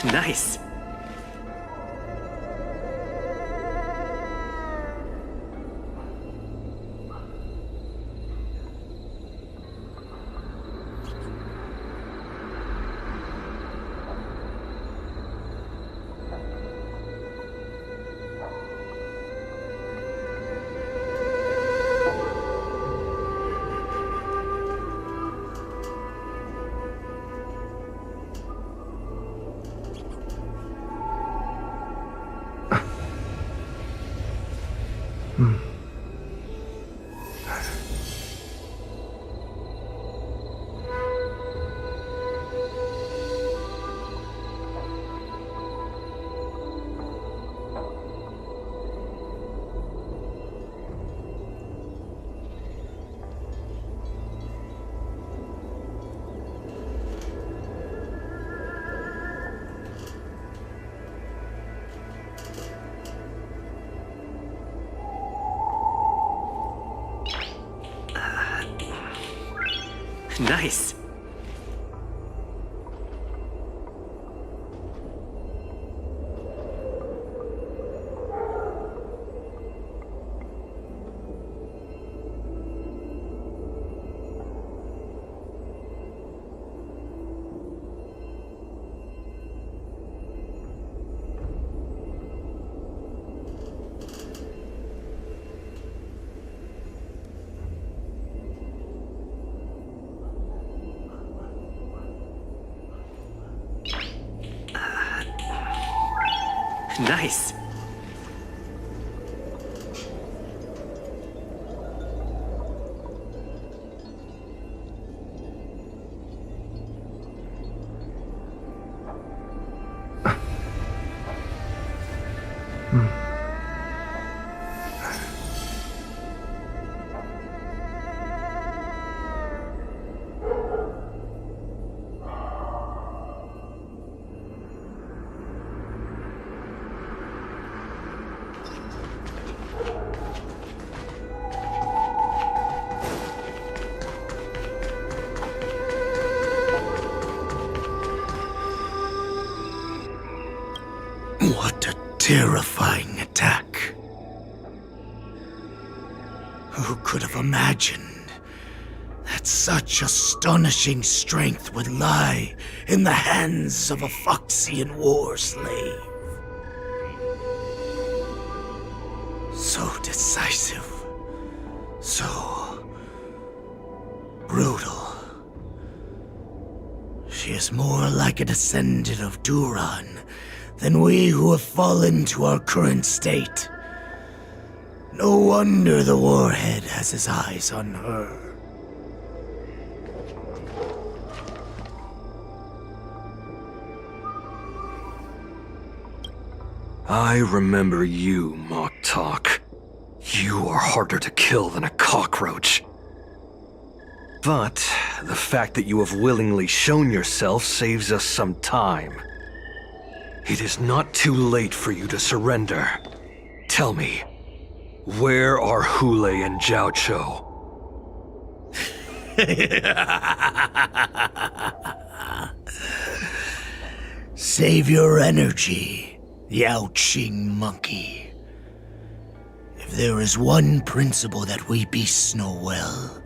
Nice. Nice. Nice. What a terrifying attack. Who could have imagined that such astonishing strength would lie in the hands of a Foxian war slave? So decisive, so brutal. She is more like a descendant of Duran than we who have fallen to our current state. No wonder the Warhead has his eyes on her. I remember you, Mock Talk. You are harder to kill than a cockroach. But the fact that you have willingly shown yourself saves us some time. It is not too late for you to surrender. Tell me, where are Hule and Jiao Cho? Save your energy, Yao Qing monkey. If there is one principle that we beasts know well,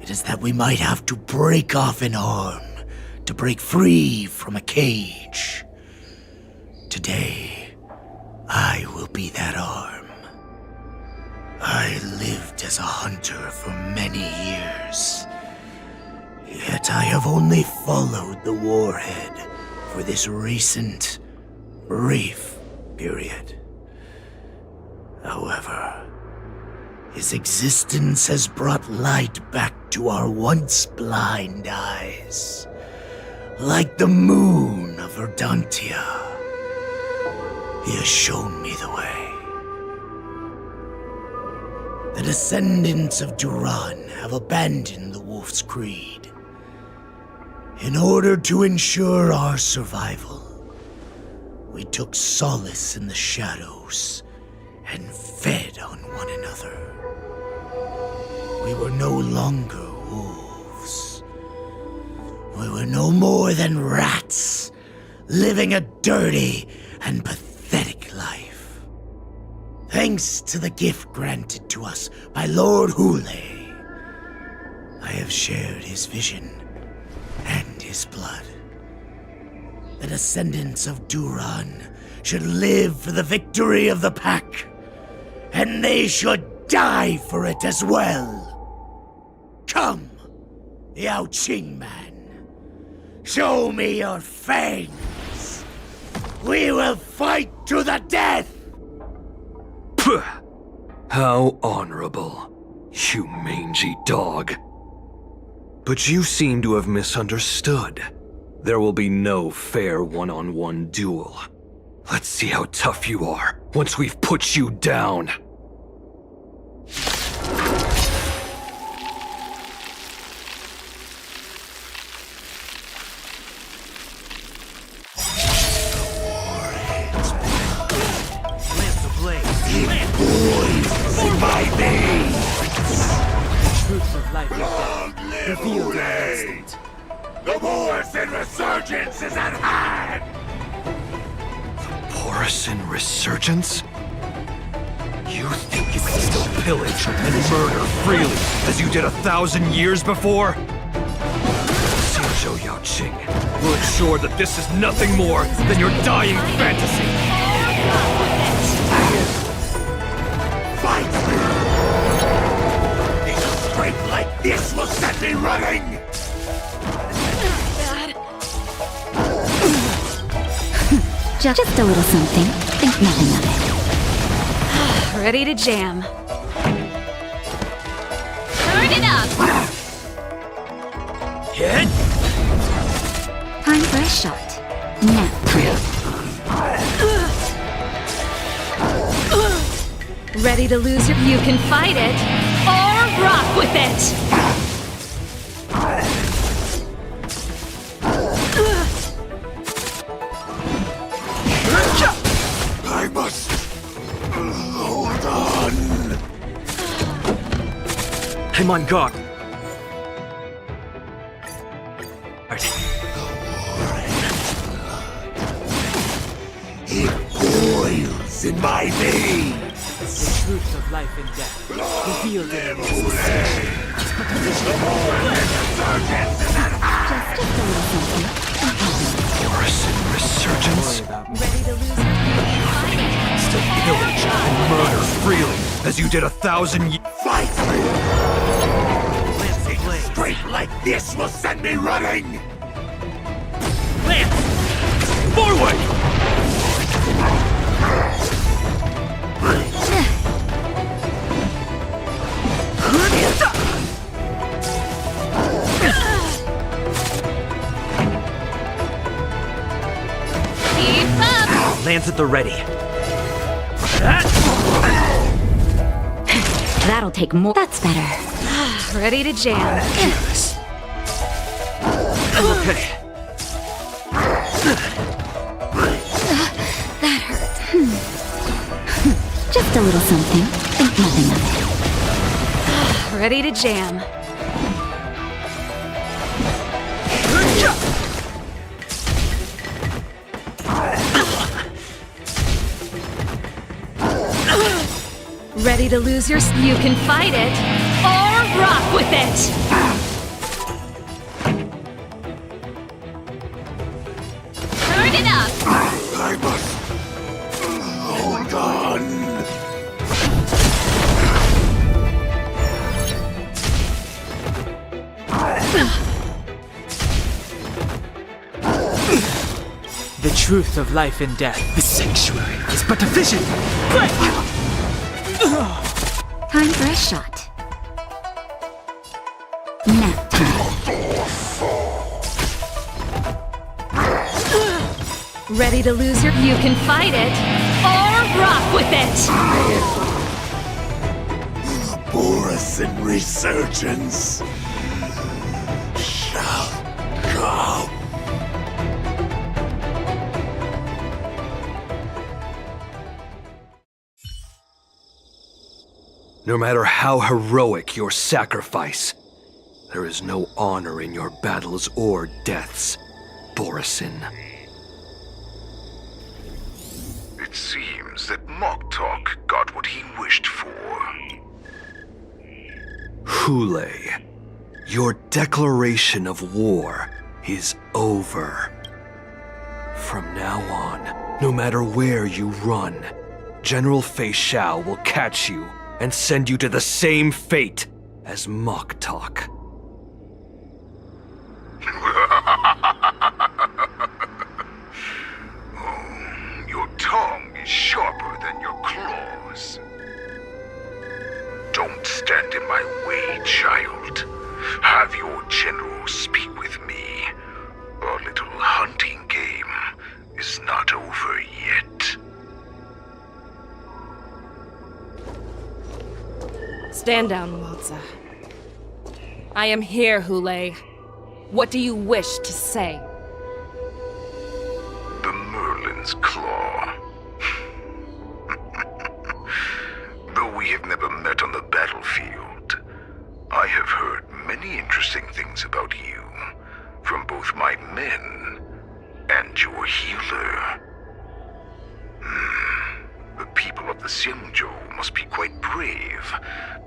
it is that we might have to break off an arm to break free from a cage. Today, I will be that arm. I lived as a hunter for many years, yet I have only followed the warhead for this recent, brief period. However, his existence has brought light back to our once blind eyes, like the moon of Verdantia. He has shown me the way. The descendants of Duran have abandoned the Wolf's Creed. In order to ensure our survival, we took solace in the shadows and fed on one another. We were no longer wolves. We were no more than rats, living a dirty and pathetic life. Thanks to the gift granted to us by Lord Hule, I have shared his vision and his blood. The descendants of Duran should live for the victory of the pack, and they should die for it as well. Come, Yao Qing man. Show me your fangs. We will fight to the death! Puh! How honorable, you mangy dog. But you seem to have misunderstood. There will be no fair one-on-one duel. Let's see how tough you are once we've put you down. My veins! The truth of life and death, revealed in an instant. The Morrison resurgence is at hand! Morrison resurgence? You think you can still pillage and murder freely as you did 1,000 years before? Xinzhou Yao Qing will ensure that this is nothing more than your dying fantasy. Fight me! A strength like this will set me running! Just a little something. Think nothing of it. Ready to jam. Turn it up! Hit! Time for a shot. Now. Ready to lose your... You can fight it, or rock with it! I must hold on. I'm on guard. It boils in my veins. The truth of life and death, revealed in an instant. Just a little something. Morrison resurgence? Don't worry about me. Ready to lose your... Still pillage and murder freely as you did 1,000 years. Fight me! Lance the blade. Strength like this will send me running! Lance! Forward! Keep up! Lance at the ready. That'll take more. That's better. Ready to jam. Okay. That hurt. Just a little something. Think nothing of it. Ready to jam. Ready to lose your... You can fight it, or rock with it! Turn it up! I must hold on. The truth of life and death. The sanctuary is but a vision. Break! Time for a shot. Nap time. Ready to lose your... You can fight it, or rock with it! Borison resurgence shall come. No matter how heroic your sacrifice, there is no honor in your battles or deaths, Borison. It seems that Moktok got what he wished for. Hule, your declaration of war is over. From now on, no matter where you run, General Fei Shao will catch you and send you to the same fate as Moktok. Your tongue is sharper than your claws. Don't stand in my way, child. Have your general speak with me. Our little hunting game is not over yet. Stand down, Waltza. I am here, Hule. What do you wish to say? The Merlin's Claw. Though we have never met on the battlefield, I have heard many interesting things about you from both my men and your healer. The people of the Xiangzhou must be quite brave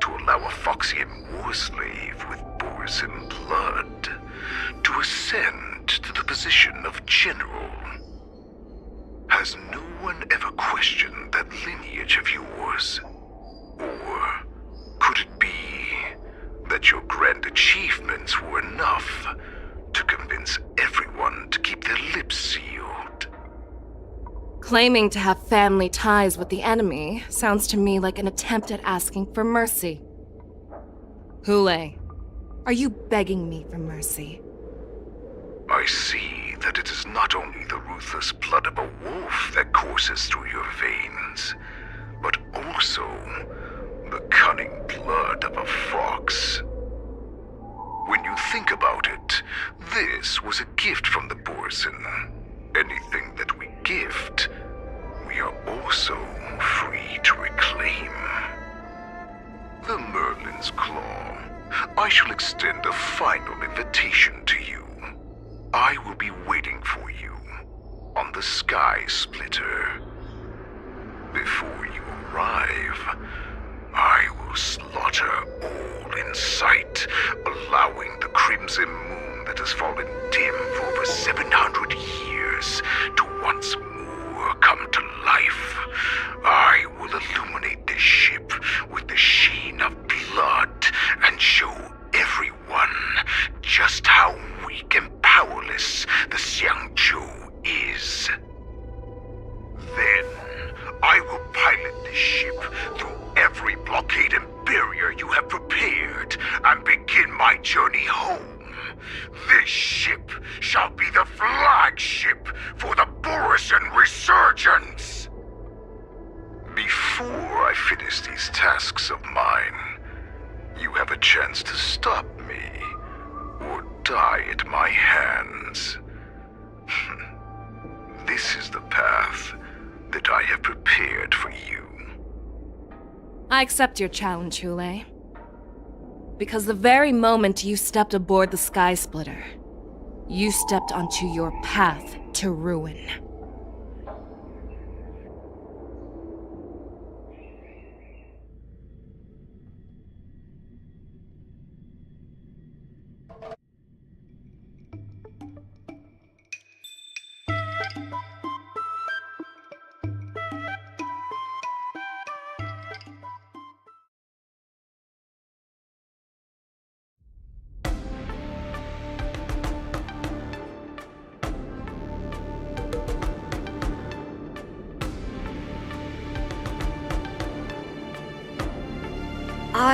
to allow a Foxian war slave with Borison blood to ascend to the position of general. Has no one ever questioned that lineage of yours? Or could it be that your grand achievements were enough to convince everyone to keep their lips sealed? Claiming to have family ties with the enemy sounds to me like an attempt at asking for mercy. Hule, are you begging me for mercy? I see that it is not only the ruthless blood of a wolf that courses through your veins, but also the cunning blood of a fox. When you think about it, this was a gift from the Borison. Anything that we gift, we are also free to reclaim. The Merlin's Claw. I shall extend a final invitation to you. I will be waiting for you on the Sky Splitter. Before you arrive, I will slaughter all in sight, allowing the crimson moon that has fallen dim for over 700 years to once more come to life. I will illuminate this ship with the sheen of blood and show everyone just how weak and powerless the Xiangzhou is. Then, I will pilot this ship through every blockade and barrier you have prepared and begin my journey home. This ship shall be the flagship for the Borison Resurgence. Before I finish these tasks of mine, You have a chance to stop me, or die at my hands. This is the path that I have prepared for you. I accept your challenge, Hule. Because the very moment you stepped aboard the Sky Splitter, you stepped onto your path to ruin.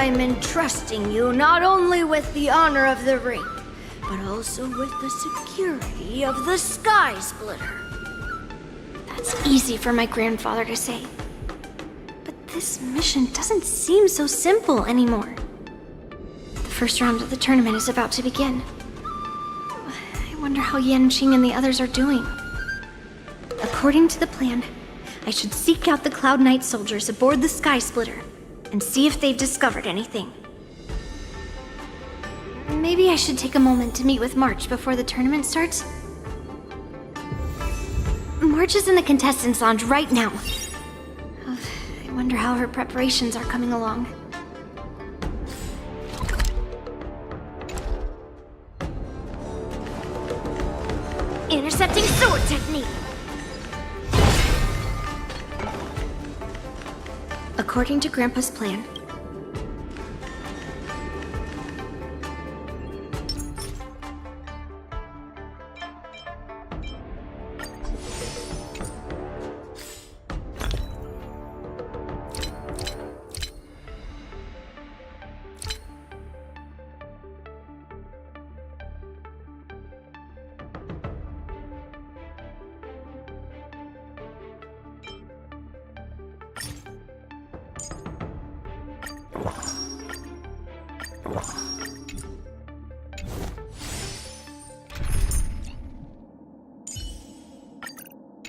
I'm entrusting you not only with the honor of the ring, but also with the security of the Sky Splitter. That's easy for my grandfather to say. But this mission doesn't seem so simple anymore. The first round of the tournament is about to begin. I wonder how Yanqing and the others are doing. According to the plan, I should seek out the Cloud Knight soldiers aboard the Sky Splitter and see if they've discovered anything. Maybe I should take a moment to meet with March before the tournament starts. March is in the contestants' lounge right now. I wonder how her preparations are coming along. Intercepting sword technique! According to Grandpa's plan,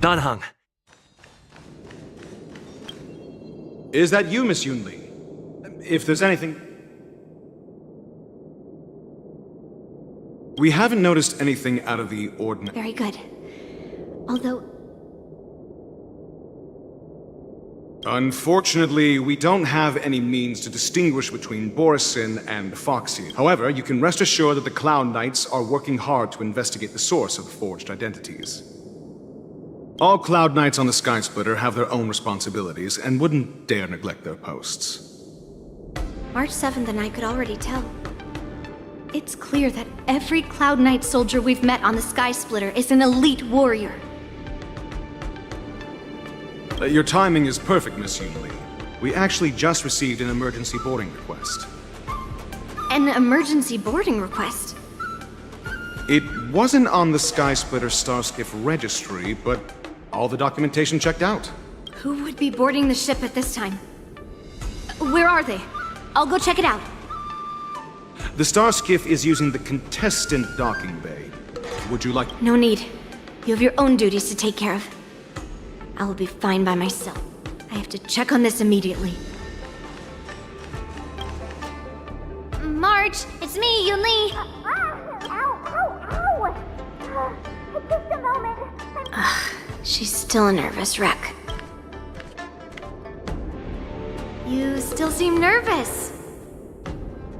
Danhang, Is that you, Miss Yunli? If there's anything... We haven't noticed anything out of the ordinary. very good. Although, Unfortunately, we don't have any means to distinguish between Borisin and Foxy. However, you can rest assured that the Cloud Knights are working hard to investigate the source of the forged identities. All Cloud Knights on the Sky Splitter have their own responsibilities and wouldn't dare neglect their posts. March 7th and I could already tell. It's clear that every Cloud Knight soldier we've met on the Sky Splitter is an elite warrior. Your timing is perfect, Miss Yunli. We actually just received an emergency boarding request. An emergency boarding request? It wasn't on the Sky Splitter Starskiff registry, but all the documentation checked out. Who would be boarding the ship at this time? Where are they? I'll go check it out. The Starskiff is using the contestant docking bay. Would you like... No need. You have your own duties to take care of. I will be fine by myself. I have to check on this immediately. March, it's me, Yunli! Ow! Just a moment. She's still a nervous wreck. You still seem nervous.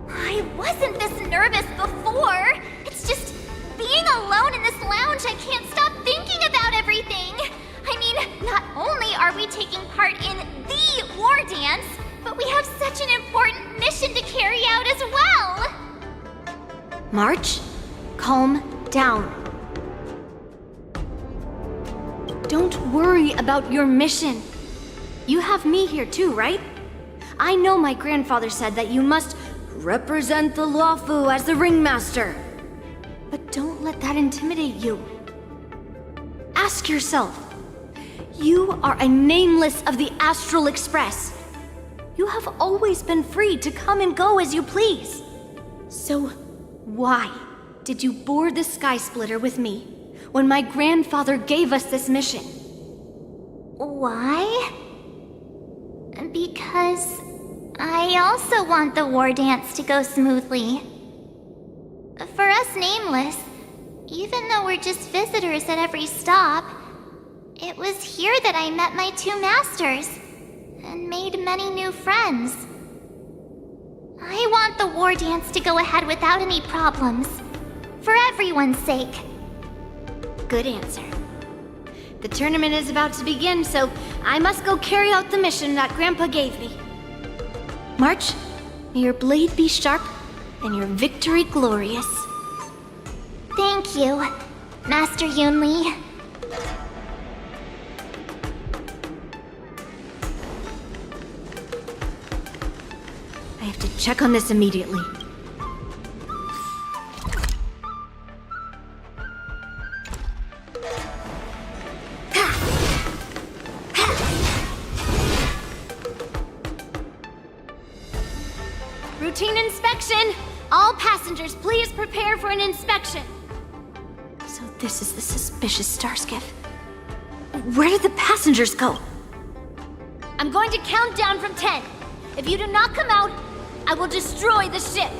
I wasn't this nervous before. It's just being alone in this lounge, I can't stop thinking about everything. I mean, not only are we taking part in the war dance, but we have such an important mission to carry out as well. March, calm down. Don't worry about your mission. You have me here too, right? I know my grandfather said that you must represent the Luofu as the ringmaster. But don't let that intimidate you. Ask yourself, you are a nameless of the Astral Express. You have always been free to come and go as you please. So, why did you board the Sky Splitter with me when my grandfather gave us this mission? Why? Because I also want the war dance to go smoothly. For us Nameless, even though we're just visitors at every stop, it was here that I met my two masters and made many new friends. I want the war dance to go ahead without any problems, for everyone's sake. Good answer. The tournament is about to begin, so I must go carry out the mission that Grandpa gave me. March, may your blade be sharp and your victory glorious. Thank you, Master Yunli. I have to check on this immediately. Routine inspection! All passengers, please prepare for an inspection. So this is the suspicious star skiff. Where did the passengers go? I'm going to count down from 10. If you do not come out, I will destroy the ship.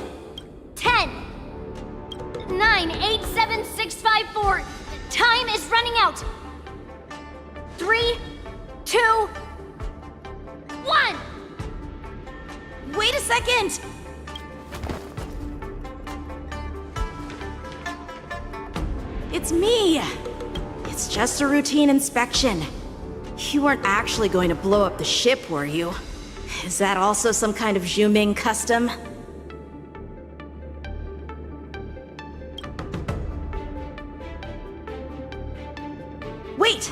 10, 9, 8, 7, 6, 5, 4. Time is running out. 3, 2, 1. Wait a second! It's me! It's just a routine inspection. You weren't actually going to blow up the ship, were you? Is that also some kind of Zhuming custom? Wait!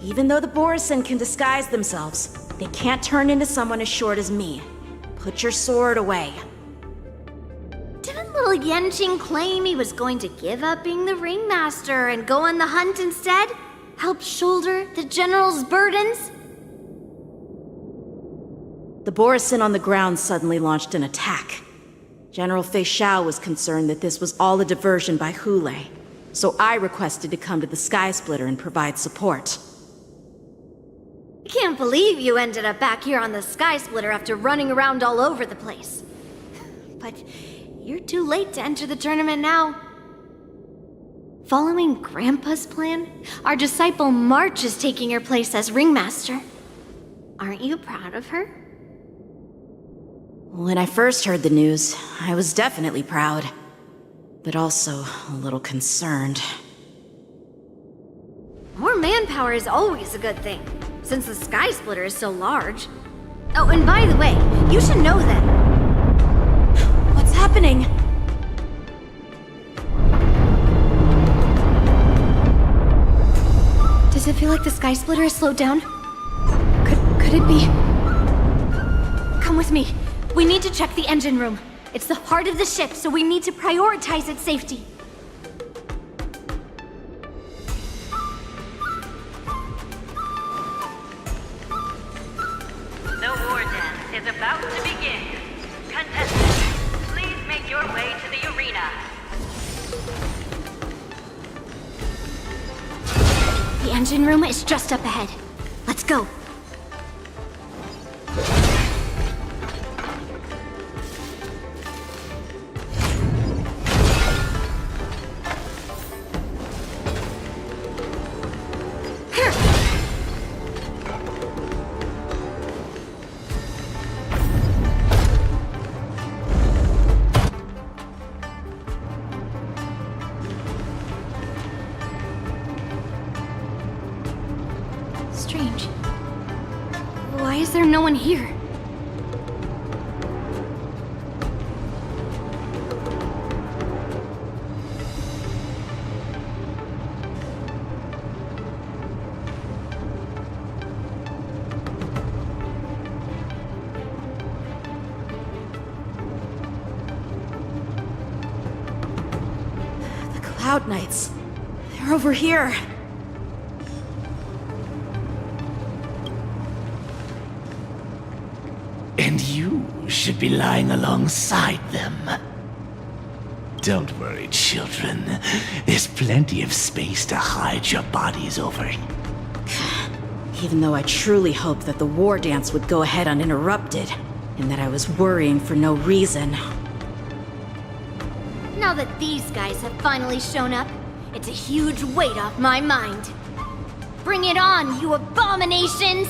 Even though the Borisin can disguise themselves, they can't turn into someone as short as me. Put your sword away. Didn't little Yenqing claim he was going to give up being the ringmaster and go on the hunt instead? Help shoulder the general's burdens? The Borisin on the ground suddenly launched an attack. General Fei Xiao was concerned that this was all a diversion by Hulei, so I requested to come to the Sky Splitter and provide support. I can't believe you ended up back here on the Sky Splitter after running around all over the place. But you're too late to enter the tournament now. Following Grandpa's plan, our disciple March is taking your place as ringmaster. Aren't you proud of her? When I first heard the news, I was definitely proud, but also a little concerned. More manpower is always a good thing, since the Sky Splitter is so large. Oh, and by the way, you should know that... What's happening? Does it feel like the Sky Splitter has slowed down? Could it be... Come with me. We need to check the engine room. It's the heart of the ship, so we need to prioritize its safety. The war dance is about to begin. Contestants, please make your way to the arena. The engine room is just up ahead. Let's go. Strange. Why is there no one here? The Cloud Knights. They're over here. And you should be lying alongside them. Don't worry, children. There's plenty of space to hide your bodies over. Even though I truly hoped that the war dance would go ahead uninterrupted, and that I was worrying for no reason. Now that these guys have finally shown up, it's a huge weight off my mind. Bring it on, you abominations!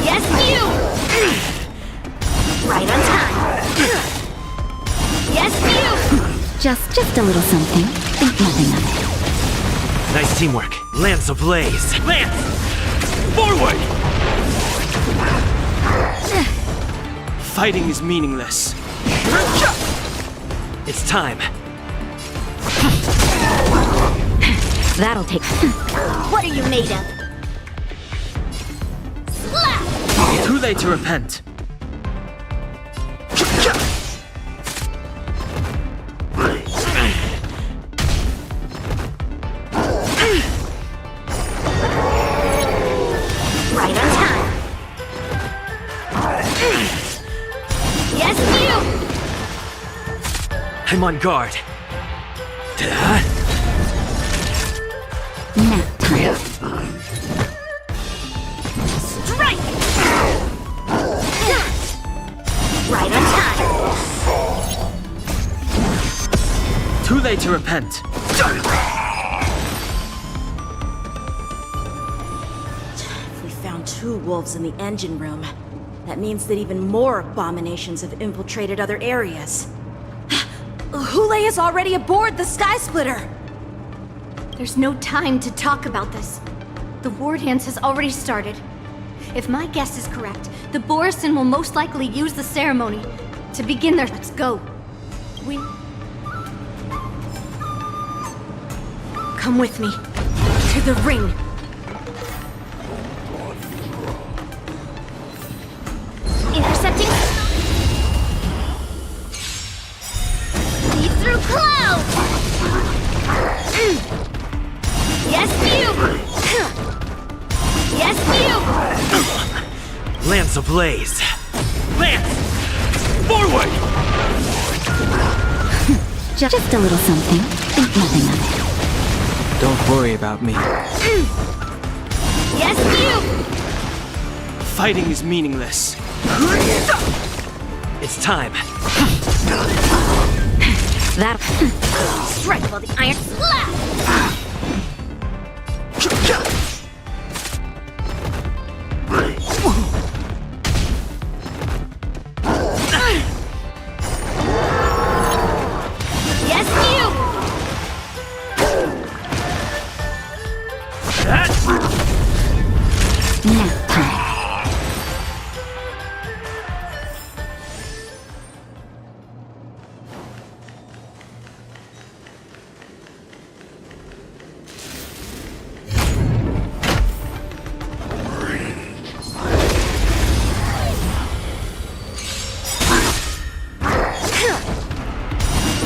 Yes, you! Right on time. Yes, you! Just a little something. Think nothing of it. Nice teamwork. Lance ablaze. Lance! Forward! Fighting is meaningless. It's time. That'll take. What are you made of? Slap! Too late to repent. Right on time. Yes, you! I'm on guard. Nap time. Strike! Right on time. Too late to repent. If we found 2 wolves in the engine room, that means that even more abominations have infiltrated other areas. Hule is already aboard the Sky Splitter! There's no time to talk about this. The war dance has already started. If my guess is correct, the Borisin will most likely use the ceremony to begin their— Let's go. Come with me. To the ring. Intercepting. Lead through clouds! Yes, you! Yes, you! Lance ablaze. Lance! Forward! Just a little something. Think nothing of it. Don't worry about me. Yes, you! Fighting is meaningless. It's time. That. Strike while the iron slap! Yes, you! Nap time.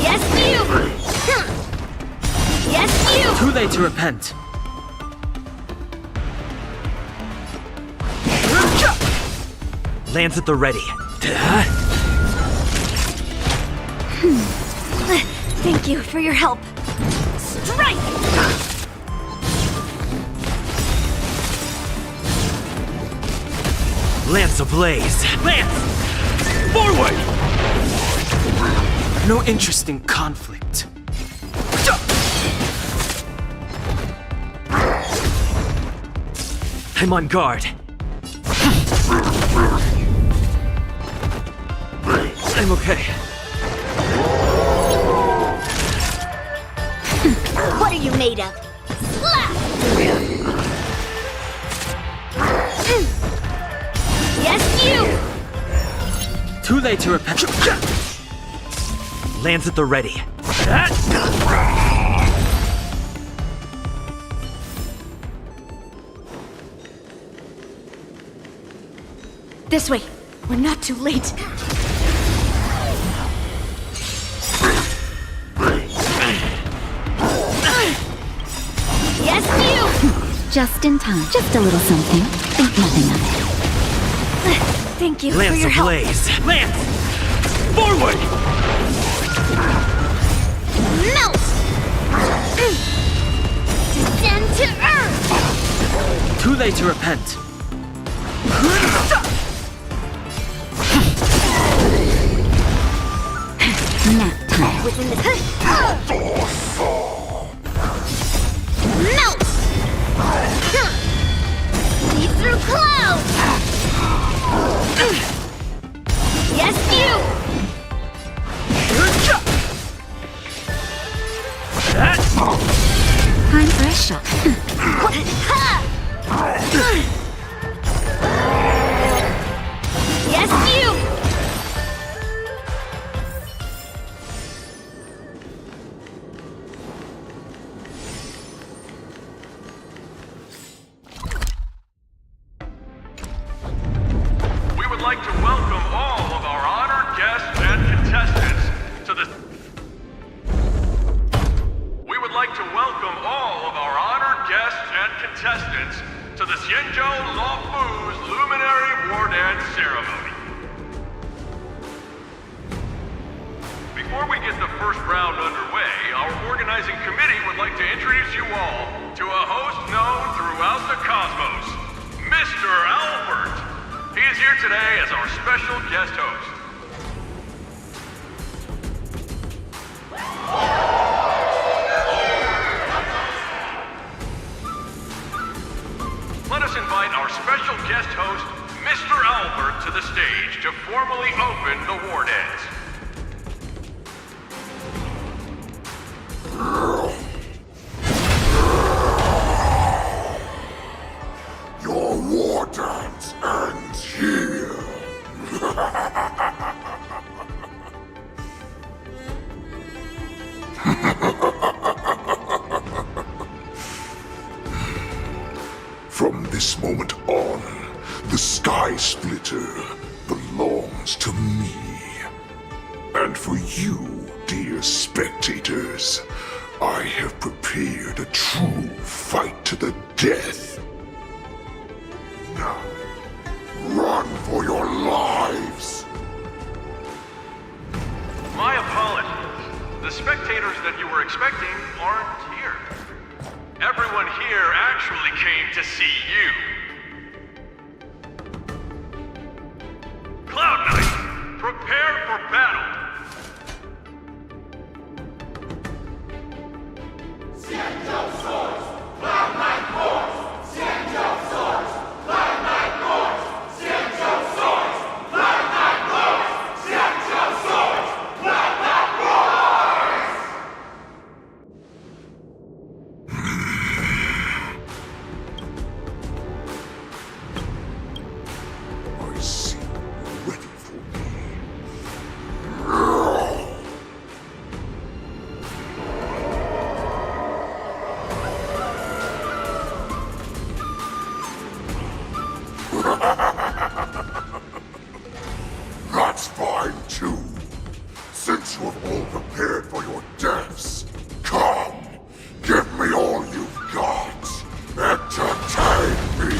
Yes, you! Yes, you! Too late to repent. Lance at the ready. Thank you for your help. Strike! Lance ablaze. Lance! Forward! No interest in conflict. I'm on guard. I'm okay. What are you made of? Slap! Yes, you! Too late to repent. Lance at the ready. This way. We're not too late. Just in time. Just a little something. Think nothing of it. Thank you for Lance your help. ablaze! Lance! Forward! Melt! Descend to Earth! Too late to repent. Nap time. Within the... Melt! Lead through clouds! Yes, you! Time for a shot. Yes, you! We would like to welcome all of our honored guests and contestants to the... We would like to welcome all of our honored guests and contestants to the Xianzhou Luofu's Luminary War Dance Ceremony. Before we get the first round underway, our organizing committee would like to introduce you all to a host known throughout the cosmos, Mr. Albert. He is here today as our special guest host. Let us invite our special guest host, Mr. Albert, to the stage to formally open the war dance. Your war dance ends here. From this moment on, the Sky Splitter belongs to me. And for you, dear spectators, I have prepared a true fight to the death. Now, run for your lives! My apologies. The spectators that you were expecting aren't here. Everyone here actually came to see you. Cloud Knight, prepare for battle! I see you're ready for me. That's fine too. Since you have all prepared for your deaths, come, give me all you've got. Entertain me.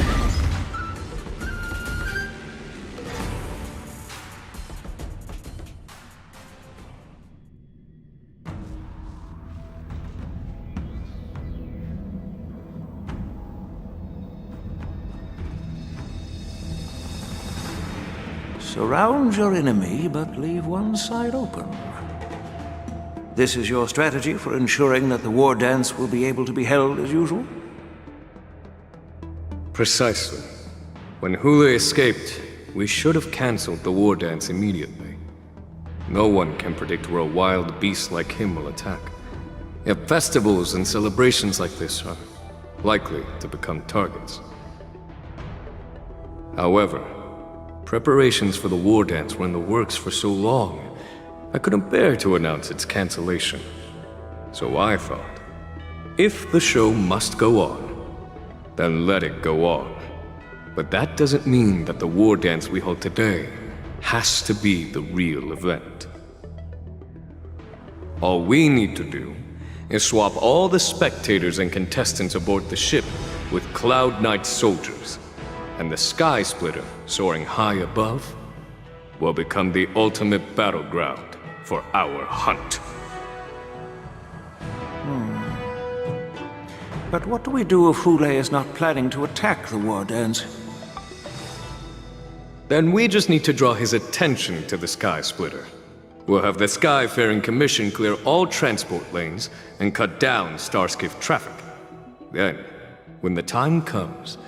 Surround your enemy, but leave one side open. This is your strategy for ensuring that the war dance will be able to be held as usual? Precisely. When Hule escaped, we should have cancelled the war dance immediately. No one can predict where a wild beast like him will attack. Yet festivals and celebrations like this are likely to become targets. However, preparations for the war dance were in the works for so long, I couldn't bear to announce its cancellation. So I thought, if the show must go on, then let it go on. But that doesn't mean that the war dance we hold today has to be the real event. All we need to do is swap all the spectators and contestants aboard the ship with Cloud Knight soldiers, and the Sky Splitter soaring high above will become the ultimate battleground for our hunt. But what do we do if Hule is not planning to attack the war dance? Then we just need to draw his attention to the Sky Splitter. We'll have the Skyfaring Commission clear all transport lanes and cut down Starskiff traffic. Then, when the time comes,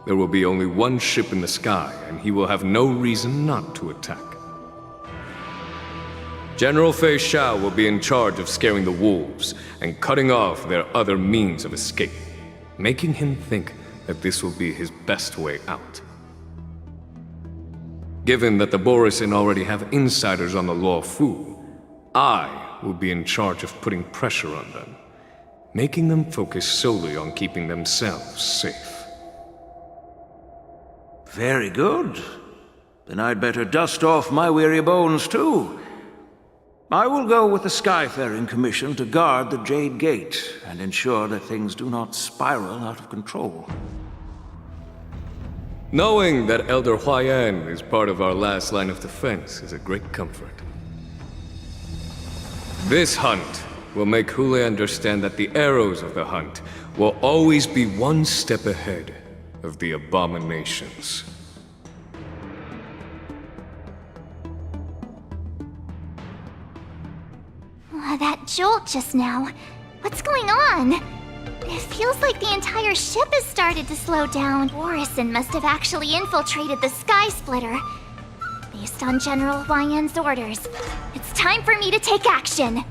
there will be only one ship in the sky, and he will have no reason not to attack. General Fei Shao will be in charge of scaring the wolves and cutting off their other means of escape, making him think that this will be his best way out. Given that the Borisin already have insiders on the Luo Fu, I will be in charge of putting pressure on them, making them focus solely on keeping themselves safe. Very good. Then I'd better dust off my weary bones too. I will go with the Skyfaring Commission to guard the Jade Gate and ensure that things do not spiral out of control. Knowing that Elder Huayan is part of our last line of defense is a great comfort. This hunt will make Hule understand that the arrows of the hunt will always be one step ahead of the abominations. That jolt just now. What's going on? It feels like the entire ship has started to slow down. Borisin must have actually infiltrated the Sky Splitter. Based on General Huayan's orders, it's time for me to take action.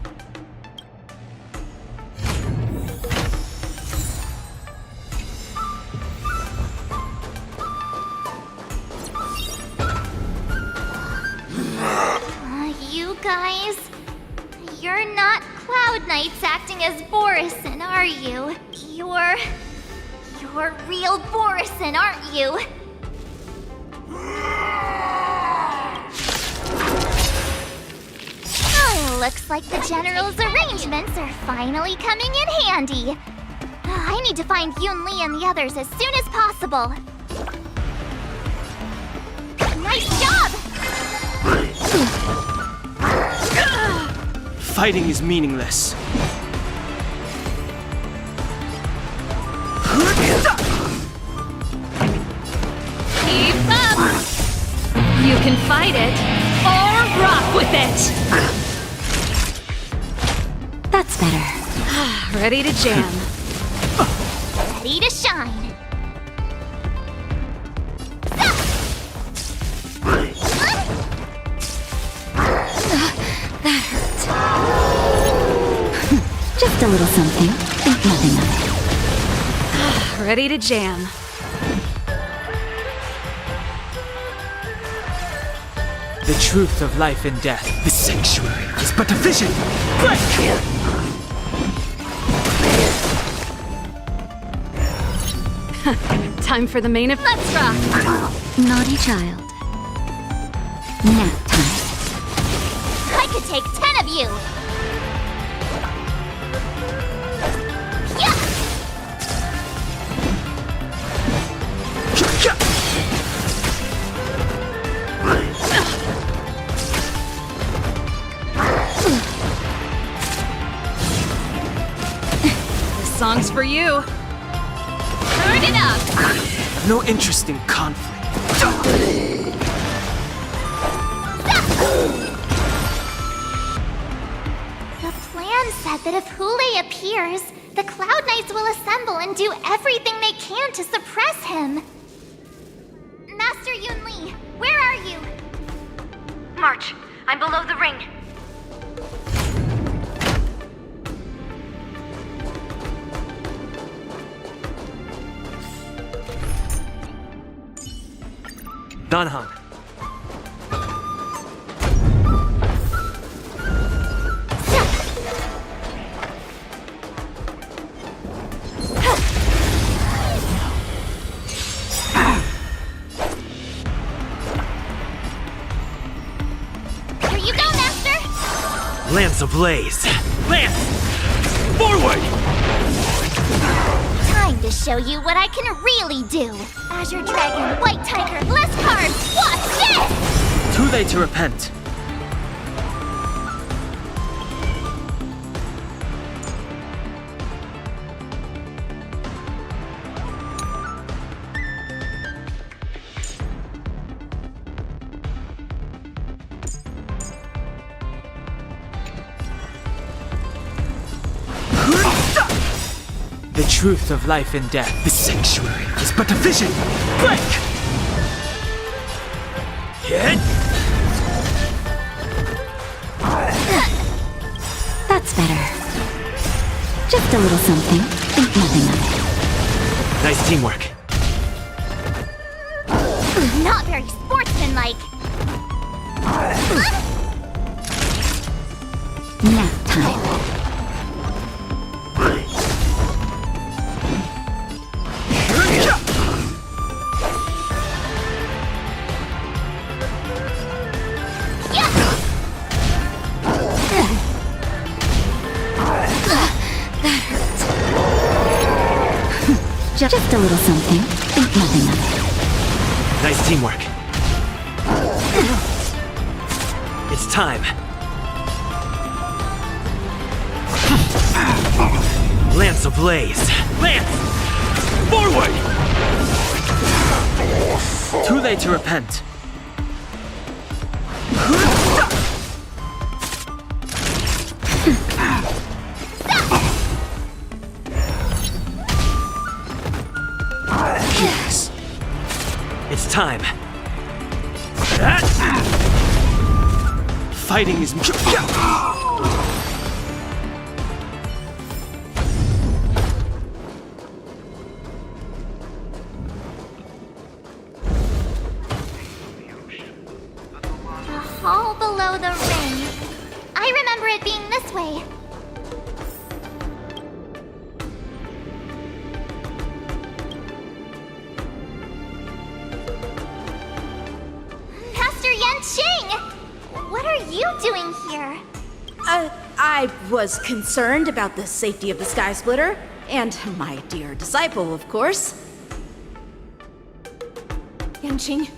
You guys... You're not Cloud Knights acting as Borisin, are you? You're real Borisin, aren't you? Oh, looks like the General's arrangements are finally coming in handy. I need to find Yunli and the others as soon as possible. Nice job! Fighting is meaningless. Keep up! You can fight it, or rock with it! That's better. Ready to jam. Ready to shine. That hurt. Just a little something. Think nothing of it. Ready to jam. The truth of life and death. The sanctuary is but a vision. Time for the main event. Let's rock! Naughty child. Nap time. I could take 10 of you! Yeah! This song's for you. Turn it up! No interest in conflict. The plan said that if Hule appears, the Cloud Knights will assemble and do everything they can to suppress him. Master Yunli, where are you? March. I'm below the ring. Danhang. Here you go, Master! Lance ablaze. Lance! Forward! Time to show show you what I can really do. Azure Dragon, White Tiger, less cards, watch this! Too late to repent. The truth of life and death. The sanctuary is but a vision. Break! Hit! That's better. Just a little something. Think nothing of it. Nice teamwork. Not very sportsmanlike. Nap time. Just a little something. Think nothing of it. Nice teamwork. It's time. Lance ablaze. Lance! Forward! Too late to repent. Yes. It's time. Fighting is... Hall below the ring. I remember it being this way. Master Yanqing! What are you doing here? I was concerned about the safety of the Sky Splitter, and my dear disciple, of course. Yanqing,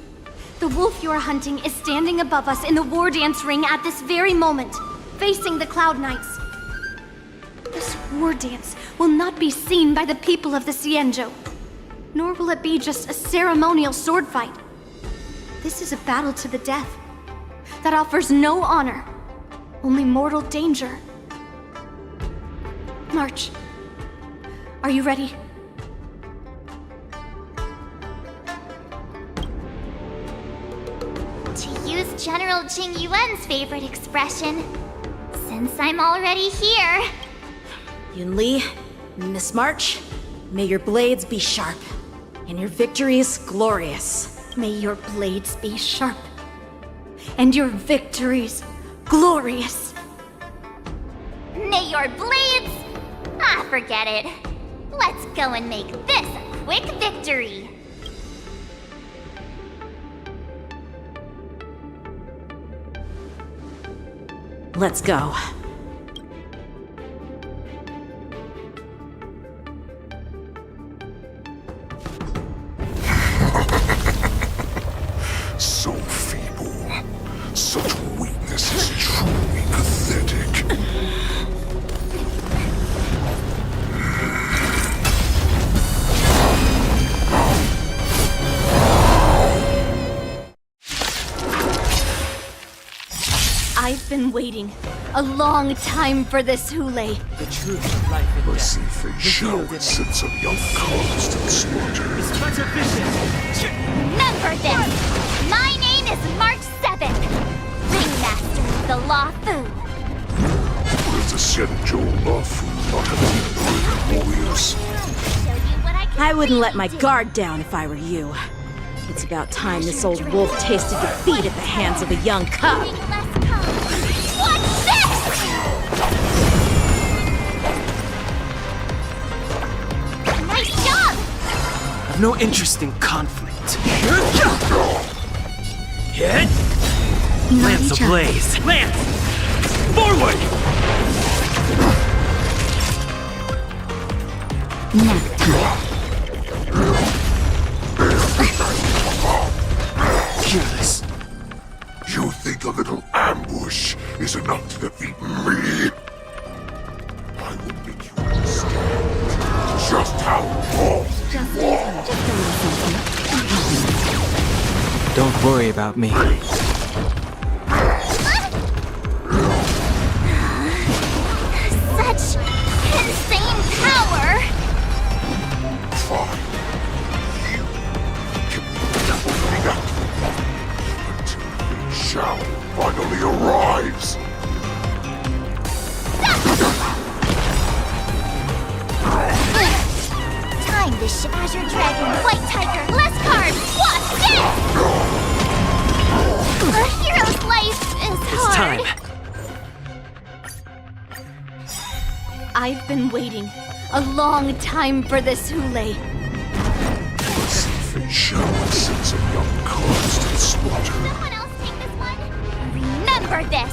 the wolf you are hunting is standing above us in the war dance ring at this very moment, facing the Cloud Knights. This war dance will not be seen by the people of the Xianzhou, nor will it be just a ceremonial sword fight. This is a battle to the death that offers no honor, only mortal danger. March. Are you ready? To use General Jing Yuan's favorite expression, since I'm already here. Yunli, Miss March, may your blades be sharp, and your victories glorious. May your blades be sharp, and your victories glorious. May your blades... Ah, forget it. Let's go and make this a quick victory. Let's go. So feeble. Such weakness is truly pathetic. I've been waiting a long time for this, Hule. The truth of life and death. Mercy Fei Shao sits of young constant slaughter. It's but a vision. Remember this! My name is March 7th, Ringmaster of the Law Fu. Does the Xianzhou Law Fu not have any warriors? Show you what I can I wouldn't let really my do. guard down if I were you. It's about time this old wolf tasted defeat at the hands of a young cub. Bring less cards. Watch this! Nice job! I've no interest in conflict. Hit! Lance ablaze. Lance! Forward! Nap time. how wrong Just a little something. Don't worry about me. Such insane power! Fine. You can be doubly activated until the Shao finally arrives. Time to show Azure Dragon, White Tiger, less cards, what's this? A hero's life is It's hard. time. I've been waiting a long time for this, Hule. Fate Shao sends a young cards to the slaughter. Someone else take this one? Remember this!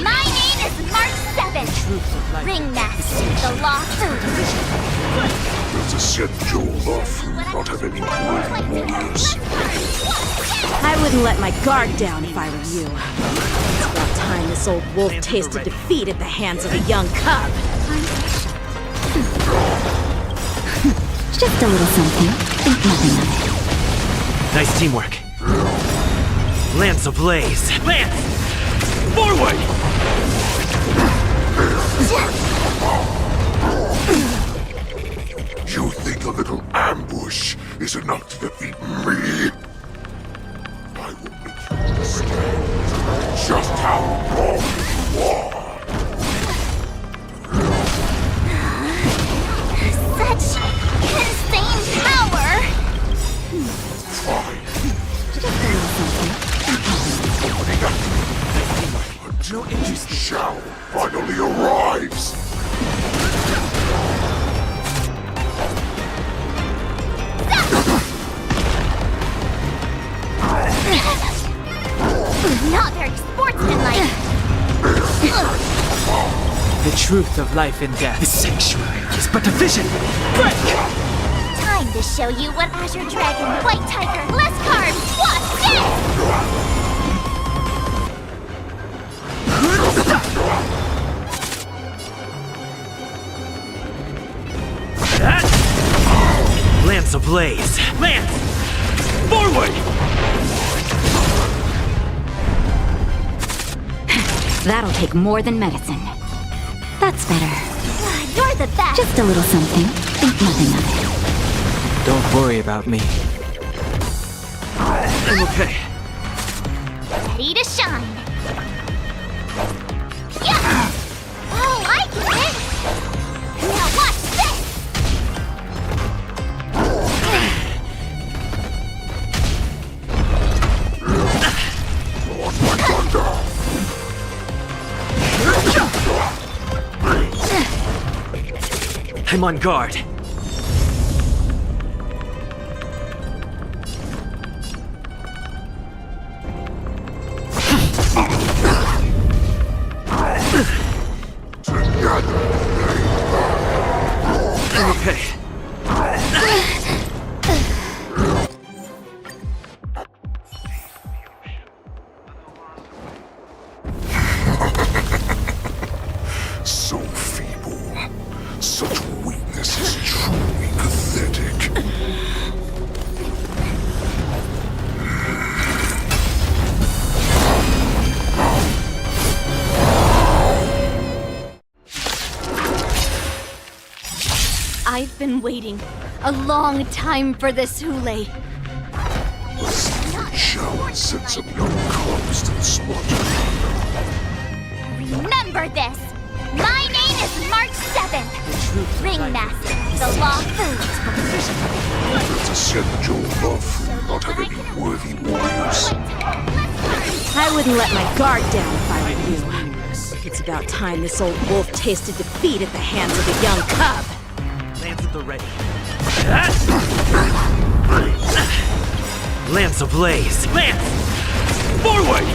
My name is March 7th! Ringmaster, the Law Food! Does the said Joe Lafu not have any worthy warriors? I wouldn't let my guard down if I were you. It's about time this old wolf tasted defeat at the hands of a young cub. Just a little something. Think nothing of it. Nice teamwork. Lance ablaze. Lance! Forward! You think a little ambush is enough to defeat me? I will make you understand just how wrong you are. Such insane power! Fine. Just a little something. Opening up. Until the Shao finally arrives. Not very sportsmanlike! The truth of life and death. The sanctuary is but a vision. Break! Time to show you what Azure Dragon, White Tiger, less cards, what's this? Lance ablaze. Lance! Forward! That'll take more than medicine. That's better. You're the best! Just a little something. Think nothing of it. Don't worry about me. I'm okay. Ready to shine! Yeah! Oh, I get it! Now watch this! I'm on guard. I'm okay. So feeble. Such weakness is truly pathetic. I've been waiting a long time for this, Hule. The Fate Shao sends some young cubs to the slaughter. Remember this! My name is March 7th! Ringmaster, the Law Food! Does the said Joe Lafu not have any worthy warriors? I wouldn't let my guard down if I were you. It's about time this old wolf tasted defeat at the hands of a young cub. Lance at the ready. Lance ablaze. Lance! Forward!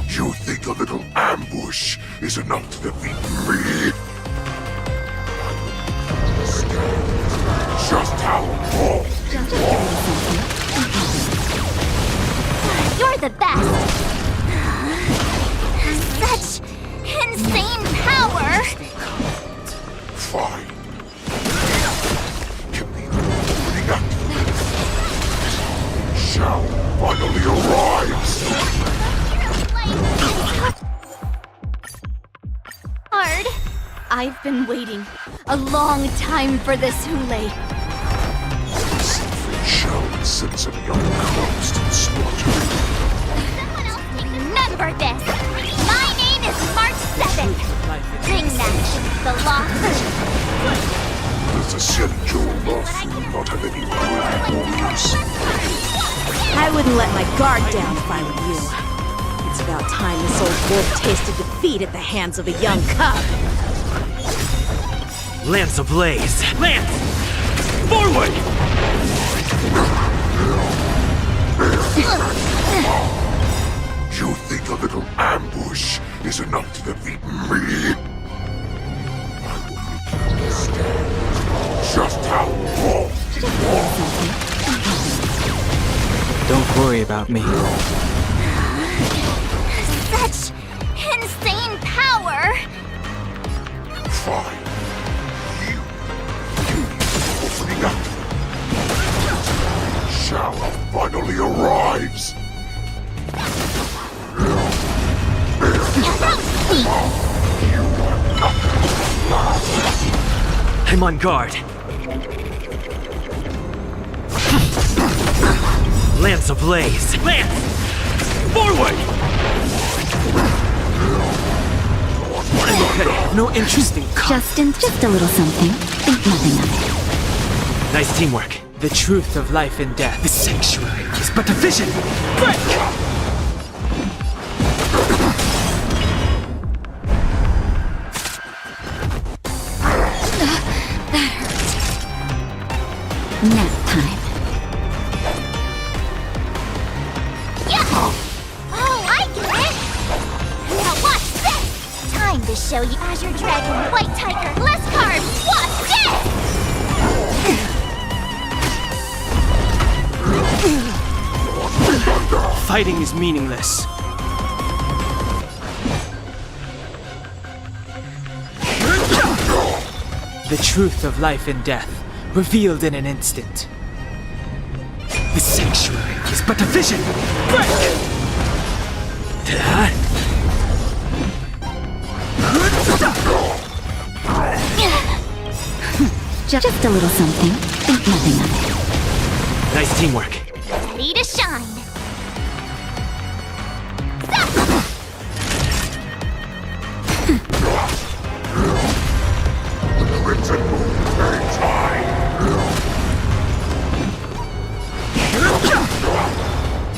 You think a little ambush is enough to defeat me? Just how wrong you are. You're the best! Such insane I've been waiting a long time for this, Hule. Shall send some young cubs to the slaughter. Someone else remember this! My name is March 7th! Bring that to the law. This essential love will not have any world borders. I wouldn't let my guard down if I were you. It's about time this old wolf tasted defeat at the hands of a young cub. Lance ablaze! Lance! Forward! You think a little ambush is enough to defeat me? I will understand just how wrong you are. Don't worry about me. Such insane power! Fine. You opening up. Shower finally arrives. I'm on guard. Lance ablaze! Lance! Forward! I'm okay. No interest in Just a little something. Think nothing of it. Nice teamwork. The truth of life and death. The sanctuary is but a vision. Break! Nap time. Oh, I get it! Now watch this! Time to show you Azure Dragon, White Tiger, less carbs! Watch this! Fighting is meaningless. The truth of life and death, revealed in an instant. The sanctuary is but a vision! Break! Just a little something. Think nothing of it. Nice teamwork. Ready to shine! Crimson Moon burns high.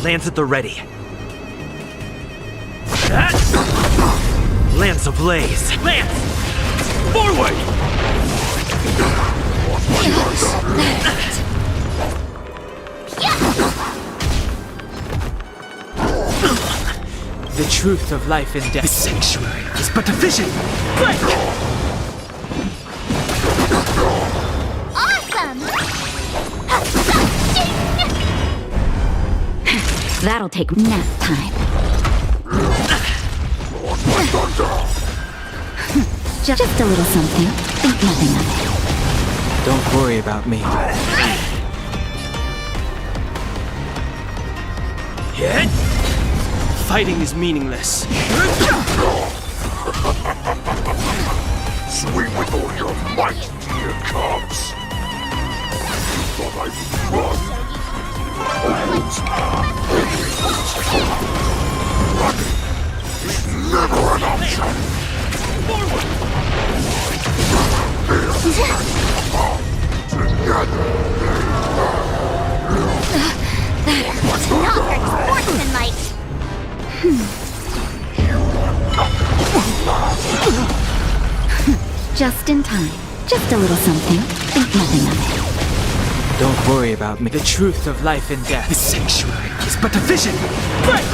Lance at the ready. Lance ablaze. Lance! Forward! The truth of life and death. The sanctuary is but a vision. Break! Awesome! That'll take nap time. Just a little something. Think nothing of it. Don't worry about me. Hit! Fighting is meaningless. Swing with all your might, dear cubs. You thought I would run. Running is never an option. Together Not very sportsmanlike! Just in time. Just a little something. Think nothing of it. Don't worry about me. The truth of life and death. The sanctuary is but a vision. Break!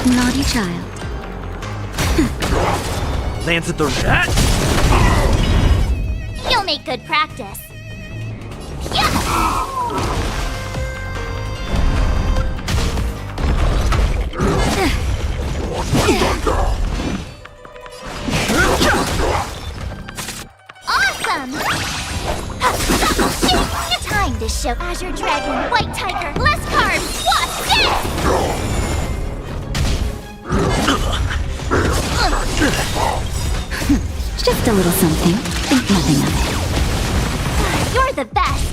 Naughty child. Lance at the You'll make good practice. Awesome! Time to show Azure Dragon, White Tiger, less carbs! Watch this! Just a little something. Think nothing of it. You're the best.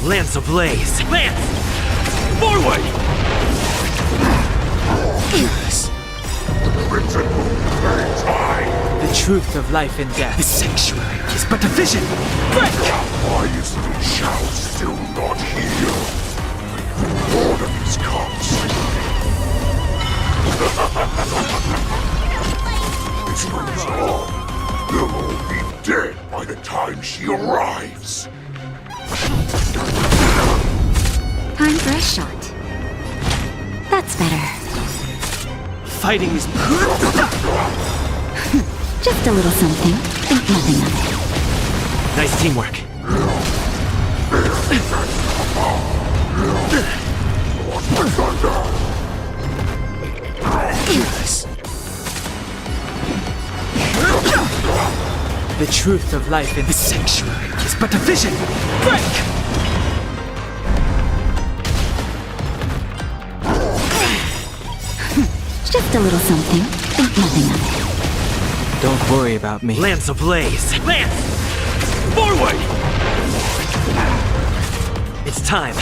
Lance ablaze! Lance! Forward! The truth of life and death. The sanctuary is but a vision. Break! Why is the shout still not here? Orderlies comes. It's not all. They'll all be dead by the time she arrives. Time for a shot. That's better. Fighting is Just a little something. Think nothing of it. Nice teamwork. the truth of life in the sanctuary is but a vision. Break! Just a little something. Think nothing of it. Don't worry about me. Lance ablaze! Lance! Forward! It's time.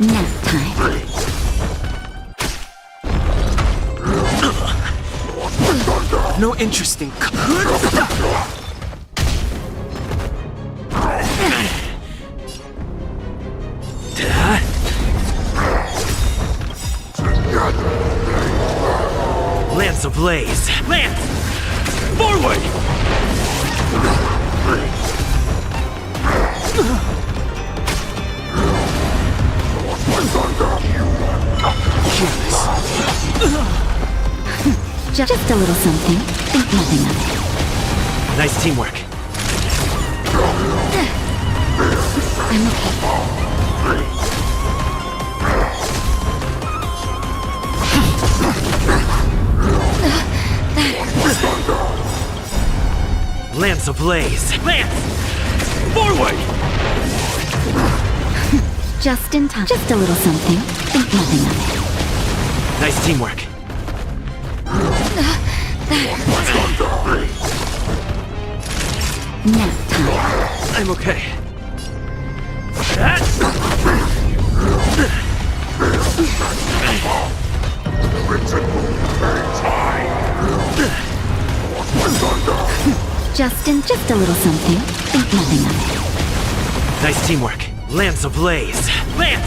Nap time. No interest in Lance ablaze! Lance! Forward! Just a little something. Think nothing of it. Nice teamwork. I'm okay. Lance ablaze! Lance! Forward! Just in time. Just a little something. Think nothing of it. Nice teamwork. Nap time. I'm okay. Just a little something. Think nothing of it. Nice teamwork. Lance ablaze! Lance!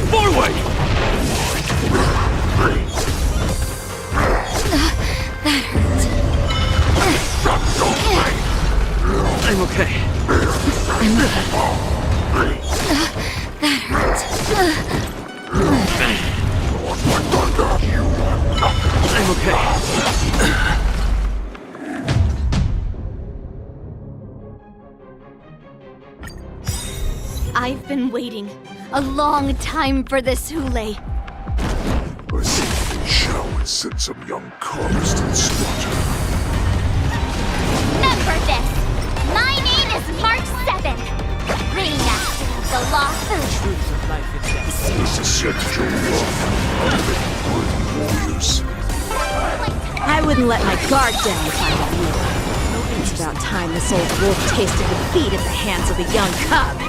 Forward! That hurt. I'm okay. I'm okay. That hurt. I'm okay. I've been waiting a long time for this, Hule. I see the shower sent some young cubs to the slaughter. Remember this! My name is March 7th, Ringmaster of the Lost. truth of life and death. This is essential warriors. I wouldn't let my guard down if I were you. It's about time this old wolf tasted defeat at the hands of the young cub.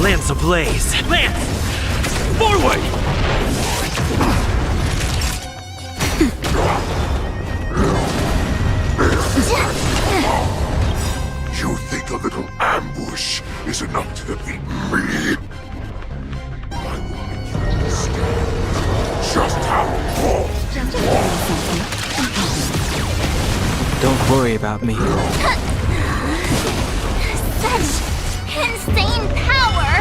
Lance ablaze! Lance! Forward! You think a little ambush is enough to defeat me? I will make you understand just how wrong you are. Don't worry about me. Such insane power!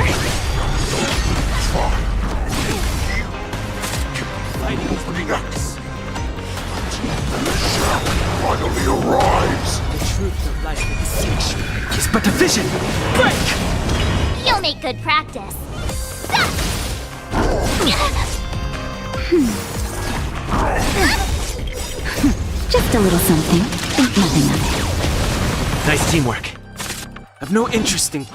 Fighting over the axe. The shadow finally arrives. The truth of life in the sanctuary is but a vision. Break! You'll make good practice. Just a little something. Think nothing of it. Nice teamwork. I've no interest in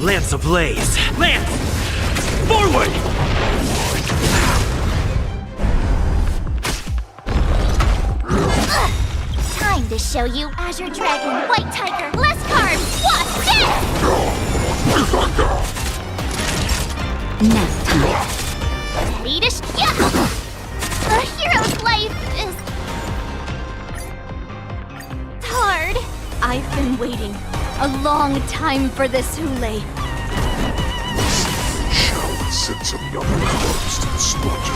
Lance ablaze! Lance! Forward! Time to show you Azure Dragon, White Tiger, less carbs, watch this! Nap time. Ready to yeah! A hero's life is hard. I've been waiting a long time for this, Hule. Shall send some young cubs to the slaughter.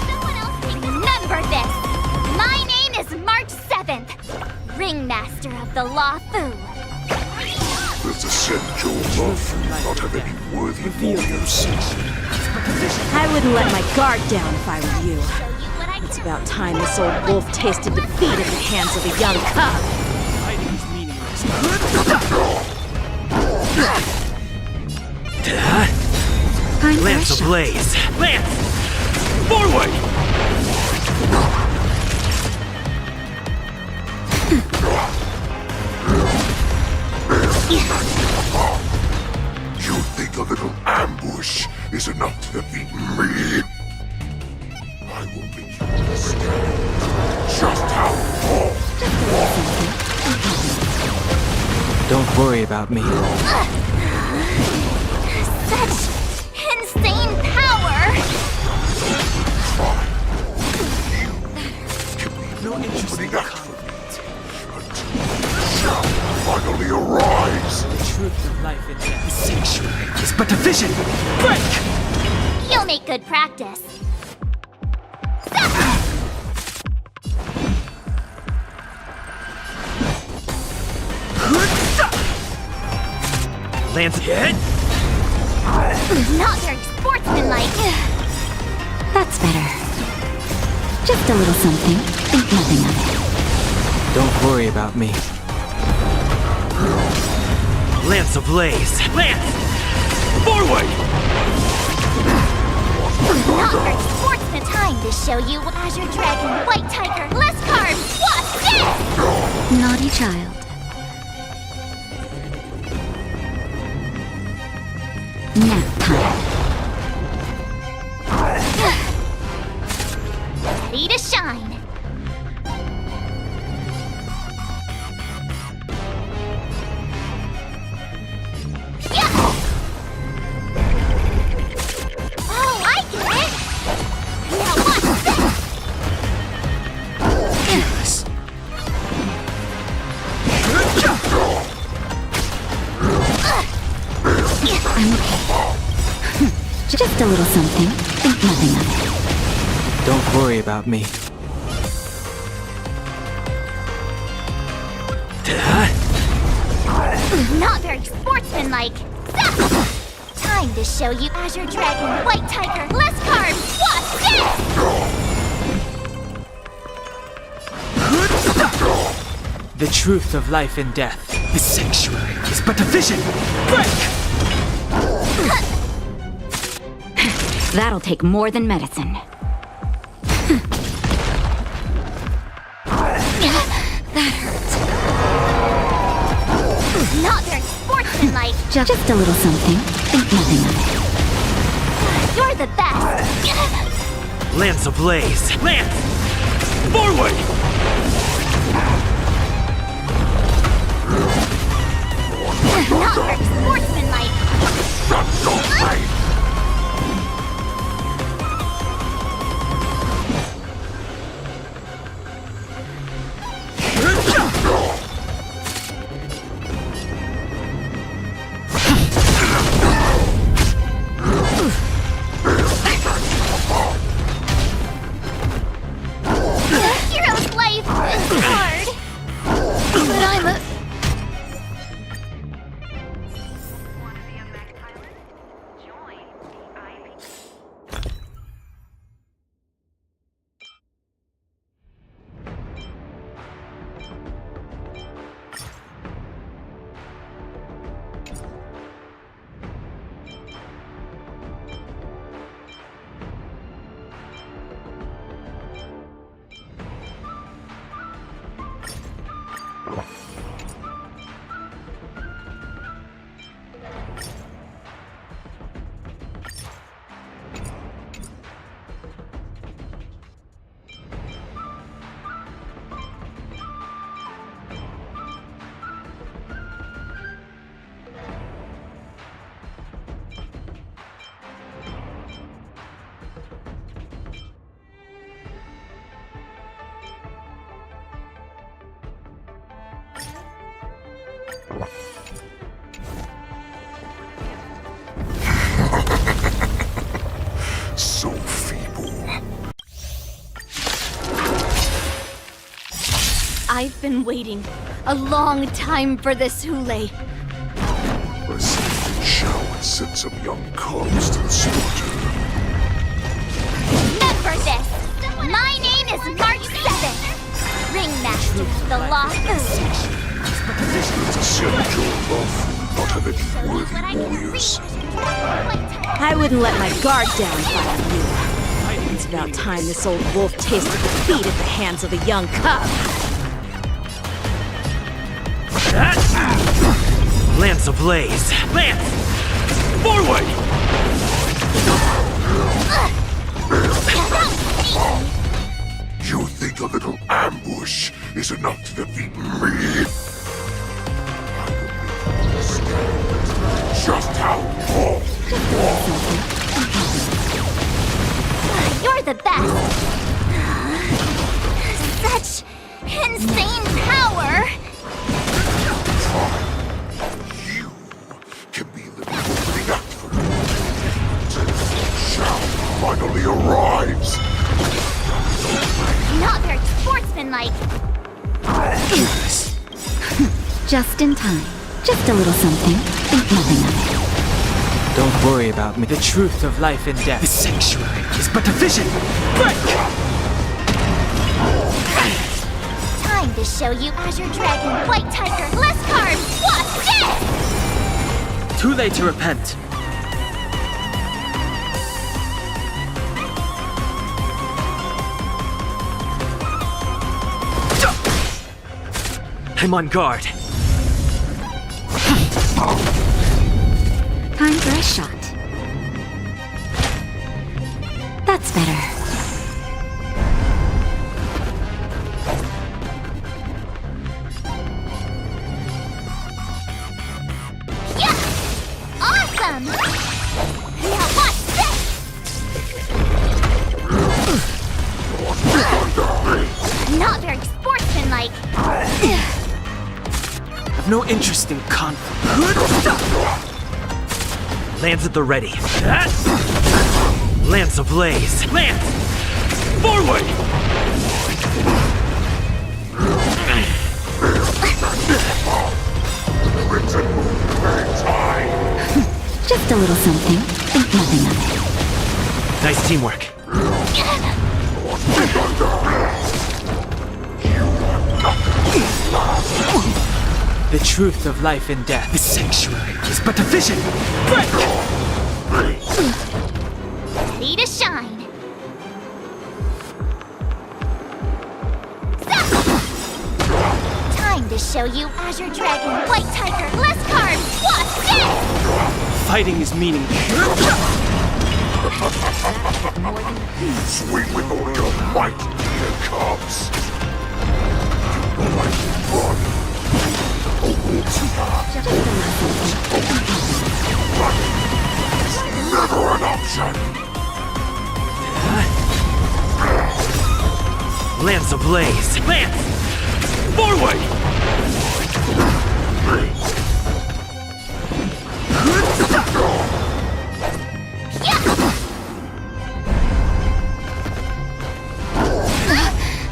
Someone else can remember this. My name is March 7th, Ringmaster of the Law Fu. Does the Senjo Lafu not have any worthy warriors? I wouldn't let my guard down if I were you. It's about time this old wolf tasted defeat at the hands of a young cub. Lance ablaze! Lance! Forward! You think a little ambush is enough to defeat me? I will make you understand just how far. Don't worry about me. Such insane power! No interest in that until you shall finally arise. The truth of life and death. The sanctuary is but a vision! Break! You'll make good practice. Lance hit! Not very sportsmanlike. That's better. Just a little something. Think nothing of it. Don't worry about me. Lance ablaze! Lance! Forward! Not very sportsman. Time to show you Azure Dragon, White Tiger, less carbs, watch this! Naughty child. Nap time. Ready to shine. Oh, I get it! Now watch this! I'm okay. Just a little something. Think nothing of it. Don't worry about me. Not very sportsmanlike. Time to show you Azure Dragon, White Tiger, less carbs, watch this! The truth of life and death. The sanctuary is but a vision! Break! That'll take more than medicine. That hurts. Not very sportsmanlike. Just a little something. Think nothing of it. You're the best. Lance ablaze! Lance! Forward! Not very sportsmanlike. Shut your face! Hero's life is hard. But I'm a... Want to be a mech pilot? Join I've been waiting a long time for this, Hule. I see Shao and sent some young cubs to the slaughter. Remember this! My name is March 7, Ringmaster of the Lost Earth. It's a sin to love, not have any worthy warriors. I wouldn't let my guard down if I were you. It's about time this old wolf tasted defeat at the hands of a young cub. Lance ablaze! Lance! Forward! You think a little ambush is enough to defeat me? Just how long? You're the best! Such insane power! You can be the opening act for me. Shao finally arrives. Not very sportsmanlike. Just in time. Just a little something. Think nothing of it. Don't worry about me. The truth of life and death. The sanctuary is but a vision. Break! Time to show you Azure Dragon, White Tiger, less carbs, what's this? Too late to repent. I'm on guard. Time for a shot. That's better. Yeah! Awesome! Now watch this! Not very sportsmanlike. I've no interest in conflict. Lance at the ready. Lance ablaze. Lance! Forward! Just a little something. Think nothing of it. Nice teamwork. The truth of life and death. The sanctuary is but a vision. Break! Ready to shine. Time to show you Azure Dragon, White Tiger, less carbs, what's this? Fighting is meaningless. Swing with all your might, dear cubs. You know I can run. Never an option. Lance ablaze. Lance! Forward!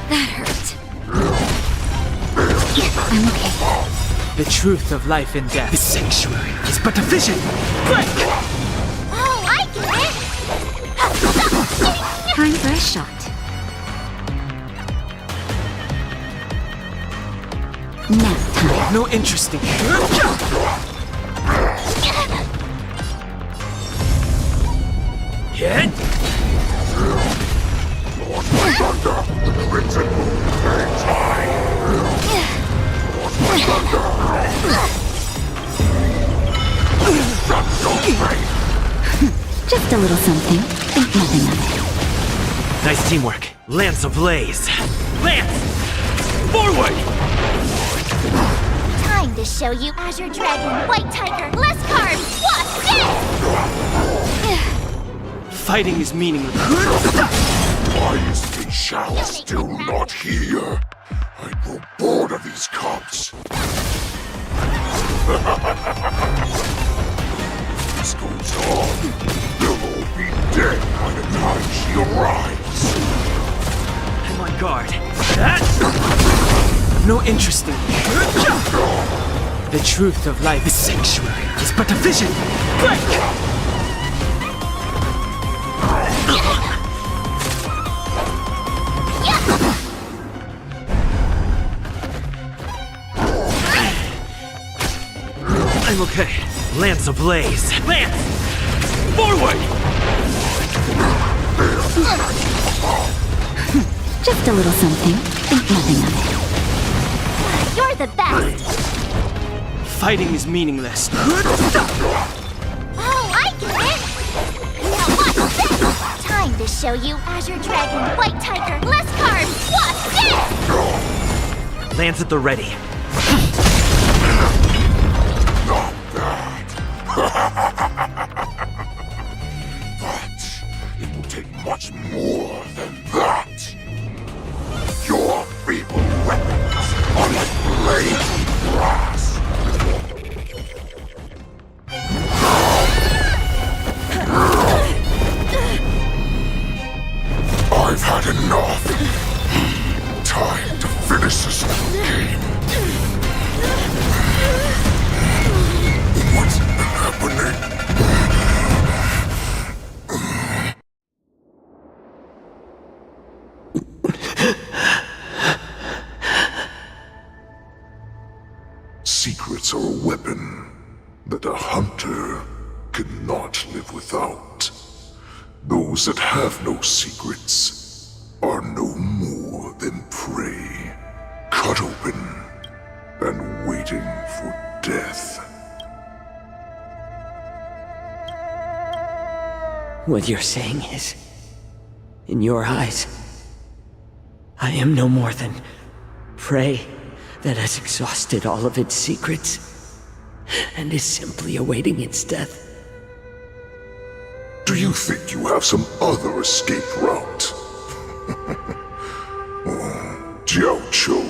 That hurt. I'm okay. The truth of life and death. The sanctuary is but a vision. Break! Oh, I get it! Time for a shot. Nap time. No interest in Hit! Just a little something. Think nothing of it. Nice teamwork. Lance ablaze. Lance! Forward! Time to show you Azure Dragon, White Tiger, less carbs, what's this? Fighting is meaningless. Why is the Shao still not here? I grow bored of these cubs. This goes on. They'll all be dead by the time she arrives. I'm on guard. have no interest in you. The truth of life, this sanctuary, is but a vision. Break! I'm okay. Lance ablaze. Lance! Forward! Just a little something. Think nothing of it. You're the best! Fighting is meaningless. Oh, I get it! Now watch this! Time to show you Azure Dragon, White Tiger, less carbs! Watch this! Lance at the ready. But it will take much more than that. Your feeble weapons are like blades of grass. I've had enough. Time to finish this game. What's happening? Secrets are a weapon that a hunter cannot live without. Those that have no secrets are no more than prey, cut open and waiting for death. What you're saying is, in your eyes, I am no more than prey that has exhausted all of its secrets and is simply awaiting its death. Do you think you have some other escape route? Jiao Cho,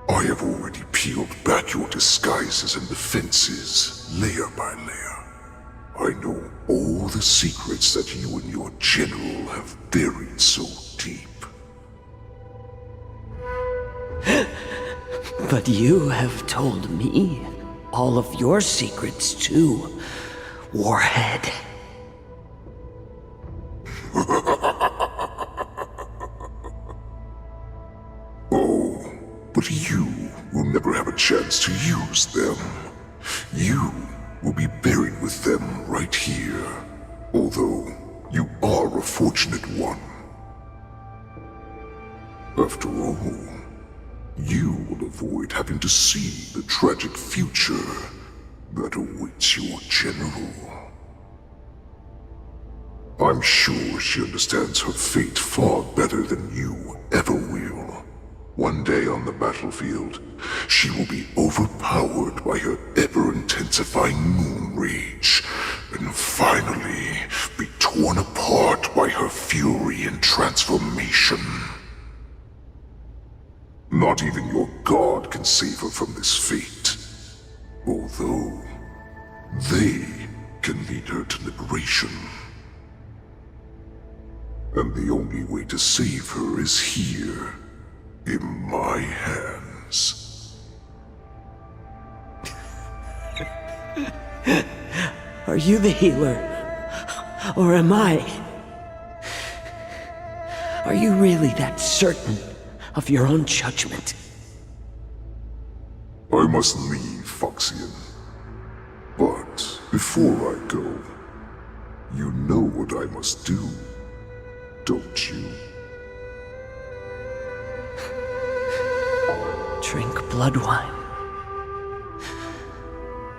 I have already peeled back your disguises and defenses, layer by layer. I know all the secrets that you and your general have buried so deep. But you have told me all of your secrets too, Warhead. Oh, but you will never have a chance to use them. You will be buried with them right here, although you are a fortunate one. After all, you will avoid having to see the tragic future that awaits your general. I'm sure she understands her fate far better than you ever will. One day on the battlefield, she will be overpowered by her ever-intensifying moon rage, and finally be torn apart by her fury and transformation. Not even your god can save her from this fate, although they can lead her to liberation. And the only way to save her is here, in my hands. Are you the healer? Or am I? Are you really that certain of your own judgment? I must leave, Foxian. But before I go, you know what I must do, don't you? Drink blood wine.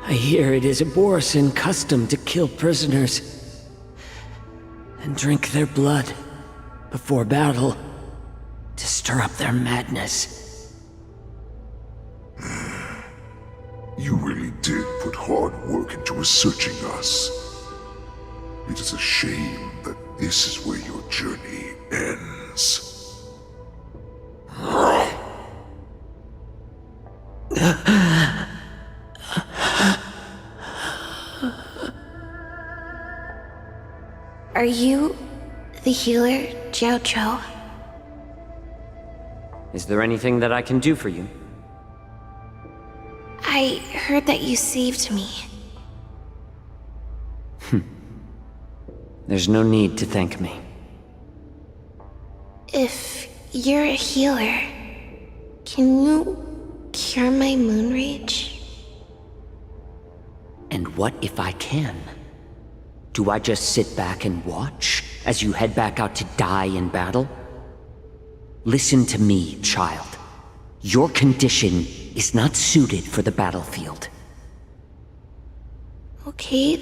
I hear it is a Borisin custom to kill prisoners and drink their blood before battle to stir up their madness. You really did put hard work into researching us. It is a shame that this is where your journey ends. Are you the healer, Jiao Cho? Is there anything that I can do for you? I heard that you saved me. There's no need to thank me. If you're a healer, can you cure my moon rage? And what if I can? Do I just sit back and watch as you head back out to die in battle? Listen to me, child. Your condition is not suited for the battlefield. Okay,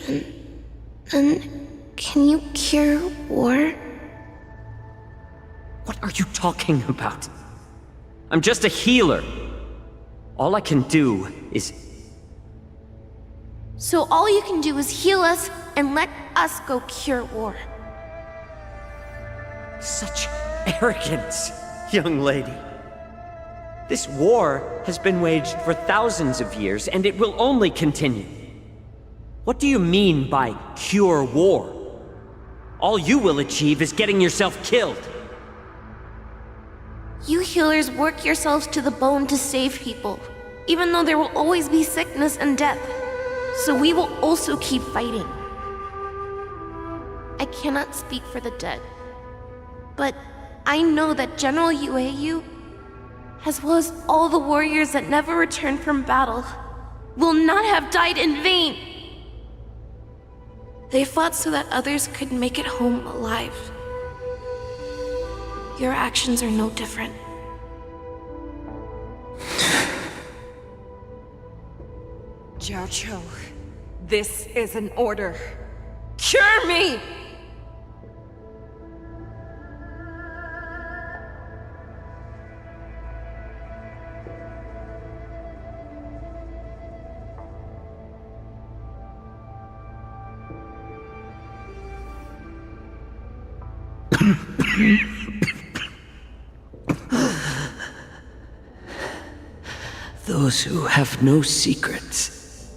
then can you cure war? What are you talking about? I'm just a healer. All I can do is... So all you can do is heal us and let us go cure war. Such arrogance, young lady. This war has been waged for thousands of years, and it will only continue. What do you mean by cure war? All you will achieve is getting yourself killed. You healers work yourselves to the bone to save people, even though there will always be sickness and death. So we will also keep fighting. I cannot speak for the dead, but I know that General Yueyu, as well as all the warriors that never returned from battle, will not have died in vain. They fought so that others could make it home alive. Your actions are no different. Jiaoqiu, this is an order. Cure me! Those who have no secrets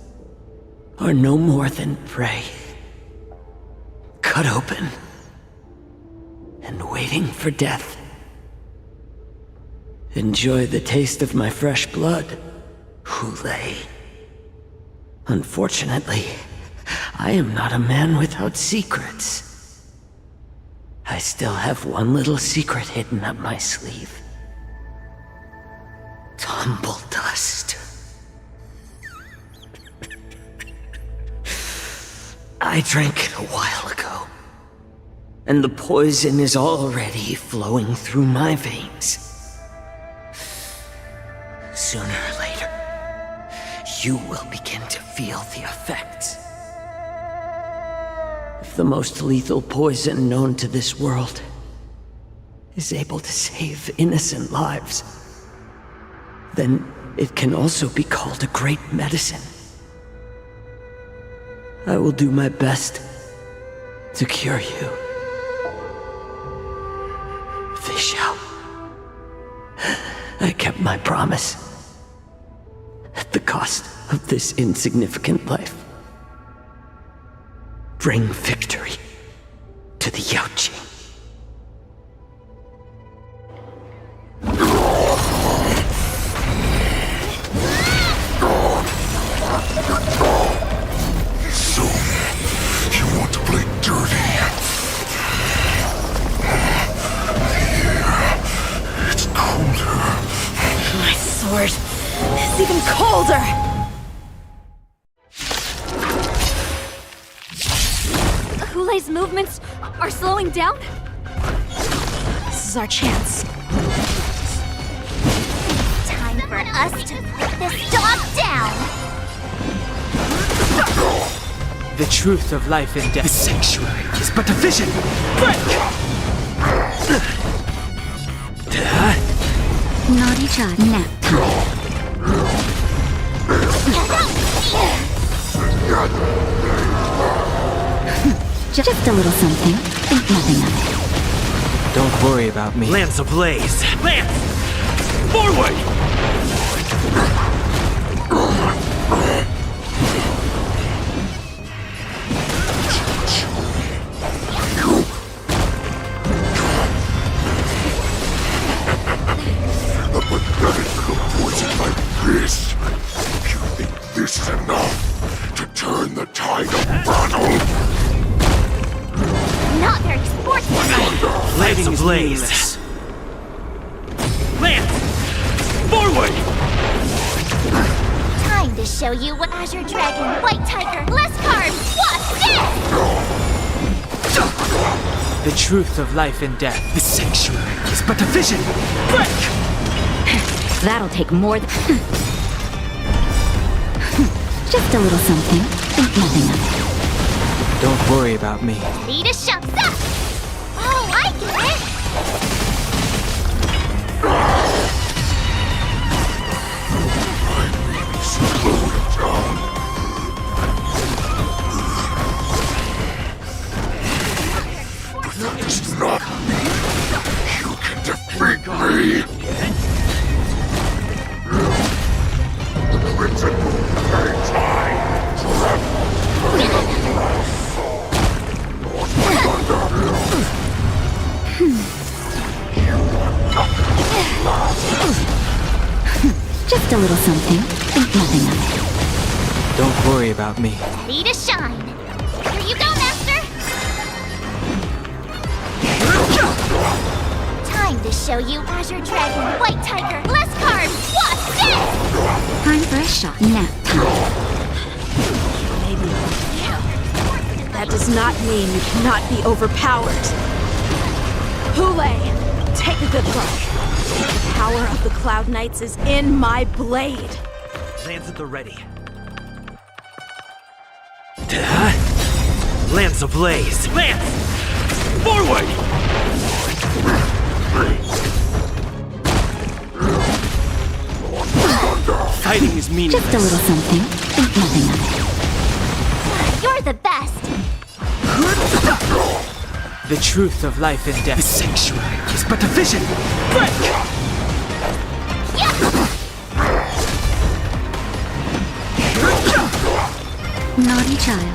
are no more than prey, cut open and waiting for death. Enjoy the taste of my fresh blood, Hulei. Unfortunately, I am not a man without secrets. I still have one little secret hidden up my sleeve. Tumble dust. I drank it a while ago, and the poison is already flowing through my veins. Sooner or later, you will begin to feel the effects. If the most lethal poison known to this world is able to save innocent lives, then it can also be called a great medicine. I will do my best to cure you. Fei Xiao, I kept my promise at the cost of this insignificant life. Bring victory to the Yaoqing. So, you want to play dirty? Yeah, it's colder. My sword is even colder! Hulei's movements are slowing down? This is our chance. Time for us to put this dog down! The truth of life and death. The sanctuary is but a vision. Break! Naughty child, nap time. Just a little something. Think nothing of it. Don't worry about me. Lance ablaze! Lance! Forward! Fighting is meaningless. Lance! Forward! Time to show you what Azure Dragon, White Tiger, less carbs, what's this? The truth of life and death. The sanctuary is but a vision. Break! That'll take more than... Just a little something. Think nothing of it. Don't worry about me. Ready to shove up! Oh, I get it! It's not. You can defeat me. Written daytime. Just a little something. Think nothing of it. Don't worry about me. Ready to shine. Here you go, Master! Time to show you Azure Dragon, White Tiger, less carbs, what's this? Time for a shot. Nap time. Maybe. That does not mean you cannot be overpowered. Hule, take a good look. The power of the Cloud Knights is in my blade. Lance at the ready. Lance ablaze! Lance! Forward! Fighting is meaningless. Just a little something. Think nothing of it. You're the best! The truth of life and death. The sanctuary is but a vision. Break! Naughty child.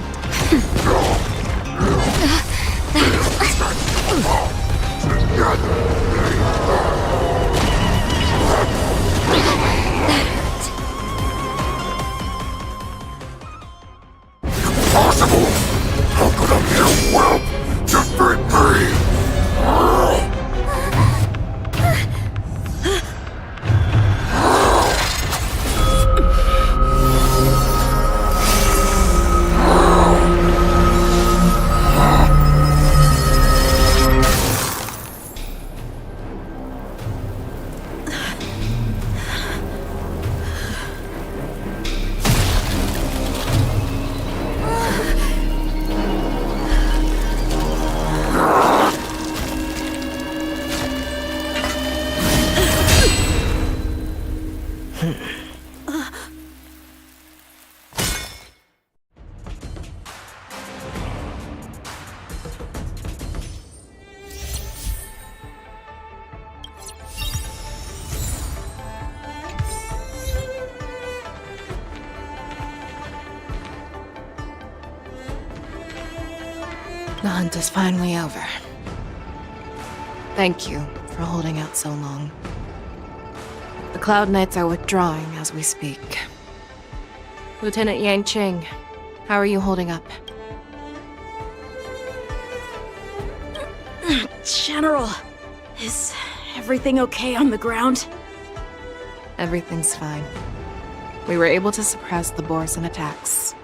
Impossible! How could a mere whelp defeat me? The hunt is finally over. Thank you for holding out so long. The Cloud Knights are withdrawing as we speak. Lieutenant Yang Qing, how are you holding up? General, is everything okay on the ground? Everything's fine. We were able to suppress the Borson attacks.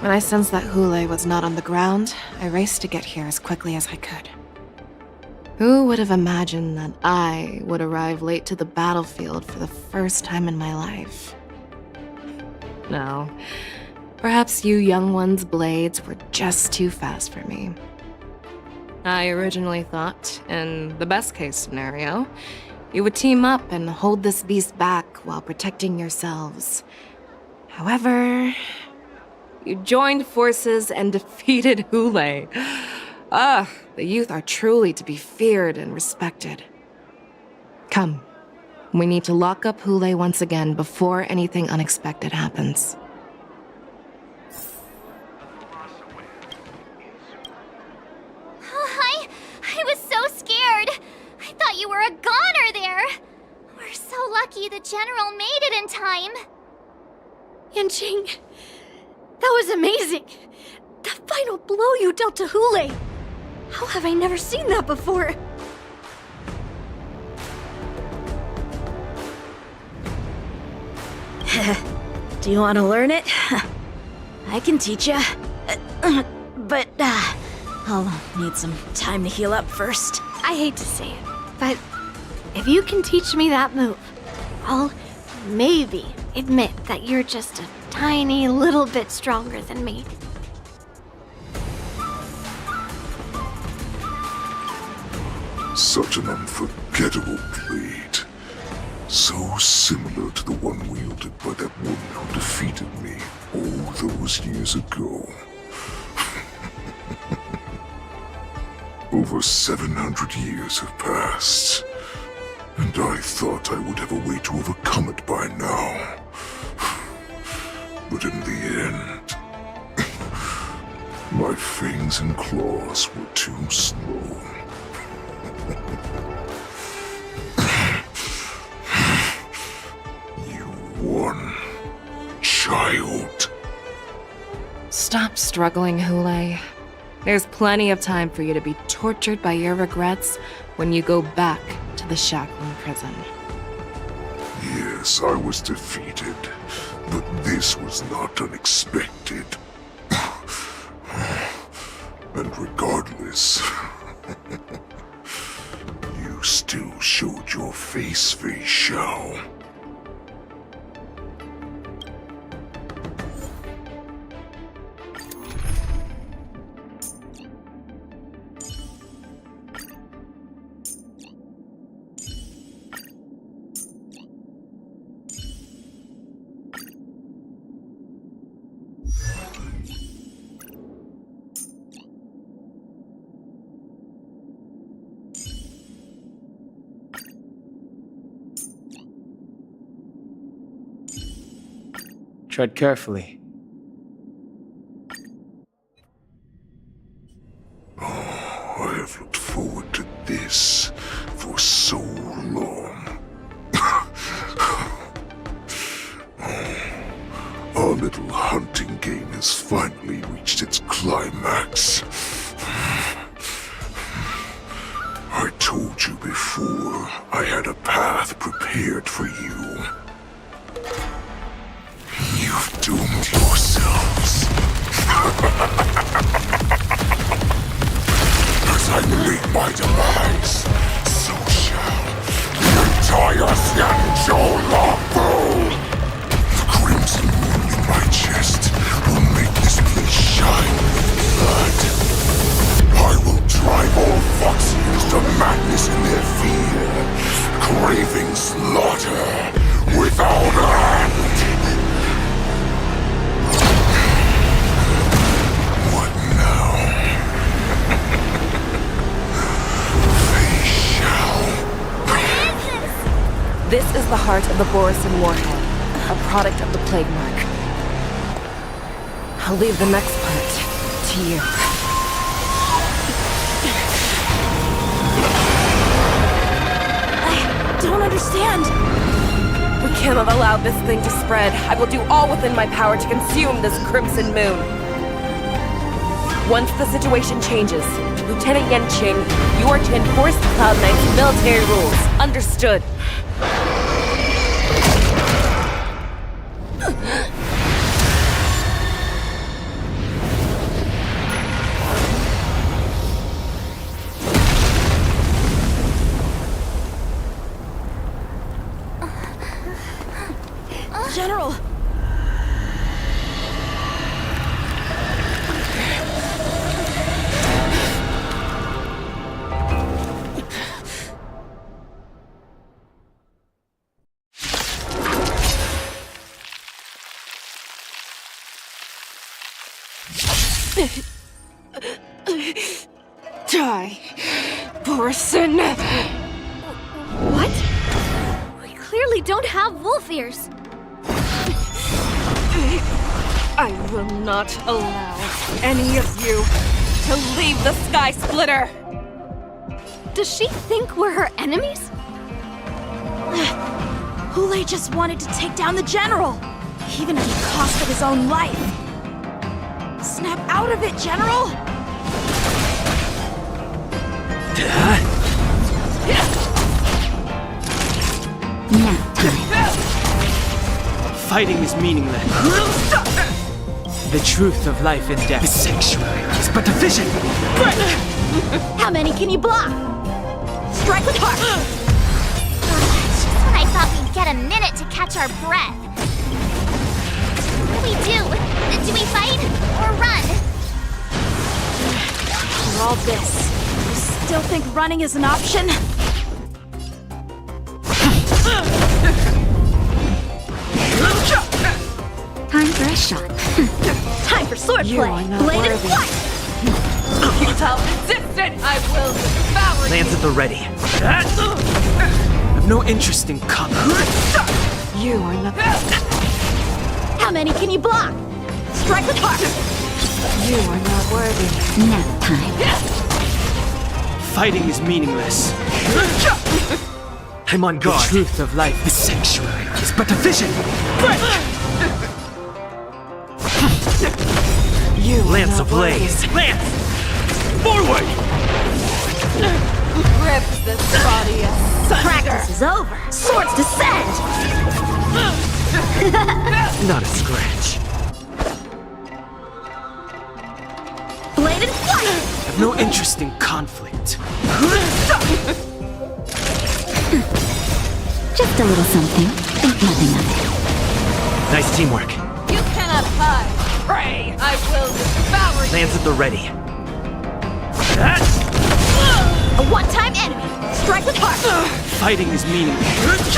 When I sensed that Hule was not on the ground, I raced to get here as quickly as I could. Who would have imagined that I would arrive late to the battlefield for the first time in my life? No. Perhaps you young ones' blades were just too fast for me. I originally thought, in the best-case scenario, you would team up and hold this beast back while protecting yourselves. However, you joined forces and defeated Hule. The youth are truly to be feared and respected. Come, we need to lock up Hule once again before anything unexpected happens. Oh, I was so scared. I thought you were a goner there. We're so lucky the General made it in time. Yanqing, that was amazing. The final blow you dealt to Hule. How have I never seen that before? Do you want to learn it? I can teach you. But, I'll need some time to heal up first. I hate to say it, but if you can teach me that move, I'll maybe admit that you're just a tiny little bit stronger than me. Such an unforgettable blade. So similar to the one wielded by that woman who defeated me all those years ago. Over 700 years have passed, and I thought I would have a way to overcome it by now. But in the end, my fangs and claws were too slow. One child. Stop struggling, Hule. There's plenty of time for you to be tortured by your regrets when you go back to the shackling prison. Yes, I was defeated, but this was not unexpected. And regardless, you still showed your face, Fei Xiao. Tread carefully. Oh, I have looked forward to this for so long. Our little hunting game has finally reached its climax. I told you before, I had a path prepared for you. You've doomed yourselves. As I meet my demise, so shall the entire Xianzhou Longbow. The crimson moon in my chest will make this place shine with blood. I will drive all Foxians to madness in their fear, craving slaughter without end. This is the heart of the Borisin Warhead, a product of the Plague Mark. I'll leave the next part to you. I don't understand. We cannot allow this thing to spread. I will do all within my power to consume this Crimson Moon. Once the situation changes, Lieutenant Yanqing, you are to enforce the Cloud Knight's military rules. Understood. General! Die, Borisin! What? We clearly don't have wolf ears. I will not allow any of you to leave the Sky Splitter! Does she think we're her enemies? Hule just wanted to take down the General, even at the cost of his own life. Snap out of it, General! Fighting is meaningless. The truth of life and death. The sanctuary is but a vision. Break! How many can you block? Strike with heart! Just when I thought we'd get a minute to catch our breath. What do we do? Do we fight or run? For all this, you still think running is an option? Time for a shot. Time for swordplay! Blade and flight! Futile resistance! I will devour you! Lands at the ready. I've no interest in combat. You are nothing. How many can you block? Strike with heart! You are not worthy. Nap time. Fighting is meaningless. I'm on guard. The truth of life. The sanctuary is but a vision. Break! You Lance ablaze. Lance! Forward! Rip this body asunder. Practice is over! Swords descend! Not a scratch. Blade and flight! I've no interest in conflict. Just a little something. Think nothing of it. Nice teamwork. You cannot hide. Pray, I will devour you. Lands at the ready. A one-time enemy! Strike with heart! Fighting is meaningless.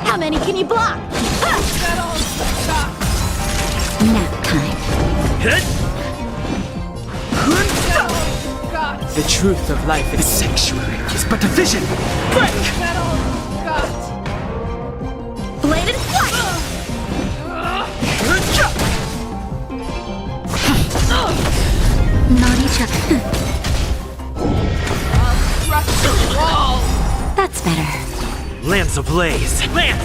How many can you block? Nap time. The truth of life. The sanctuary is but a vision. Break! Blade and flight! Naughty chuck. That's better. Lance ablaze. Lance!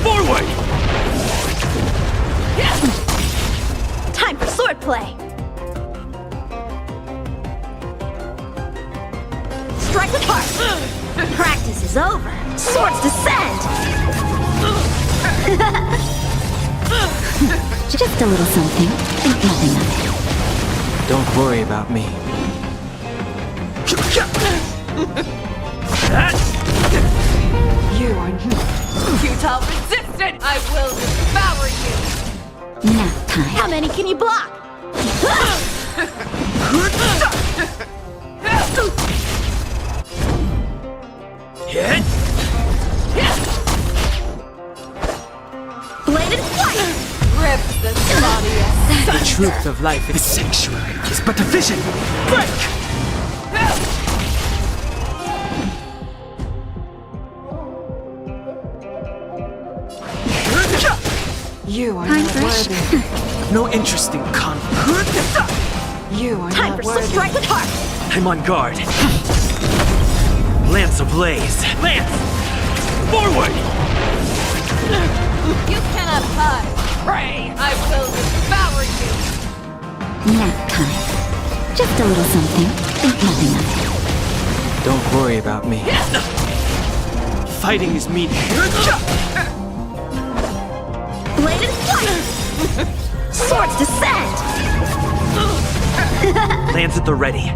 Forward! Time for swordplay! Strike with heart! Practice is over! Swords descend! Just a little something. Think nothing of it. Don't worry about me. You are futile resistance! I will devour you! Nap time. How many can you block? Hit! Blade and flight! Rip this body asunder. The truth of life. The sanctuary is but a vision. Break! You are Time not for a worthy. I've no interest in conflict. You are Time not for worthy. strike with heart! I'm on guard. Lance ablaze. Lance! Forward! You cannot hide. Pray, I will devour you. Nap time. Just a little something. Think nothing of it. Don't worry about me. Fighting is meaningless. Blade and flight! Swords descend! Lands at the ready.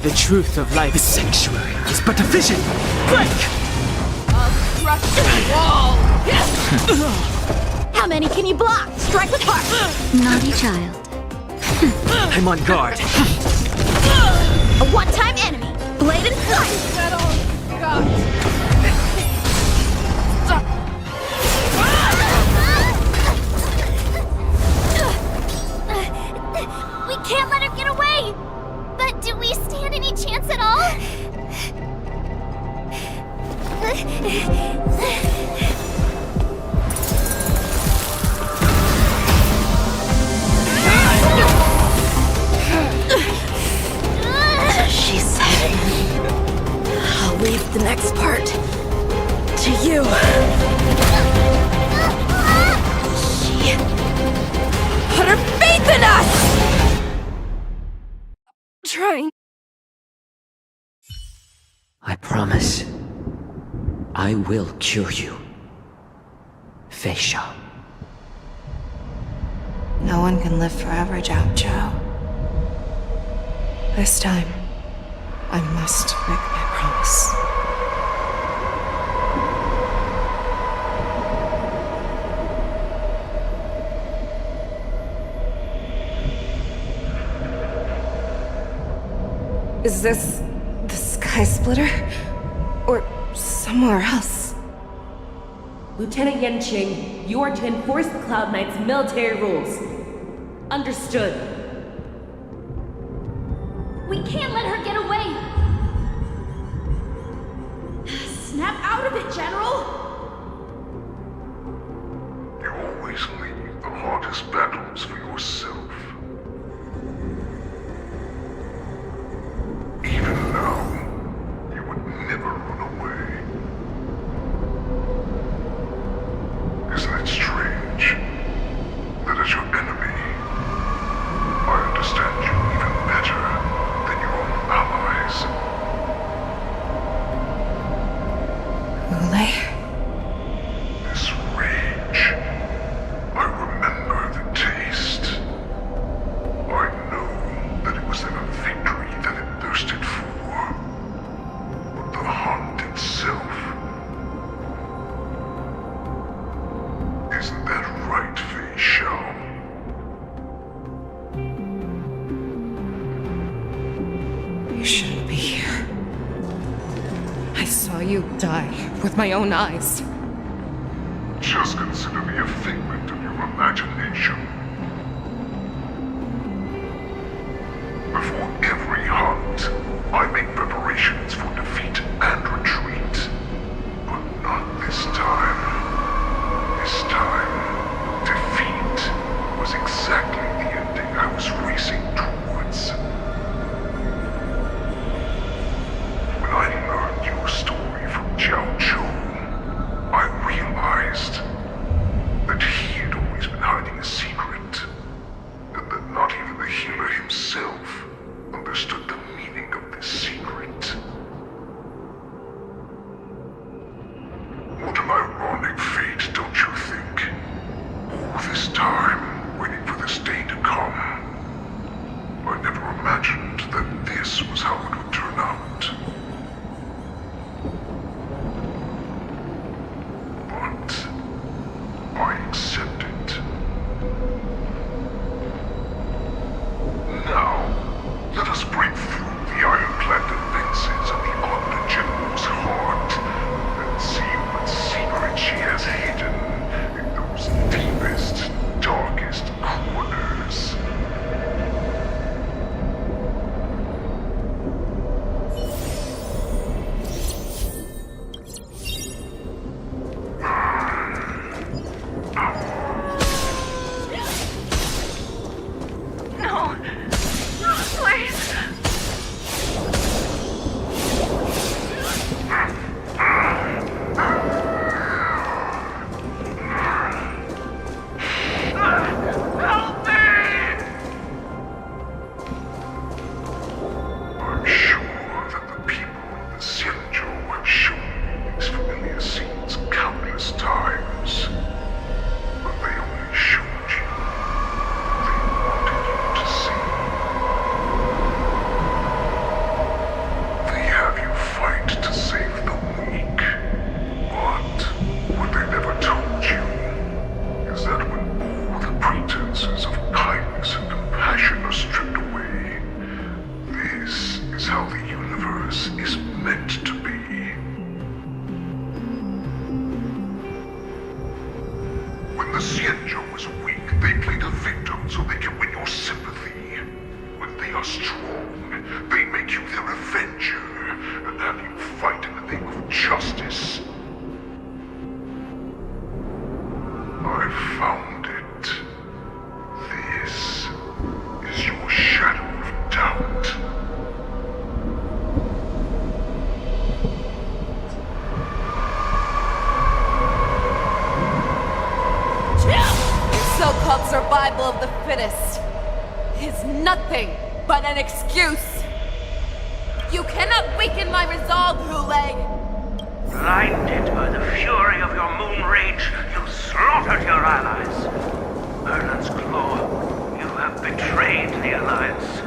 The truth of life. The sanctuary is but a vision. Break! I'll crush the wall. How many can you block? Strike with heart! Naughty child. I'm on guard. A one-time enemy! Blade and flight! Settle, God. We can't let her get away! But do we stand any chance at all? She said, I'll leave the next part to you. She put her faith in us! Trying. I promise. I will cure you. Fei Shao. No one can live forever, Zhao Zhao. This time, I must break my promise. Is this the Sky Splitter? Or somewhere else? Lieutenant Yanqing, you are to enforce the Cloud Knight's military rules. Understood. We can't let her get away! Snap out of it, General! You always leave the hardest battles for yourself. Even now, you would never run away. Isn't it strange that as your enemy, I understand you even better than your own allies? Ulay? This rage, I remember the taste. I know that it was in a victory that it thirsted for. But the hunt itself, isn't that right, Fei Shao? You shouldn't be here. I saw you die with my own eyes. Just consider me a figment of your imagination. Before every hunt, I make preparations for defeat and retreat. But not this time. This time, defeat was exactly the ending I was racing towards. When I learned your story from Zhao Zhou, I realized that he had always been hiding a secret, and that not even the healer himself understood the meaning of this secret. What an ironic fate, don't you think? All this time, waiting for this day to come. I never imagined that this was how it would turn out. But I accept it. Now, let us break through the iron-clad defenses of the Omni General's heart and see what secret she has hidden in those deepest, darkest corners. No. Please. Help me! I'm sure that the people of the Xianzhou have shown me these familiar scenes countless times. But they only showed you what they wanted you to see. They have you fight to save the weak. But what they never told you is that when all the pretenses of kindness and compassion are stripped away, this is how the universe is meant to be. When the Xianzhou is weak, they play the victim so they can win your sympathy. When they are strong, they make you their avenger and have you fight in the name of justice. I found it. This is your shadow of doubt. Your so-called survival of the fittest is nothing but an excuse. You cannot weaken my resolve, Hulei. Blinded by the fury of your moon rage, you slaughtered your allies. Erland's Claw, you have betrayed the Alliance.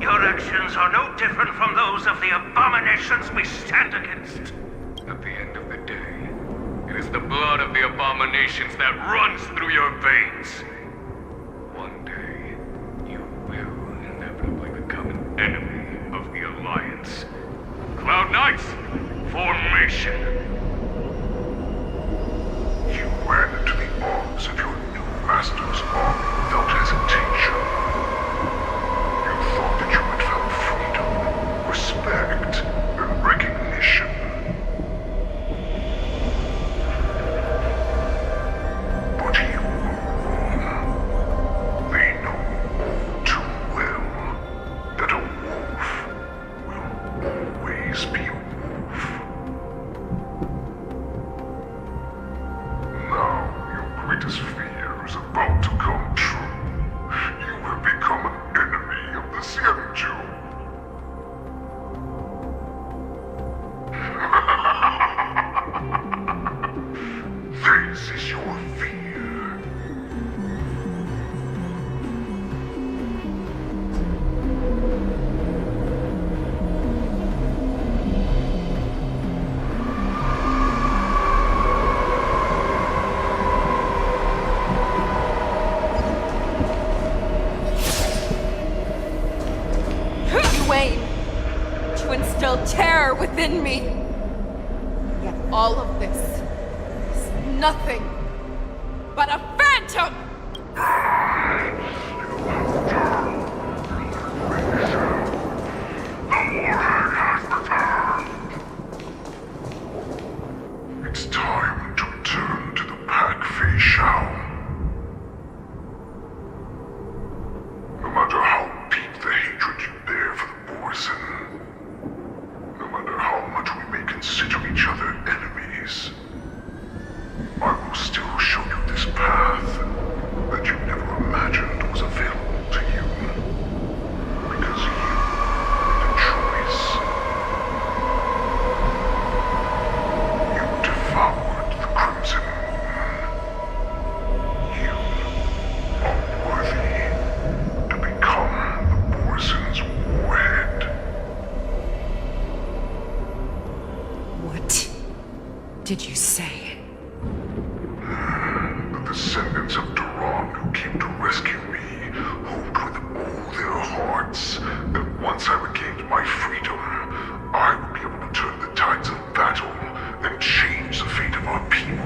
Your actions are no different from those of the abominations we stand against. At the end of the day, it is the blood of the abominations that runs through your veins. One day, you will inevitably become an enemy of the Alliance. Cloud Knights, formation! You ran into the arms of your new master's army without hesitation. You thought that you had found freedom, respect, and recognition. But you were wrong. They know all too well that a wolf will always be a wolf. Now your greatest fear is about to come true. You have become an enemy of the Xianzhou. This is your fear. You aim to instill terror within me. Yet all of this is nothing but a phantom! It's time to return to the Pack Fei Shao. No matter how deep the hatred you bear for the Borson, no matter how much we may consider each other enemies, I will still show you this path that you never imagined was available to you. Because you made a choice. You devoured the Crimson Moon. You are worthy to become the Borson's warhead. What did you say? The descendants of Duran who came to rescue me hoped with all their hearts that once I regained my freedom, I would be able to turn the tides of battle and change the fate of our people,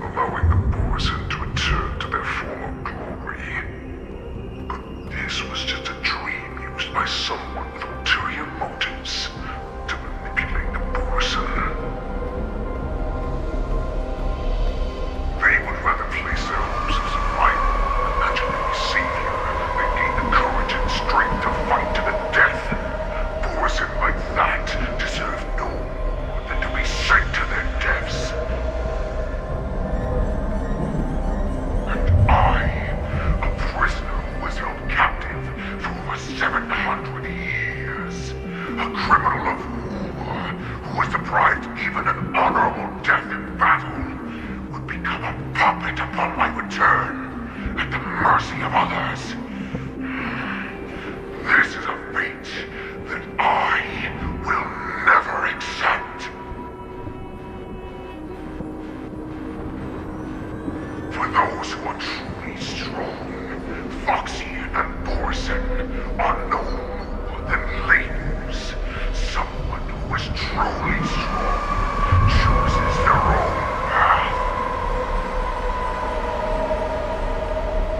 allowing the Borson to return to their former glory. But this was just a dream used by someone with ulterior motives to manipulate the Borson. They would rather place their hopes of survival on an imaginary savior than gain the courage and strength to fight to the death. Borson like that deserve no more than to be sent to their deaths. And I, a prisoner who was held captive for over 700 years, a criminal of war who was deprived even an honorable death in battle, would become a puppet upon my return, at the mercy of others. This is a fate that I will never accept. For those who are truly strong, Foxy and Borson are no more than labels. Someone who is truly strong chooses their own path.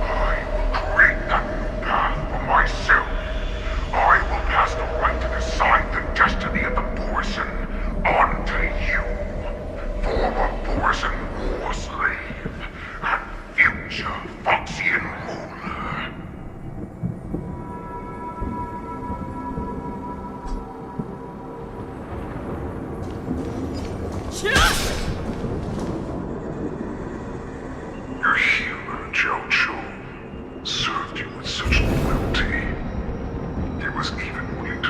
I will create that new path for myself. I will pass the right to decide the destiny of the Borson on to you, former Borson war slave and future Foxian ruler. Your healer, Zhao Chu, served you with such loyalty. He was even willing to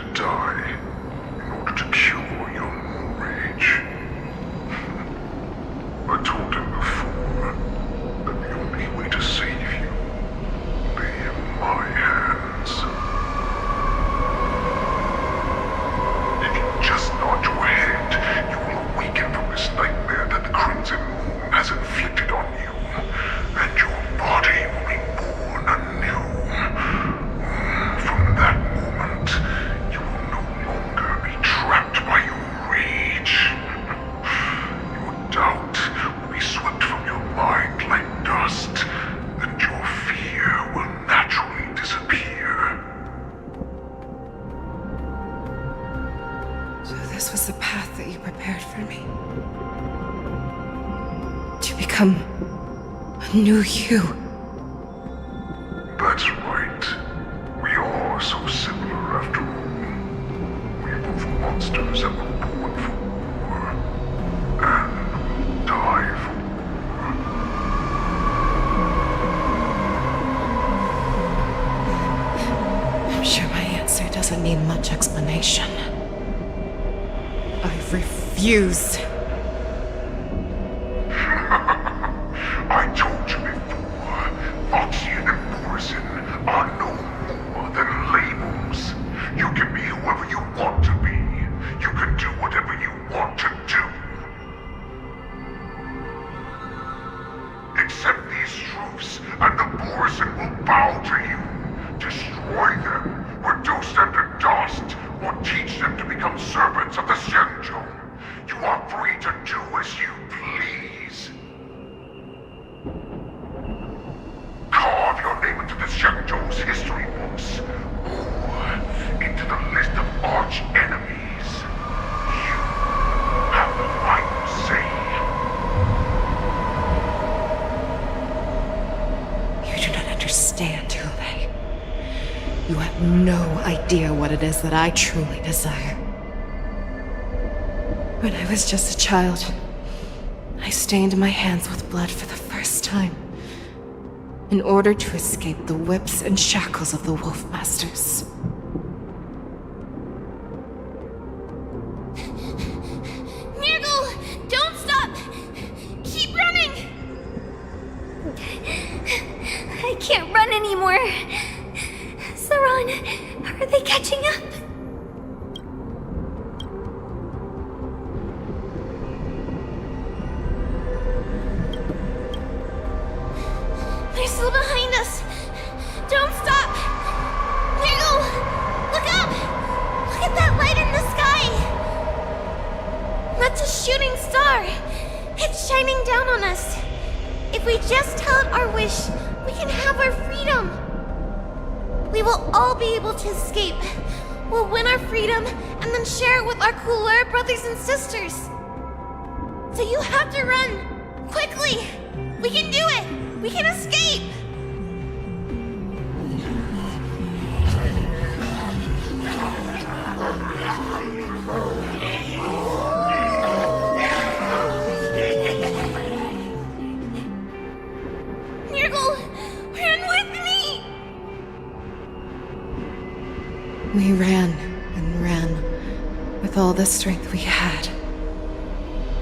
him. A new you. That's right. We are so similar after all. We're both monsters that were born for war. And die for war. I'm sure my answer doesn't need much explanation. I refuse. I told you before, Foxian and Morrison are no more than labels. You can be whoever you want to be. You can do whatever you want to do. Accept these truths, and the Morrison will bow to you. Destroy them, reduce them to dust, or teach them to become servants of the Shenzhou. You are free to do as you please. Carve your name into the Shenzhou's history books, or into the list of arch enemies. You have the final say. You do not understand, Hule. You have no idea what it is that I truly desire. When I was just a child, I stained my hands with blood for the first time, in order to escape the whips and shackles of the Wolf Masters. Nurgle! Don't stop! Keep running! I can't run anymore. Saran, are they catching up? They're still behind us. Don't stop! Nurgle! Look up! Look at that light in the sky! That's a shooting star! It's shining down on us. If we just tell it our wish, we can have our freedom. We will all be able to escape. We'll win our freedom and then share it with our cooler brothers and sisters. So you have to run. Quickly! We can do it! We can escape! Nurgle! Run with me! We ran and ran with all the strength we had.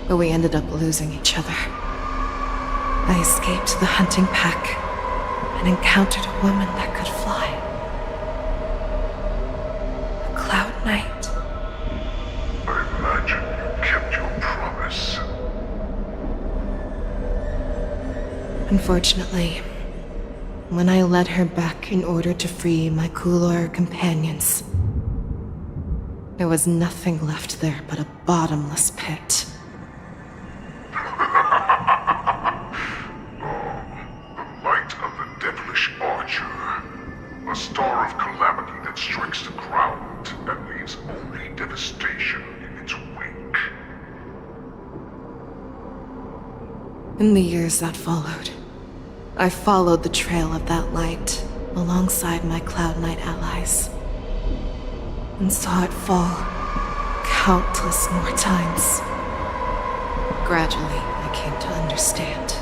But we ended up losing each other. I escaped the hunting pack and encountered a woman that could fly. A Cloud Knight. I imagine you kept your promise. Unfortunately, when I led her back in order to free my Kulor companions, there was nothing left there but a bottomless pit. A star of calamity that strikes the ground and leaves only devastation in its wake. In the years that followed, I followed the trail of that light alongside my Cloud Knight allies, and saw it fall countless more times. Gradually, I came to understand.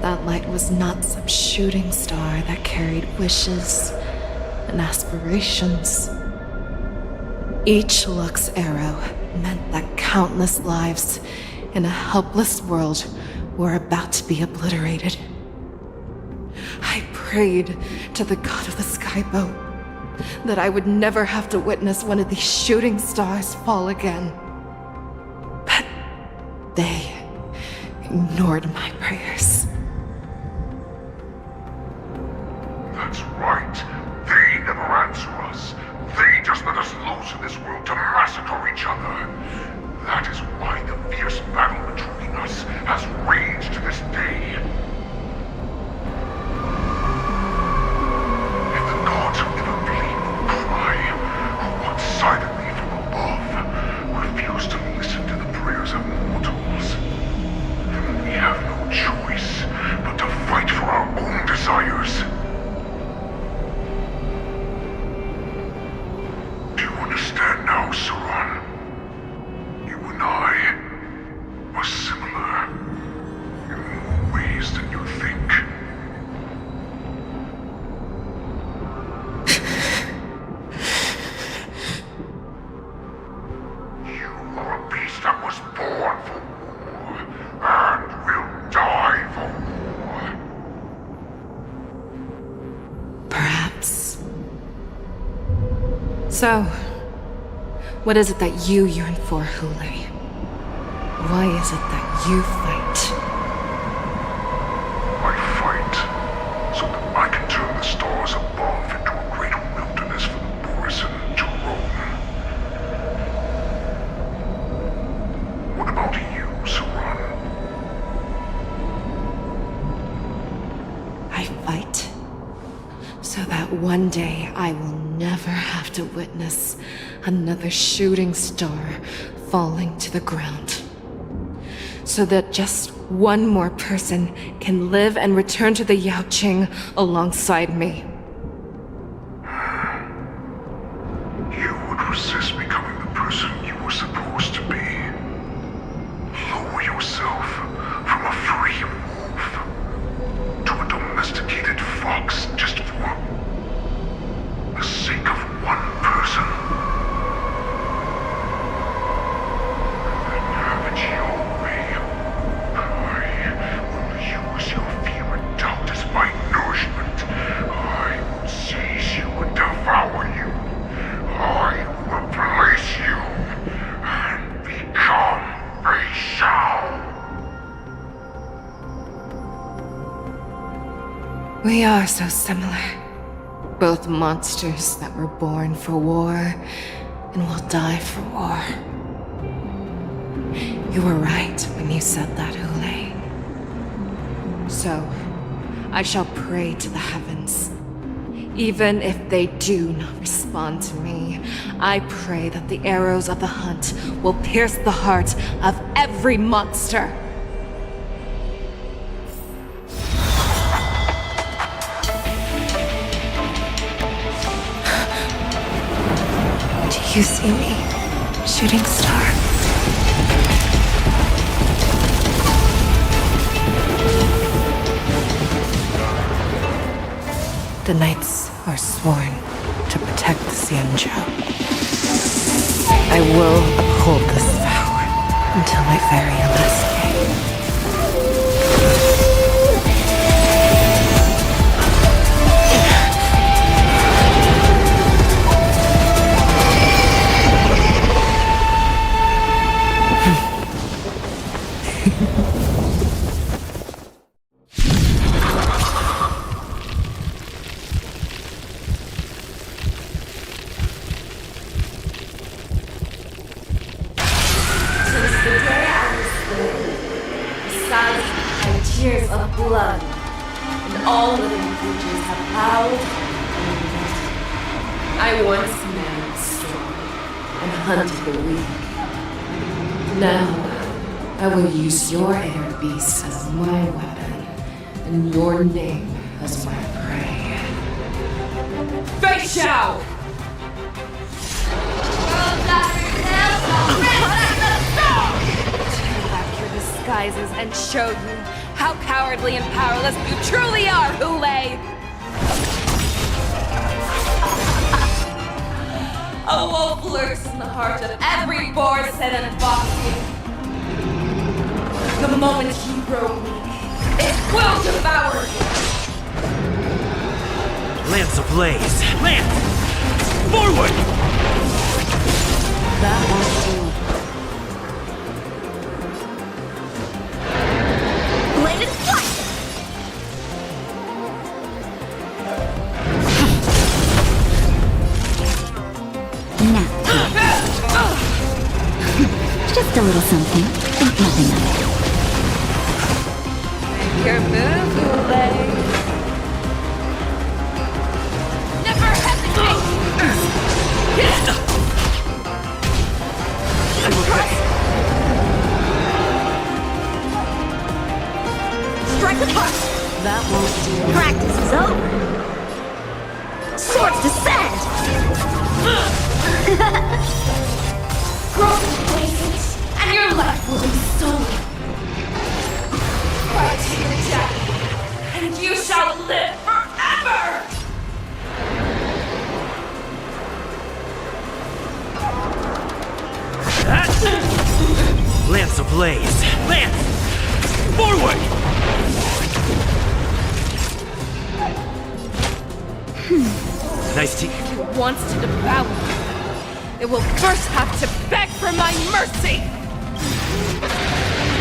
That light was not some shooting star that carried wishes and aspirations. Each Lux arrow meant that countless lives in a helpless world were about to be obliterated. I prayed to the god of the skyboat that I would never have to witness one of these shooting stars fall again. But they ignored my prayers. That's right. They never answer us. They just let us loose in this world to massacre each other. That is why the fierce battle between us has raged to this day. If the gods who never bleed nor cry, who watch silently from above, refuse to listen to the prayers of mortals, then we have So, what is it that you yearn for, Hule? Why is it that you fight? I fight so that I can turn the stars above into a great wilderness for the Borisin to roam. What about you, Saran? I fight so that one day I will never have to witness another shooting star falling to the ground. So that just one more person can live and return to the Yaoqing alongside me. You would resist becoming the person you were supposed to be. Lower yourself from a free wolf to a domesticated fox just for the sake of one person. And then have it your way. I will use your fear and doubt as my nourishment. I will seize you and devour you. I will replace you and become a Shao. We are so similar. Both monsters that were born for war and will die for war. You were right when you said that, Hule. So, I shall pray to the heavens. Even if they do not respond to me, I pray that the arrows of the hunt will pierce the heart of every monster. Do you see me, shooting star? The knights are sworn to protect the Xianzhou. I will uphold this vow until my very last day. Tears of blood, and all living creatures have howled and wept. I once man the strong and hunted the weak. Now, I will use your air beast as my weapon, and your name as my prey. Fei Shao! Turn back your disguises and show you how cowardly and powerless you truly are, Hule! A wolf lurks in the heart of every Borisin and Foxy. The moment he grows weak, it will devour you! Lance ablaze! Lance! Forward! That won't do. Blade and flight! Just a little something. Think nothing of it. Your move, Hule. Never hesitate! Strike apart! That won't do. Practice is over! Swords descend! Grow places, and your life will be stolen. Fight to the death, and you shall live forever! Lance ablaze! Lance! Forward! Nice team. He wants to devour you. it will first have to beg for my mercy!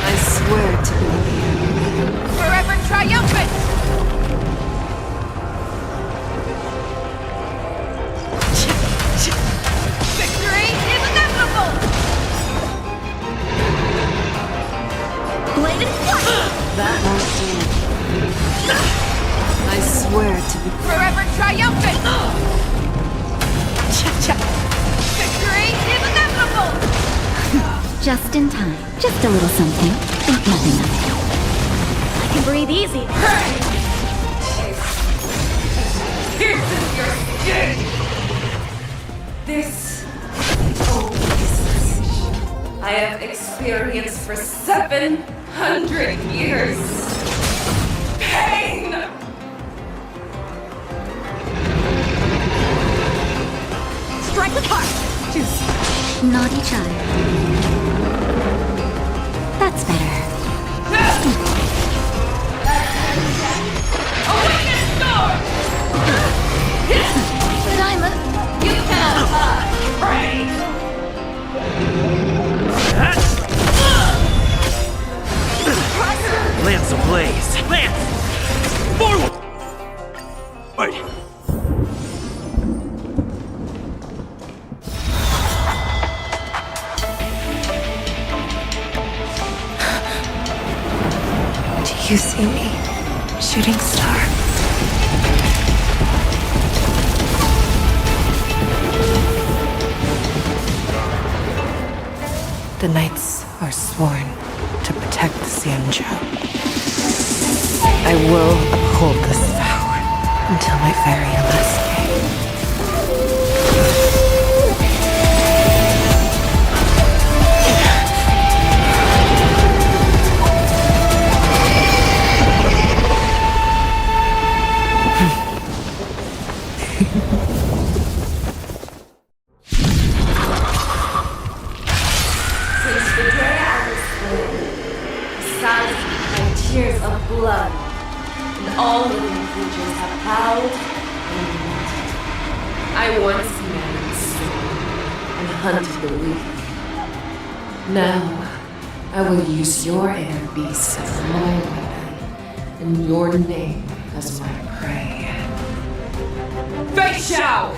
I swear to be forever triumphant! Victory is inevitable! Blade and flash! That won't do. I swear to be forever triumphant! Victory is inevitable! Just in time. Just a little something. Think nothing of it. I can breathe easy. Pierces your skin! This I have experienced for 700 years. Pain! Strike with heart! Naughty child. That's better. Awaken storm! Diamond! You cannot pray! Lance ablaze! Lance! Forward! Wait! Do you see me, shooting star? The knights are sworn to protect the Xianzhou. I will uphold this vow until my very last day. Since the day I was born, besides and tears of blood, and all living creatures have howled and wanted. I once managed and hunted the weak. Now, I will use your air beasts as my weapon, and your name as my prey. Fei Xiao!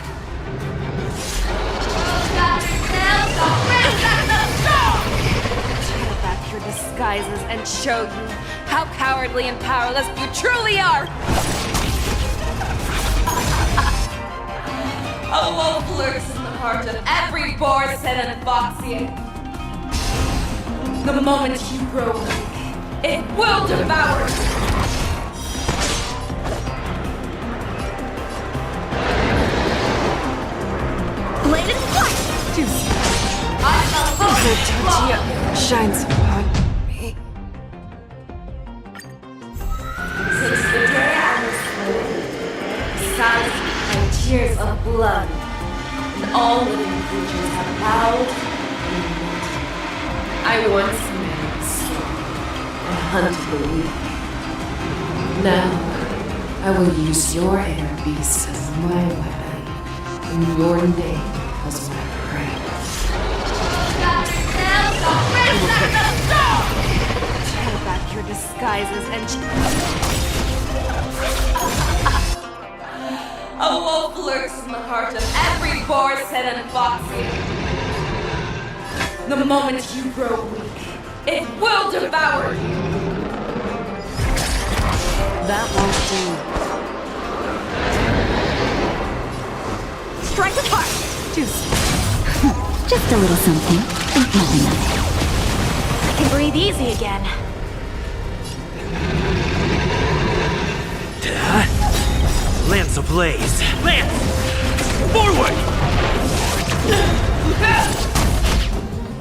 Tear back your disguises and show you how cowardly and powerless you truly are! A wolf lurks in the heart of every Boris and Foxian. The moment you grow weak, it will devour you. Blade and flash! I shall hold The tortilla shines upon me. Since the day I was born, besides and tears of blood, and all living creatures have howled and wanted. I once managed and hunted the weak. Now, I will use your air beasts as my weapon, and your name as my prey. Tear back your disguises and A wolf lurks in the heart of every Boris and Foxian. The moment you grow weak, it will devour you. that won't do. Strike with heart! Just a little something. Think nothing of it. I can breathe easy again. Lance ablaze! Lance! Forward!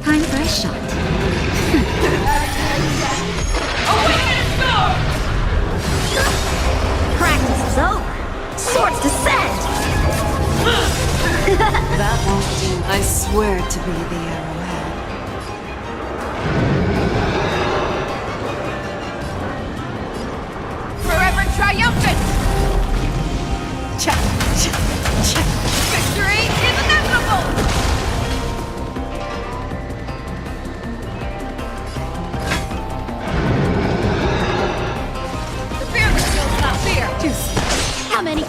Time for a shot. Awaken storm! Practice is over. Swords descend! That won't do. I swear to be the arrowhead. Forever triumphant! Victory is inevitable!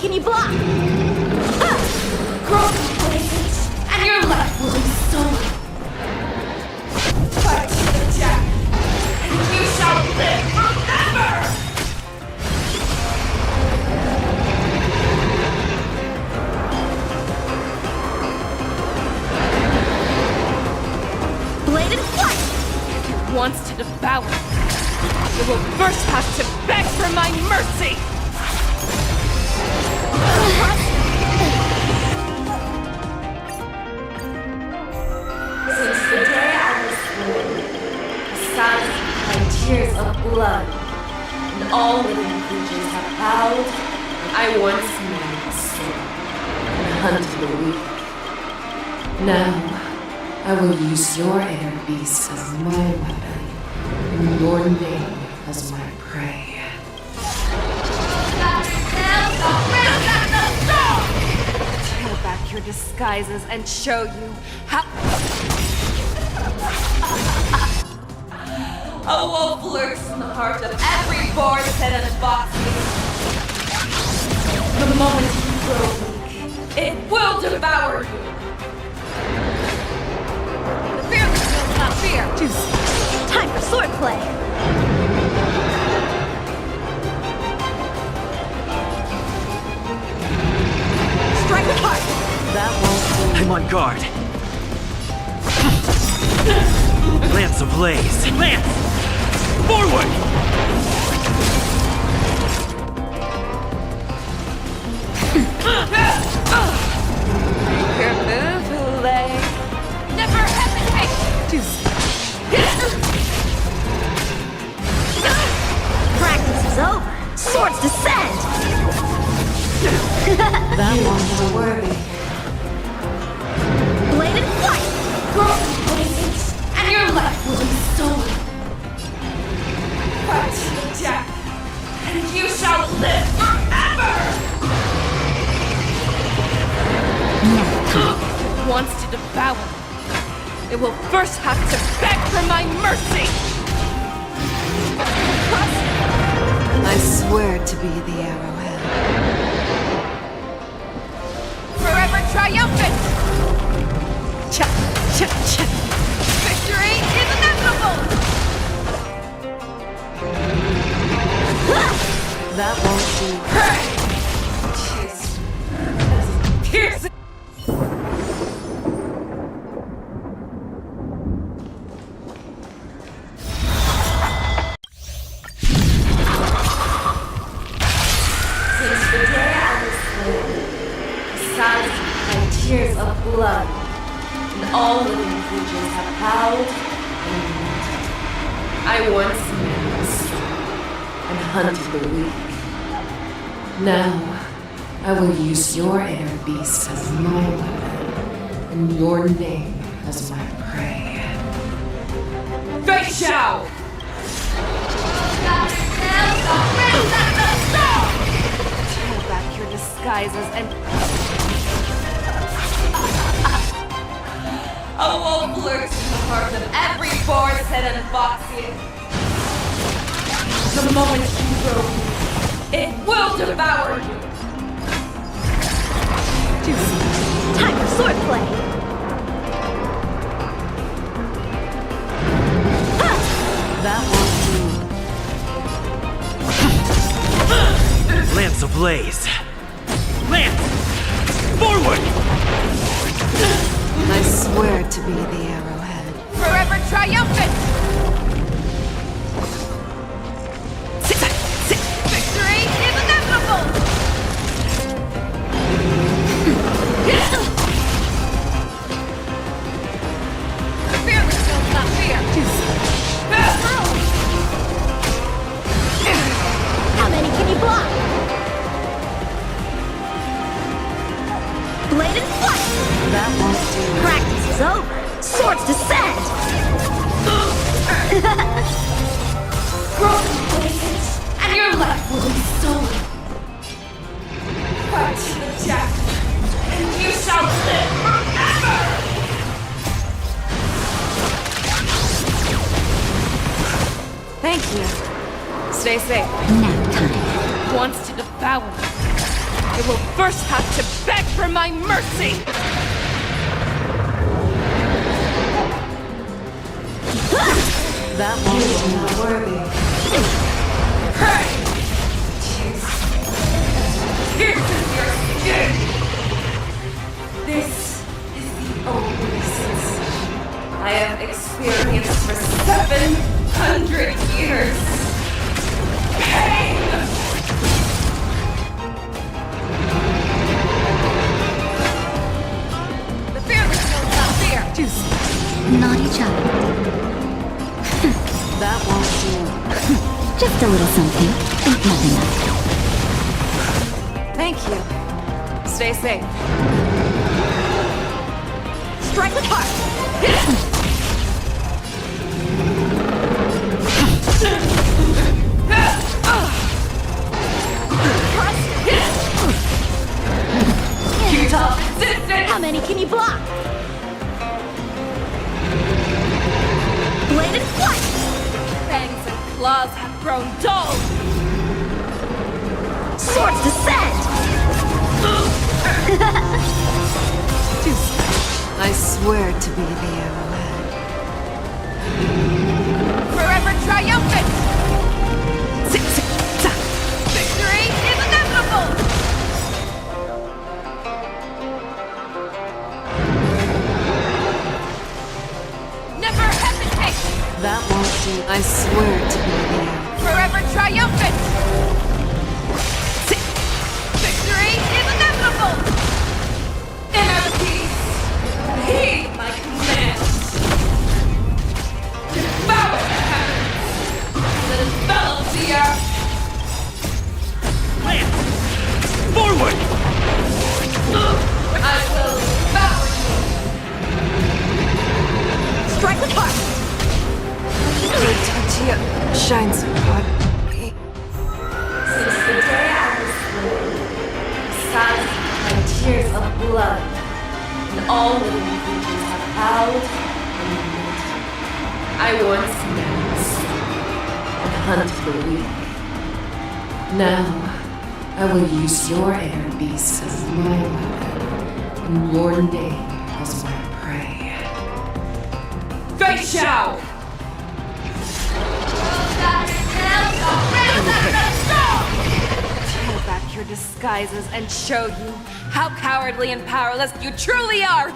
can you block? Broken places, and your life will be stolen. Fight to the death, and you shall live forever! Bladed flight! If it wants to devour, it will first have to beg for my mercy! Since the day I was born, the skies have cried tears of blood, and all living creatures have howled, and I once made a sword and hunted the weak. Now, I will use your air beast as my weapon, and your name as my prey. Tear back your disguises and show you how... A wolf lurks in the heart of every boar set in a box. The moment you grow weak, it will devour you. The fearless will not fear! Time for swordplay! Strike with heart! That won't do. I'm on guard. Lance ablaze! Lance! Forward! Your move, Hule. Never hesitate! Practice is over! Swords descend! That one's worthy. Bladed flight! Broken places, and your life will be stolen. Fight to the death, and you shall live forever! Wants to devour. It will first have to beg for my mercy! I swear to be the arrowhead. Forever triumphant! Cha, cha, cha. Victory is inevitable! That won't do. Pierce! Since the day I was born, the skies have cried tears of blood, and all living creatures have howled and lamented. I once made a sword and hunted the weak. Now, I will use your air beast as my weapon, and your name as my prey. Fei Xiao! Tear back your disguises and... A wolf lurks in the heart of every boar set in boxing. The moment you grow weak, it will devour you. Time for swordplay! That won't do. Lance ablaze! Lance! Forward! I swear to be the arrowhead. Forever triumphant! Victory is inevitable! The fearless will not fear! How many can you block? Bladed flight! That won't do. Practice is over! Swords descend! Broken places, and your life will be stolen. Fight to the death, and you shall live forever! Thank you. Stay safe. Nap time. Wants to devour. I will first have to beg for my mercy! That one is not worthy. Pierces your skin! This is the only sensation I have experienced for 700 years. Pain! The fearless knows not fear! Naughty child. That won't do. Just a little something. Think nothing of it. Thank you. Stay safe. Strike with heart! How many can you block? Bladed flight! Fangs and claws have grown dull! Swords descend! I swear to be the arrowhead. Forever triumphant! Victory is inevitable! Never hesitate! That won't do. I swear to be the arrowhead. Forever triumphant! Victory is inevitable! Inner peace! Heed my commands! Devour the heavens! And envelop the earth! Lance! Forward! I will devour you! Strike with heart! Your tortilla shines upon me. Since the day I was born, besides my tears of blood, and all living creatures have howled and mourned. I once menaced and hunted the weak. Now, I will use your air beast as my weapon, and your name as my prey. Fei Xiao! Tear back your disguises and show you how cowardly and powerless you truly are!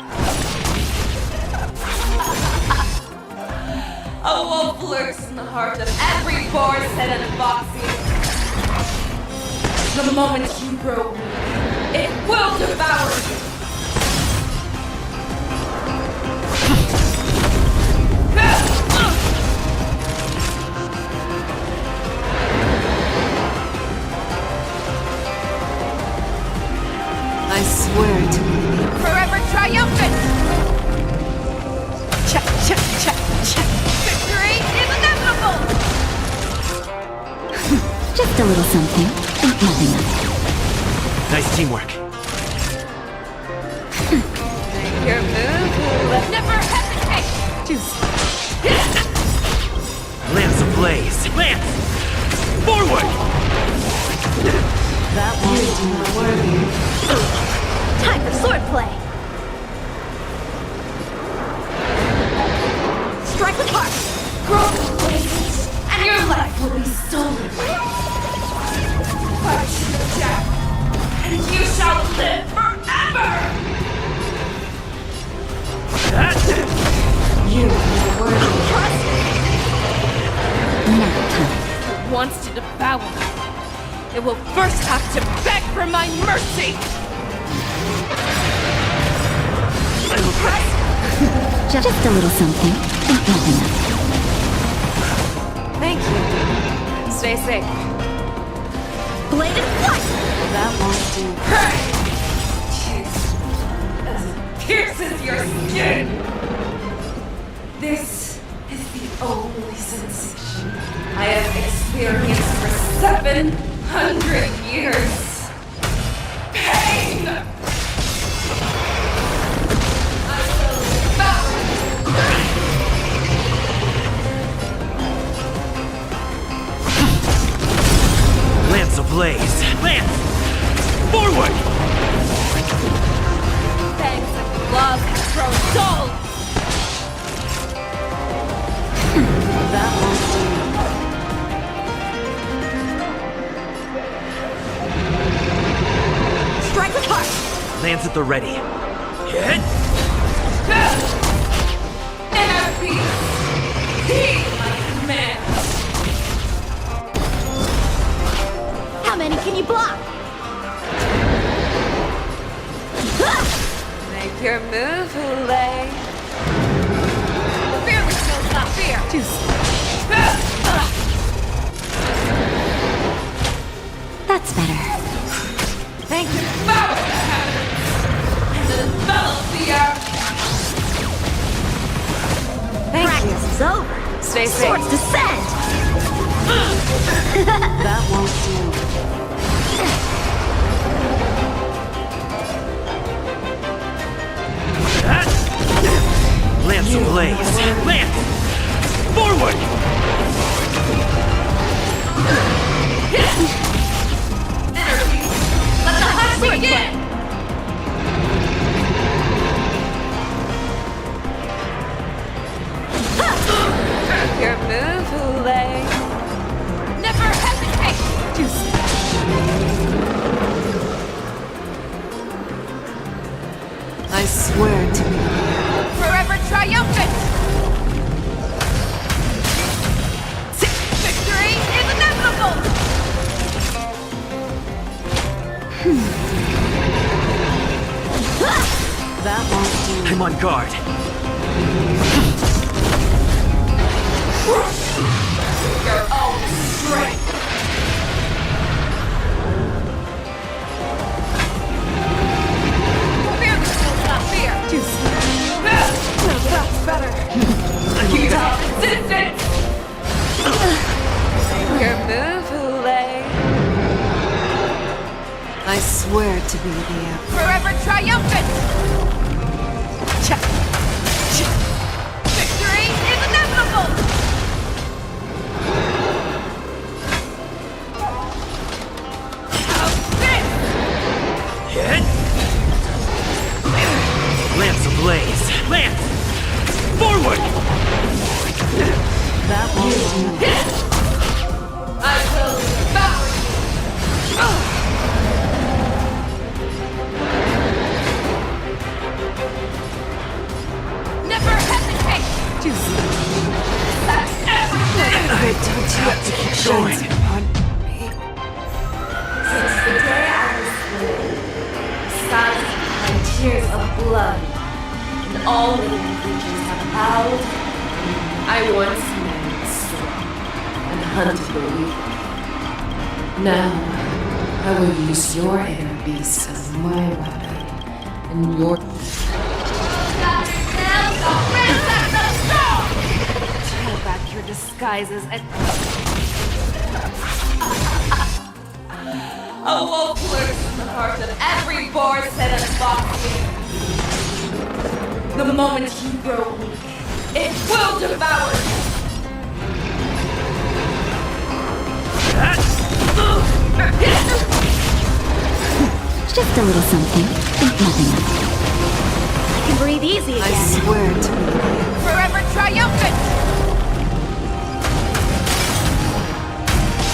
A wolf lurks in the heart of every Boris and Foxy. The moment you grow weak, it will devour you. I swear to be Forever triumphant! Check, check, check, check! Victory is inevitable! Just a little something. Think nothing of it. Nice teamwork. Make your move, never hesitate! Lance ablaze! Lance! Forward! that one is not worthy. Time for swordplay! Strike with heart! Grow blazes, and your life will be stolen. Fight to the death, and you shall live forever! You are worthy. Now time. If it wants to devour me, it will first have to beg for my mercy! Just a little something. Think nothing of it. Thank you. Stay safe. Bladed flight! That won't do. As it pierces your skin! This is the only sensation I have experienced for 700 years. Pain! I will devour Lance ablaze! Lance! Forward! Fangs and claws grow dull! That won't do. Strike apart! Lands at the ready. Hit! Inner peace! Heed my command! How many can you block? Make your move, Hule. Fear which knows not fear! That's better. Thank you! Devour the heavens! And envelop the earth! Thank Practice is over. Stay safe. Swords descend. That won't do. Lance ablaze! Lance! Forward! Energy! Let the hunt begin! Your move, Hule. Never hesitate! I swear to be Forever triumphant! Victory is inevitable! That won't do. I'm on guard. Your own strength! Fear which knows not fear! That's better! You have resistance! Your move, Hule. I swear to be the emperor. Forever triumphant! Victory is inevitable! Hit! Lance ablaze! Lance! Forward! That won't do. I will devour you! Never hesitate! That's everything! Don't you have to keep going upon me? Since the day I was born, sighs and tears of blood, and all living creatures have howled. I once man strong and hunted the weak. Now, I will use your inner beast as my weapon, and your... Tear back your disguises and... A wolf lurks in the heart of every boar set and foxy. The moment you grow weak, it will devour you. Just a little something. Think nothing of it. I can breathe easy again. I swear to be the emperor. Forever triumphant!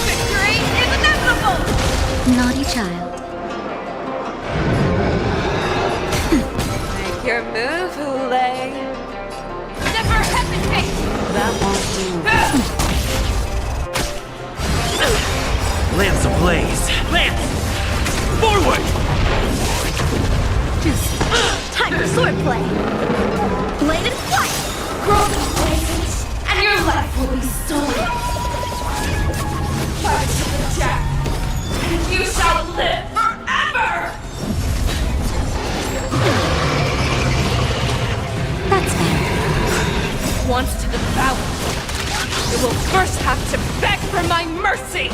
Victory is inevitable! Naughty child. Make your move, Hule. Never hesitate! That won't do. Lance ablaze! Lance! Forward! Time for swordplay. Bladed flight. Grow the blazes, and your life will be stolen. Fight to the death, and you shall live forever! That's better. Wants to devour. You will first have to beg for my mercy!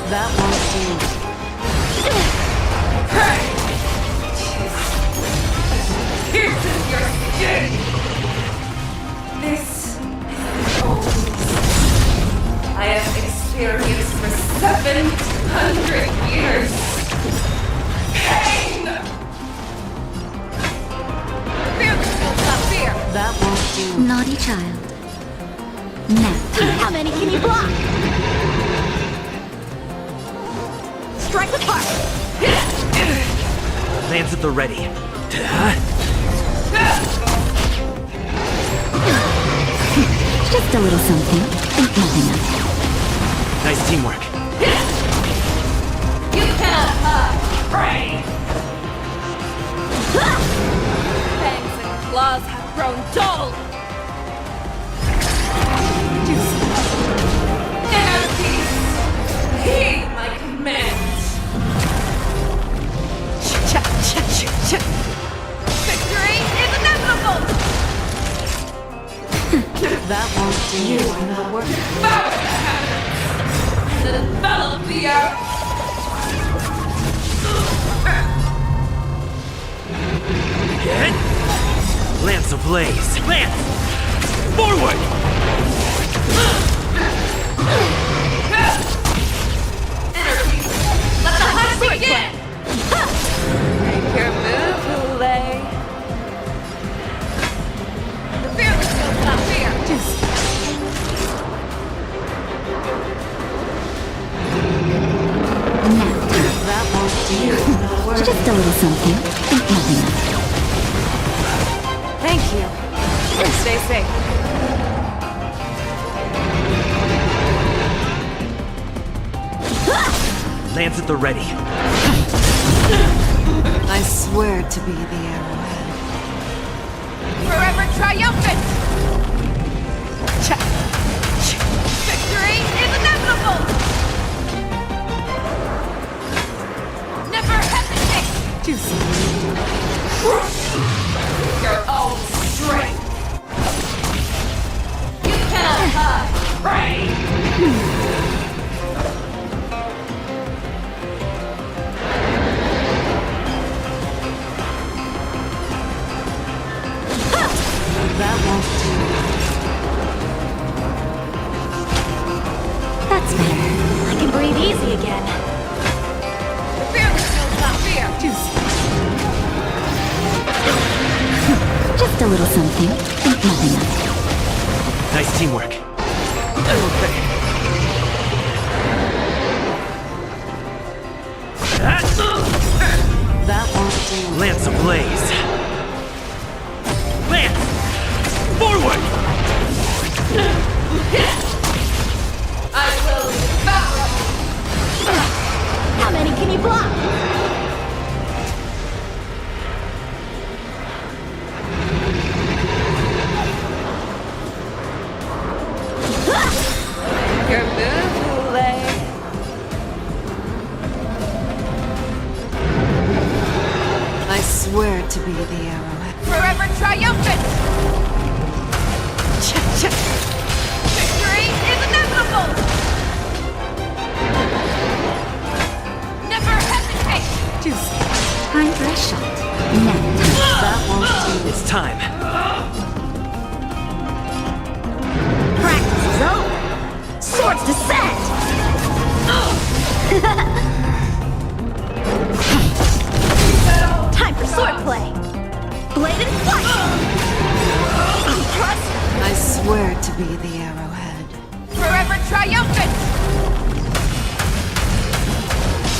That won't do. Hey! Pierces your skin! This is the only I have experienced for 700 years. Pain! Fear kills not fear! That won't do. Naughty child. Nap time. How many can you block? Strike the park! Lance at the ready. Just a little something. Think nothing of it. Nice teamwork. You cannot hide! Pray! Fangs and claws have grown dull! Inner peace! Heed my commands! Victory is inevitable! That won't do. You are not worth power the habits that envelop the earth! Get! Lance ablaze! Lance! Forward! Energy! Let the hunt begin! Make your move, Hule. The fearless knows not fear! That won't do. Just a little something. Think nothing of it. Thank you. Stay safe. Lance at the ready. I swear to be the arrowhead. Forever triumphant! Victory is inevitable! Never hesitate! Your own strength! You cannot hide! Pray! That won't do. That's better. I can breathe easy again. The fearless knows not fear! Just a little something. Think nothing of it. Nice teamwork. Okay. That won't do. Lance ablaze. Lance! Forward! I will devour! How many can you block? Your move, Hule. I swear to be the arrowhead. Forever triumphant! Victory is inevitable! Never hesitate! Time for a shot. Nap time. That won't do. It's time. Practice is over. Swords descend! Time for swordplay. Blade and flight! I swear to be the arrowhead. Forever triumphant!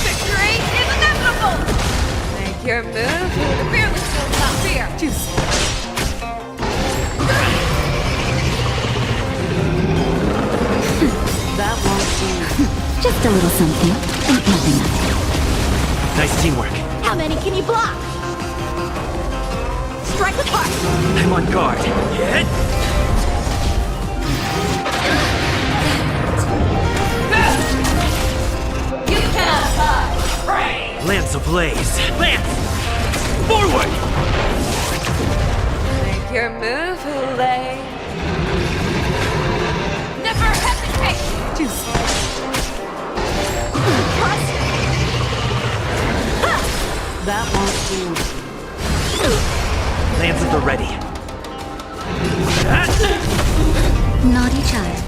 Victory is inevitable! Make your move, the fearless will not fear! That won't do. Just a little something. Think nothing of it. Nice teamwork. How many can you block? Strike the park! I'm on guard. Get! You cannot hide! Pray! Lance ablaze. Lance! Forward! Make your move, Hule. Never hesitate! That won't do. Lance at the ready. Naughty child.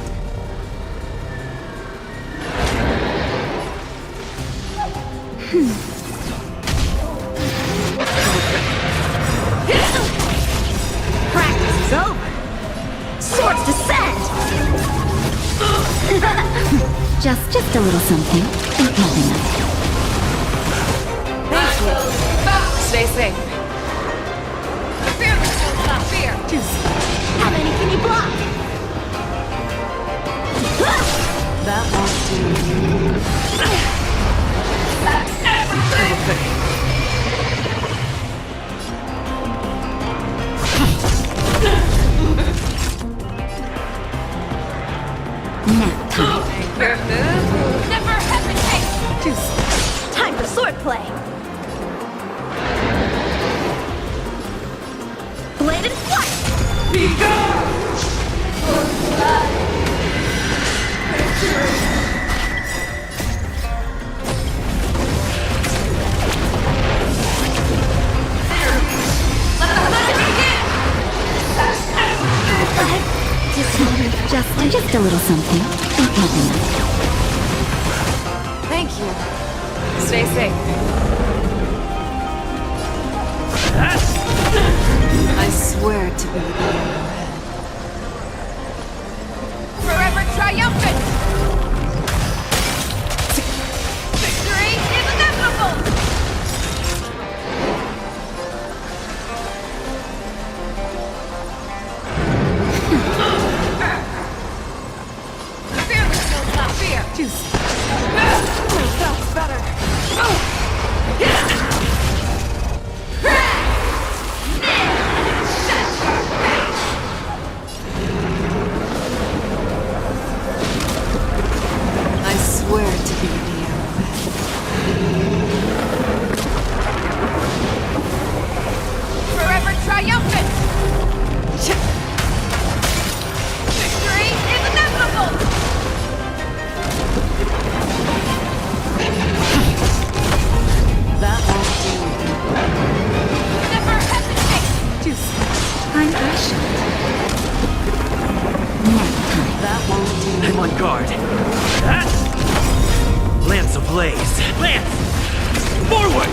Practice is over. Swords descend! Just a little something. Think nothing of it. Thank you. Stay safe. Fear will not fear. How many can you block? That won't do. That's everything! Nap time. Your move. Never hesitate. Time for swordplay. Bladed flight! Be gone! Just a little something. Think nothing of it. Thank you. Stay safe. I swear to be the arrowhead. Forever triumphant! Victory is inevitable! Fearless knows not fear! That's better! I swear to be the arrowhead. Forever triumphant! Victory is inevitable! That won't do. Never hesitate! I'm Asha. Nap time. That won't do. I'm on guard. Lance ablaze. Lance! Forward!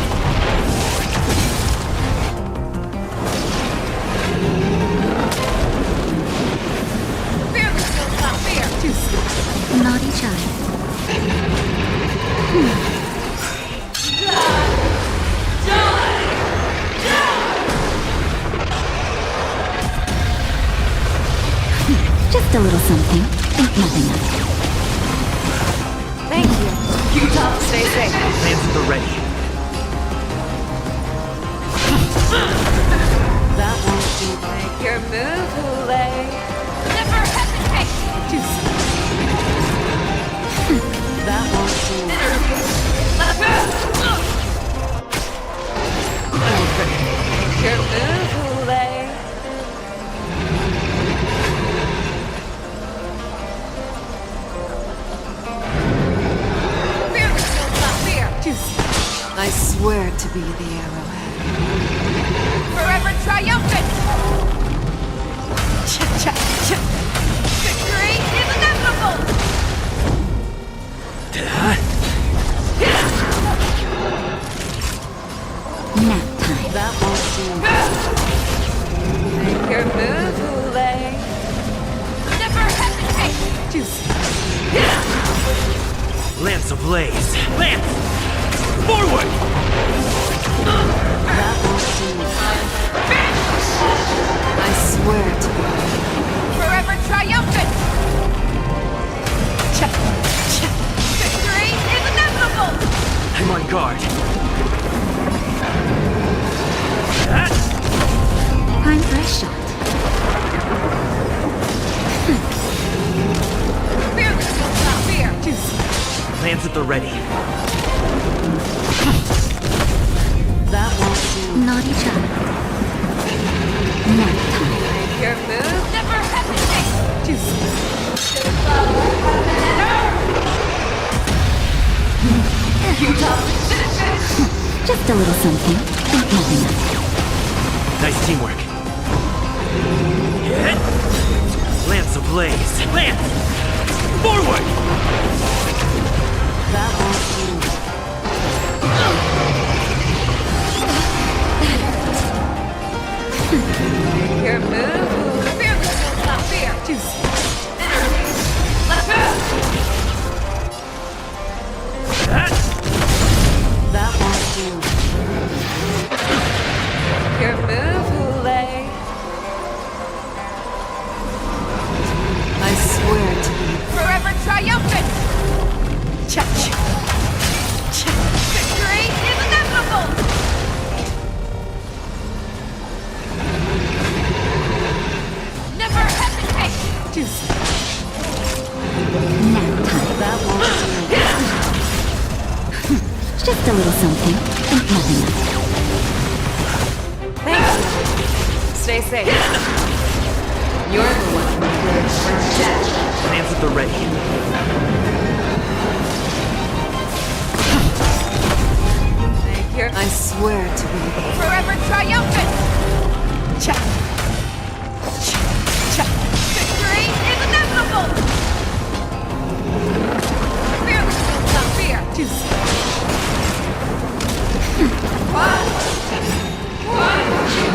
Fearless knows not fear! Naughty child. Just a little something. Think nothing of it. Thank you. Keep up. Stay safe. Lance at the ready. That won't do. Make your move, Hule. Never hesitate! That won't do. Make your move, Hule. Fearless knows not fear! I swear to be the arrowhead. Forever triumphant! Victory is inevitable! Nap time. That won't do. Make your move, Hule. Never hesitate! Lance ablaze. Lance! Forward! That won't do. I swear to be. Forever triumphant! Victory is inevitable! I'm on guard. Time for a shot. Fearless knows not fear! Lance at the ready. That won't do. Naughty child. Nap time. Make your move. Never hesitate! Just a little something. Think nothing of it. Nice teamwork. ablaze. Lance! Forward! That won't do. Your move. Fearless will not fear. Juicy. Let's go! That won't do. Your move, Hule. I swear to be forever triumphant! Victory is inevitable! Never hesitate! Juicy. Nap time. That won't do. Just a little something. Think nothing of it. Thanks. Stay safe. You're the one who lives for death. Lance at the ready. I swear to be forever triumphant! Victory is inevitable! Fearless will not fear! One!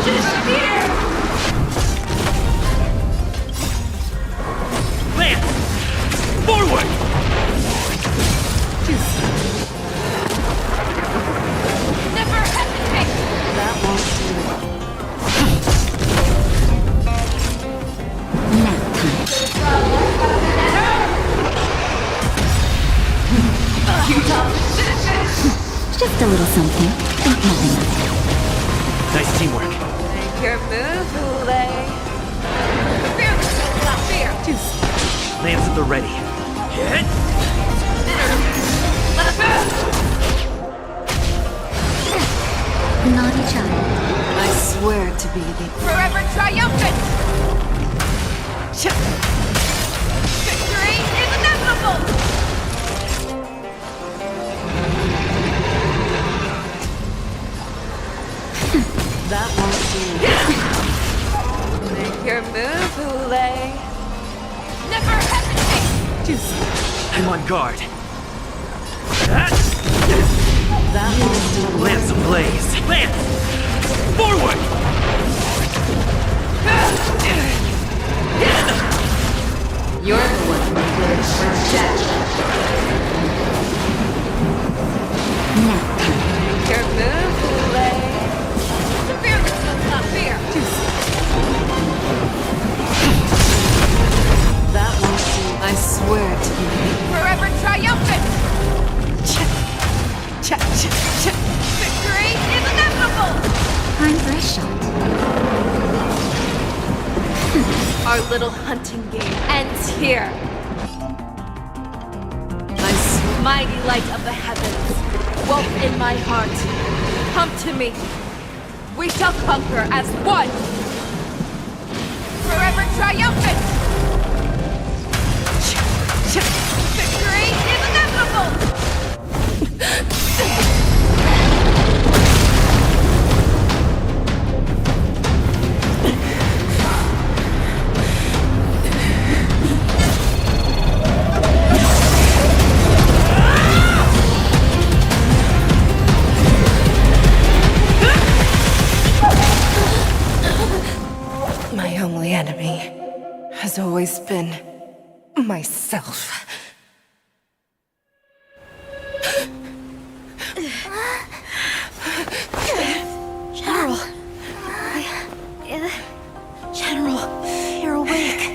Disappear! Lance! Forward! Never hesitate! That won't do. Nap time. Just a little something. Think nothing of it. Nice teamwork. Make your move, Hule. Fearless will not fear. Lance at the ready. Hit! Let's go! Naughty child. I swear to be the forever triumphant! Victory is inevitable! That won't do. Make your move, Hule. Never hesitate! I'm on guard. That won't do. Lance ablaze. Lance! Forward! You're the one who lives for death. Nap time. Make your move, Hule. Fearless will not fear. That won't do. I swear to be forever triumphant. Victory is inevitable. Time for a shot. Our little hunting game ends here. Mighty light of the heavens, woke in my heart, come to me. We shall conquer as one. Forever triumphant. Victory is inevitable. My only enemy has always been myself. General. General, you're awake.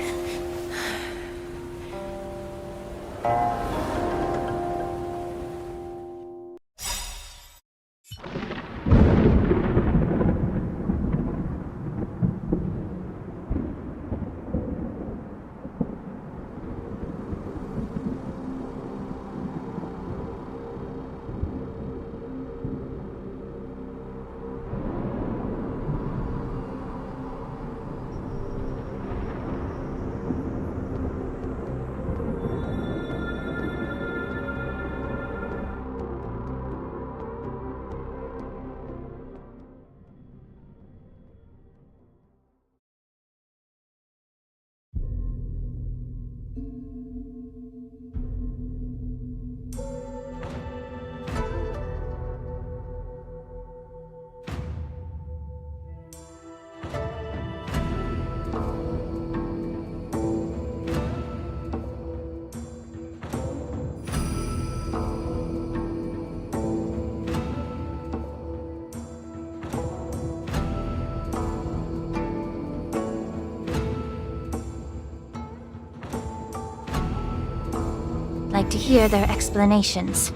Like to hear their explanations.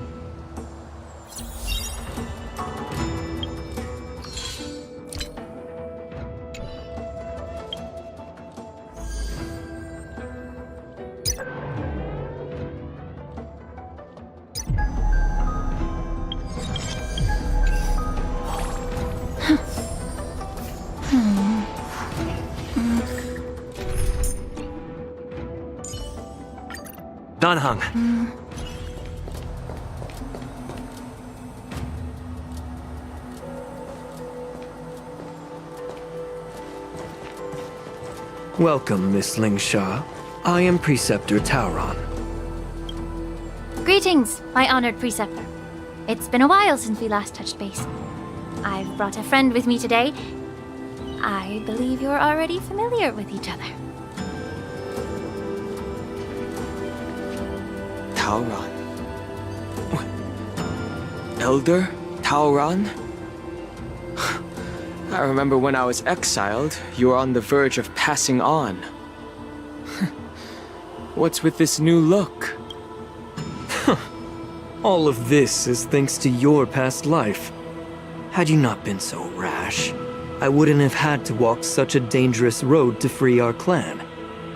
Danhang. Welcome, Miss Lingsha. I am Preceptor Tauron. Greetings, my honored preceptor. It's been a while since we last touched base. I've brought a friend with me today. I believe you're already familiar with each other. Tauron. Elder Tauron? I remember when I was exiled, you were on the verge of passing on. What's with this new look? All of this is thanks to your past life. Had you not been so rash, I wouldn't have had to walk such a dangerous road to free our clan,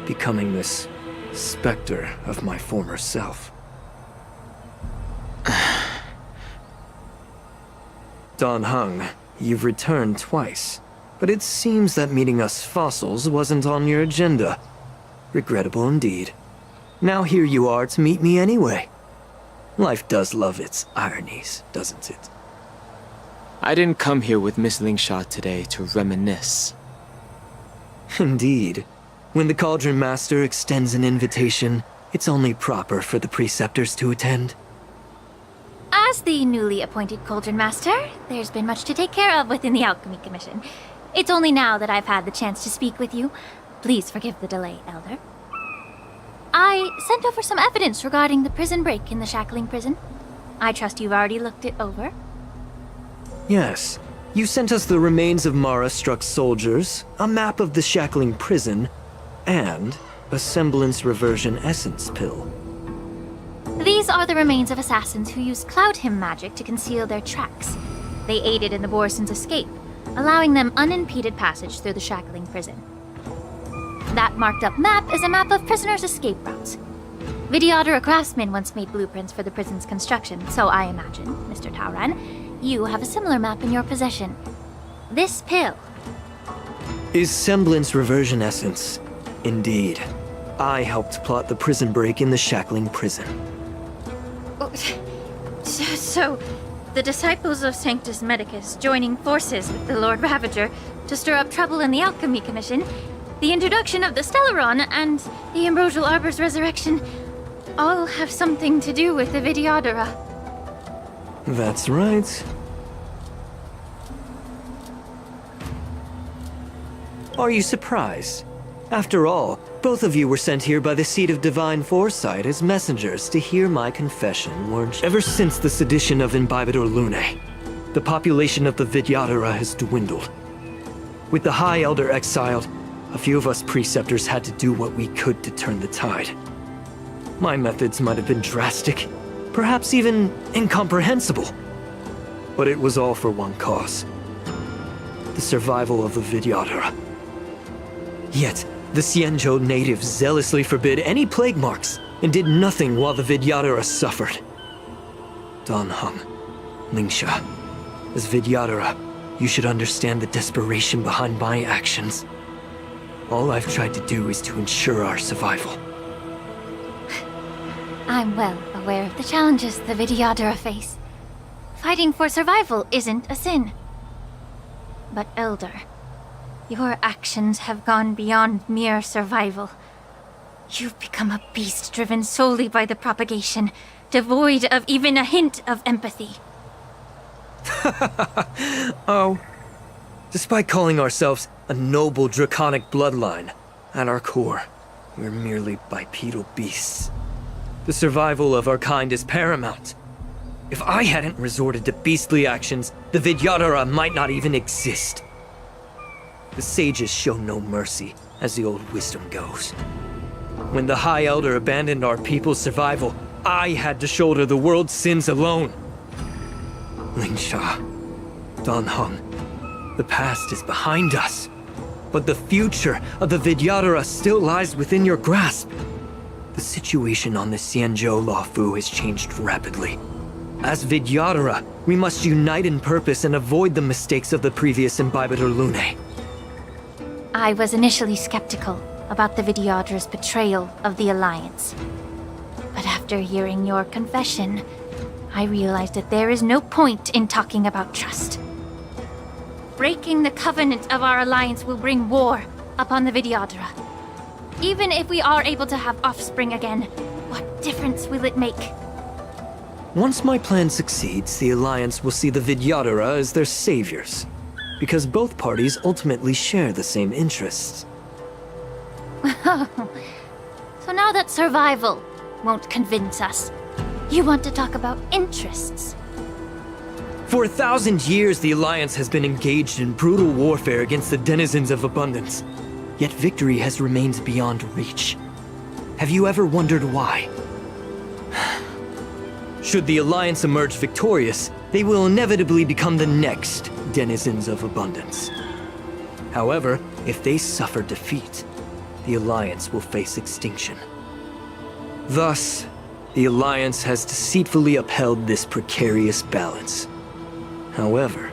becoming this specter of my former self. Danhang, you've returned twice, but it seems that meeting us fossils wasn't on your agenda. Regrettable indeed. Now here you are to meet me anyway. Life does love its ironies, doesn't it? I didn't come here with Miss Lingsha today to reminisce. Indeed. When the Cauldron Master extends an invitation, it's only proper for the preceptors to attend. As the newly appointed Cauldron Master, there's been much to take care of within the Alchemy Commission. It's only now that I've had the chance to speak with you. Please forgive the delay, Elder. I sent over some evidence regarding the prison break in the Shackling prison. I trust you've already looked it over. Yes. You sent us the remains of Mara-struck soldiers, a map of the Shackling prison, and a semblance reversion essence pill. These are the remains of assassins who used Cloud Hymn magic to conceal their tracks. They aided in the Borison's escape, allowing them unimpeded passage through the Shackling prison. That marked-up map is a map of prisoners' escape routes. Vidyadhara craftsmen once made blueprints for the prison's construction, so I imagine, Mr. Tauron, you have a similar map in your possession. This pill is semblance reversion essence. Indeed. I helped plot the prison break in the Shackling prison. So, the disciples of Sanctus Medicus joining forces with the Lord Ravager to stir up trouble in the Alchemy Commission, the introduction of the Stellaron, and the Ambrosial Arbor's resurrection all have something to do with the Vidyadhara. That's right. Are you surprised? After all, both of you were sent here by the Seat of Divine Foresight as messengers to hear my confession, weren't you? Ever since the sedition of Imbibidor Lunae, the population of the Vidyadhara has dwindled. With the High Elder exiled, a few of us preceptors had to do what we could to turn the tide. My methods might have been drastic, perhaps even incomprehensible. But it was all for one cause. The survival of the Vidyadhara. Yet, the Xianzhou natives zealously forbid any plague marks and did nothing while the Vidyadhara suffered. Danhang, Lingsha, as Vidyadhara, you should understand the desperation behind my actions. All I've tried to do is to ensure our survival. I'm well aware of the challenges the Vidyadhara face. Fighting for survival isn't a sin. But Elder, your actions have gone beyond mere survival. You've become a beast driven solely by the propagation, devoid of even a hint of empathy. Oh. Despite calling ourselves a noble draconic bloodline, at our core, we're merely bipedal beasts. The survival of our kind is paramount. If I hadn't resorted to beastly actions, the Vidyadhara might not even exist. The sages show no mercy, as the old wisdom goes. When the High Elder abandoned our people's survival, I had to shoulder the world's sins alone. Lingsha, Danheng, the past is behind us, but the future of the Vidyadhara still lies within your grasp. The situation on the Xianzhou Luofu has changed rapidly. As Vidyadhara, we must unite in purpose and avoid the mistakes of the previous Imbibitor Lunae. I was initially skeptical about the Vidyadhara's betrayal of the Alliance. But after hearing your confession, I realized that there is no point in talking about trust. Breaking the covenant of our alliance will bring war upon the Vidyadhara. Even if we are able to have offspring again, what difference will it make? Once my plan succeeds, the Alliance will see the Vidyadhara as their saviors, because both parties ultimately share the same interests. So now that survival won't convince us, you want to talk about interests? For 1,000 years, the Alliance has been engaged in brutal warfare against the denizens of abundance. Yet victory has remained beyond reach. Have you ever wondered why? Should the Alliance emerge victorious, they will inevitably become the next denizens of abundance. However, if they suffer defeat, the Alliance will face extinction. Thus, the Alliance has deceitfully upheld this precarious balance. However,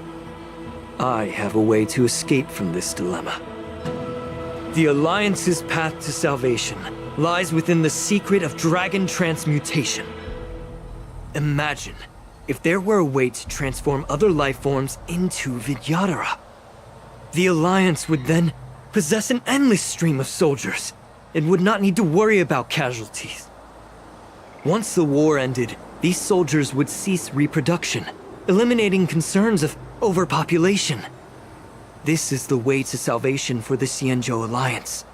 I have a way to escape from this dilemma. The Alliance's path to salvation lies within the secret of dragon transmutation. Imagine if there were a way to transform other life forms into Vidyadhara. The Alliance would then possess an endless stream of soldiers and would not need to worry about casualties. Once the war ended, these soldiers would cease reproduction, eliminating concerns of overpopulation. This is the way to salvation for the Xianzhou Alliance.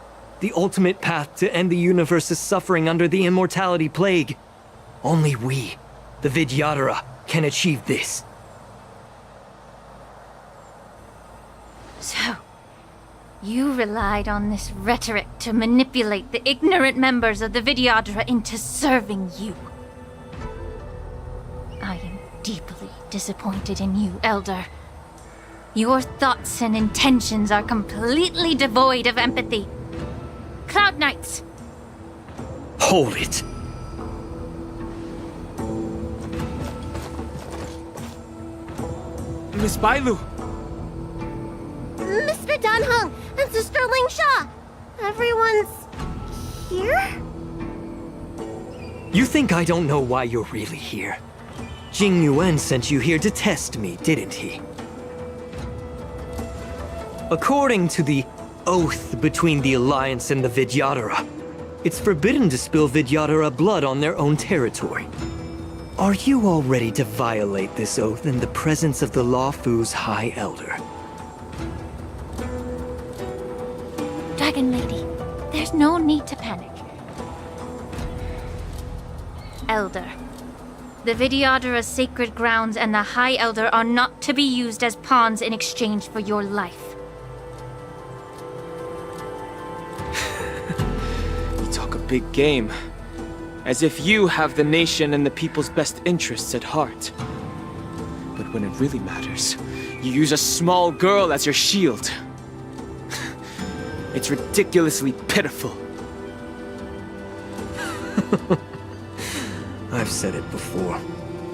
The ultimate path to end the universe's suffering under the immortality plague. Only we, the Vidyadhara, can achieve this. So, you relied on this rhetoric to manipulate the ignorant members of the Vidyadhara into serving you. I am deeply disappointed in you, Elder. Your thoughts and intentions are completely devoid of empathy. Cloud Knights! Hold it! Miss Bailu! Mr. Danheng and Sister Lingsha! Everyone's here? You think I don't know why you're really here? Jing Yuan sent you here to test me, didn't he? According to the oath between the Alliance and the Vidyadhara, it's forbidden to spill Vidyadhara blood on their own territory. Are you all ready to violate this oath in the presence of the Luofu's High Elder? Dragon Lady, there's no need to panic. Elder, the Vidyadhara's sacred grounds and the High Elder are not to be used as pawns in exchange for your life. Talk a big game. As if you have the nation and the people's best interests at heart. But when it really matters, you use a small girl as your shield. It's ridiculously pitiful. I've said it before.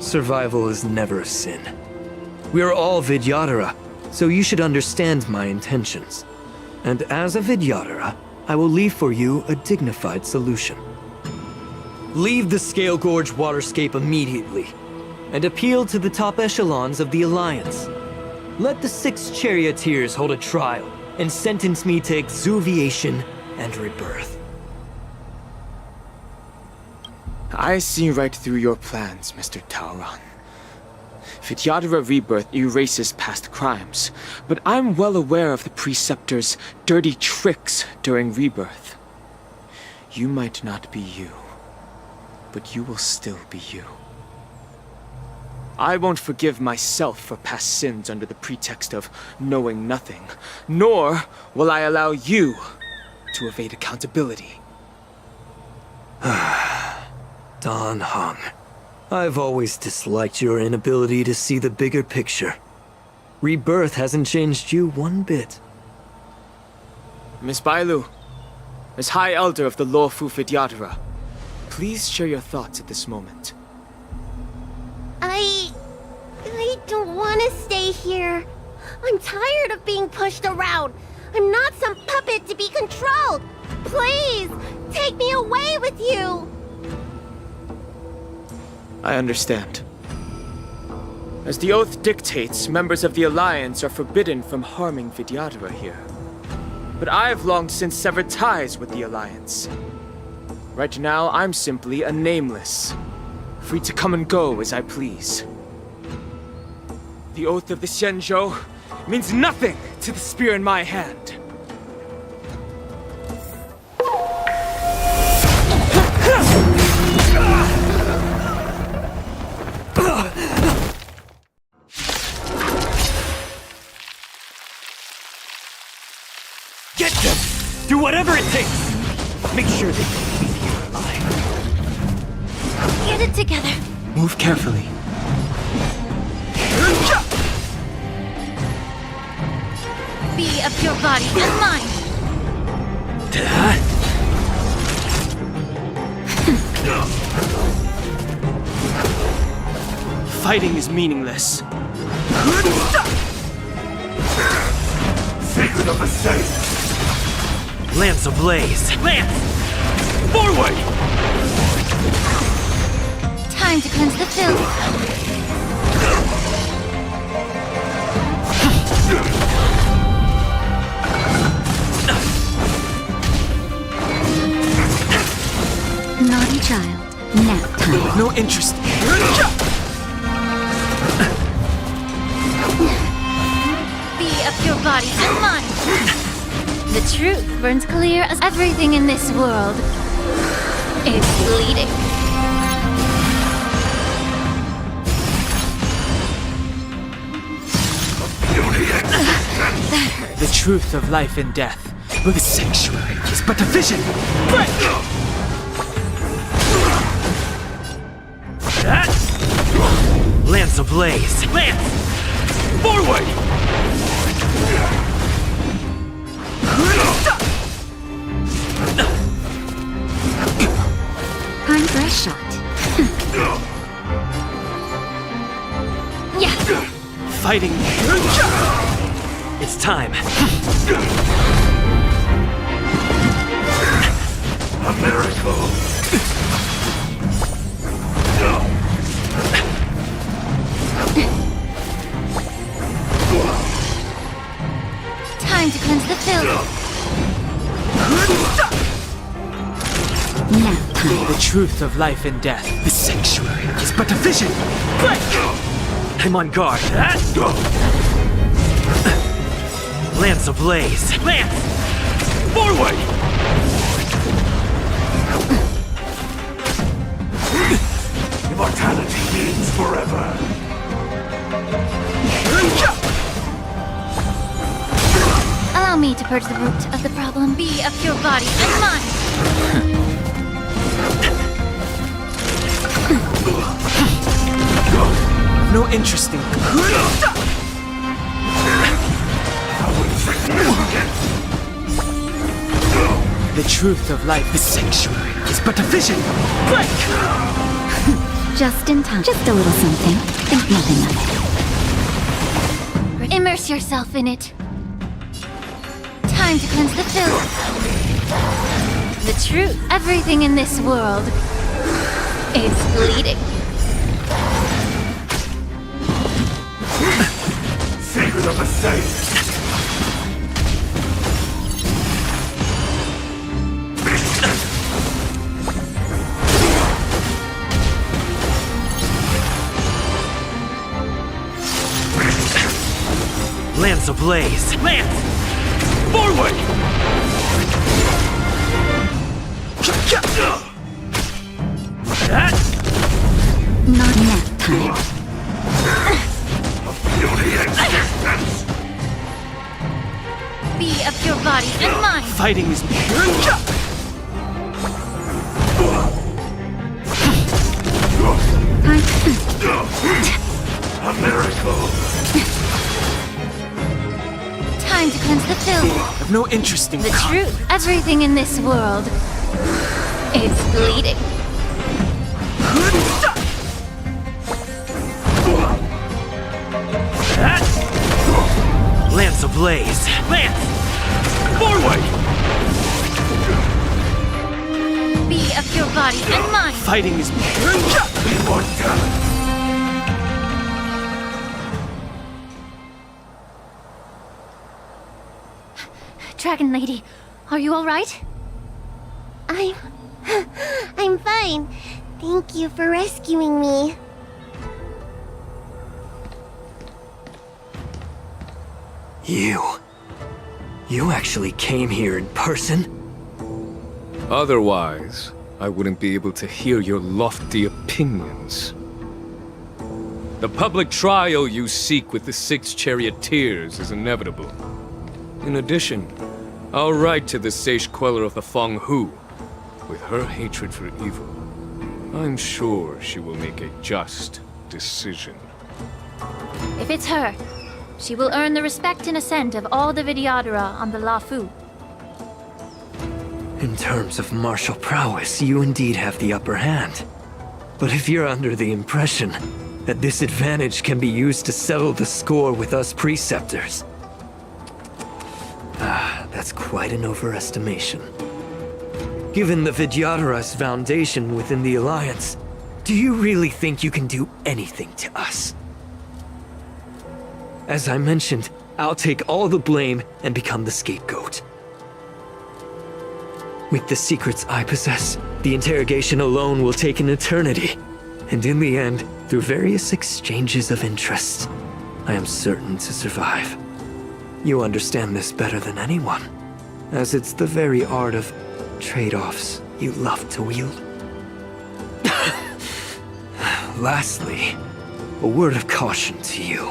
Survival is never a sin. We are all Vidyadhara, so you should understand my intentions. And as a Vidyadhara, I will leave for you a dignified solution. Leave the Scale Gorge waterscape immediately, and appeal to the top echelons of the Alliance. Let the 6 charioteers hold a trial, and sentence me to exuviation and rebirth. I see right through your plans, Mr. Tauron. Vidyadhara Rebirth erases past crimes, but I'm well aware of the Preceptor's dirty tricks during Rebirth. You might not be you, but you will still be you. I won't forgive myself for past sins under the pretext of knowing nothing, nor will I allow you to evade accountability. Dan Heng, I've always disliked your inability to see the bigger picture. Rebirth hasn't changed you one bit. Miss Bailu, as High Elder of the Lawfu Vidyadhara, please share your thoughts at this moment. I don't want to stay here. I'm tired of being pushed around. I'm not some puppet to be controlled. Please, take me away with you. I understand. As the oath dictates, members of the Alliance are forbidden from harming Vidyadhara here. But I've long since severed ties with the Alliance. Right now, I'm simply a nameless, free to come and go as I please. The oath of the Xianzhou means nothing to the spear in my hand. Get them! Do whatever it takes! Make sure they don't leave here alive. Get it together. Move carefully. Be of your body and mind. Fighting is meaningless. Secret of the safe! Lance ablaze! Lance! Forward! Time to cleanse the filth. Naughty child. Nap time. No interest. Be of your body and mind. The truth burns clear as everything in this world is bleeding. The truth of life and death, with the sanctuary, is but a vision. Break! Lance ablaze! Lance! Forward! Time for a shot. Yeah! Fighting. It's time. A miracle! Time to cleanse the filth. Nap time. The truth of life and death, the sanctuary, is but a vision. Break! I'm on guard. Lance ablaze! Lance! Forward! Immortality means forever. Allow me to purge the root of the problem. Be of your body and mind. No interest in. The truth of life, the sanctuary, is but a vision. Break! Just in time. Just a little something. Think nothing of it. Immerse yourself in it. Time to cleanse the filth. The truth, everything in this world is bleeding. Secret of the safe! Lamps ablaze! Lance! Forward! Not enough time. Be of your body and mind. Fighting is pure. A miracle. Time to cleanse the filth. I've no interest in The truth. Everything in this world is bleeding. Lance ablaze! Lance! Forward! Be of your body and mind. Fighting is pure. Dragon Lady, are you alright? I'm fine. Thank you for rescuing me. You actually came here in person? Otherwise, I wouldn't be able to hear your lofty opinions. The public trial you seek with the 6 charioteers is inevitable. In addition, our right to the sage queller of the Feng Hu, with her hatred for evil, I'm sure she will make a just decision. If it's her, she will earn the respect and assent of all the Vidyadhara on the Lafu. In terms of martial prowess, you indeed have the upper hand. But if you're under the impression that this advantage can be used to settle the score with us preceptors, that's quite an overestimation. Given the Vidyadhara's foundation within the Alliance, do you really think you can do anything to us? As I mentioned, I'll take all the blame and become the scapegoat. With the secrets I possess, the interrogation alone will take an eternity. And in the end, through various exchanges of interest, I am certain to survive. You understand this better than anyone, as it's the very art of trade-offs you love to wield. Lastly, a word of caution to you.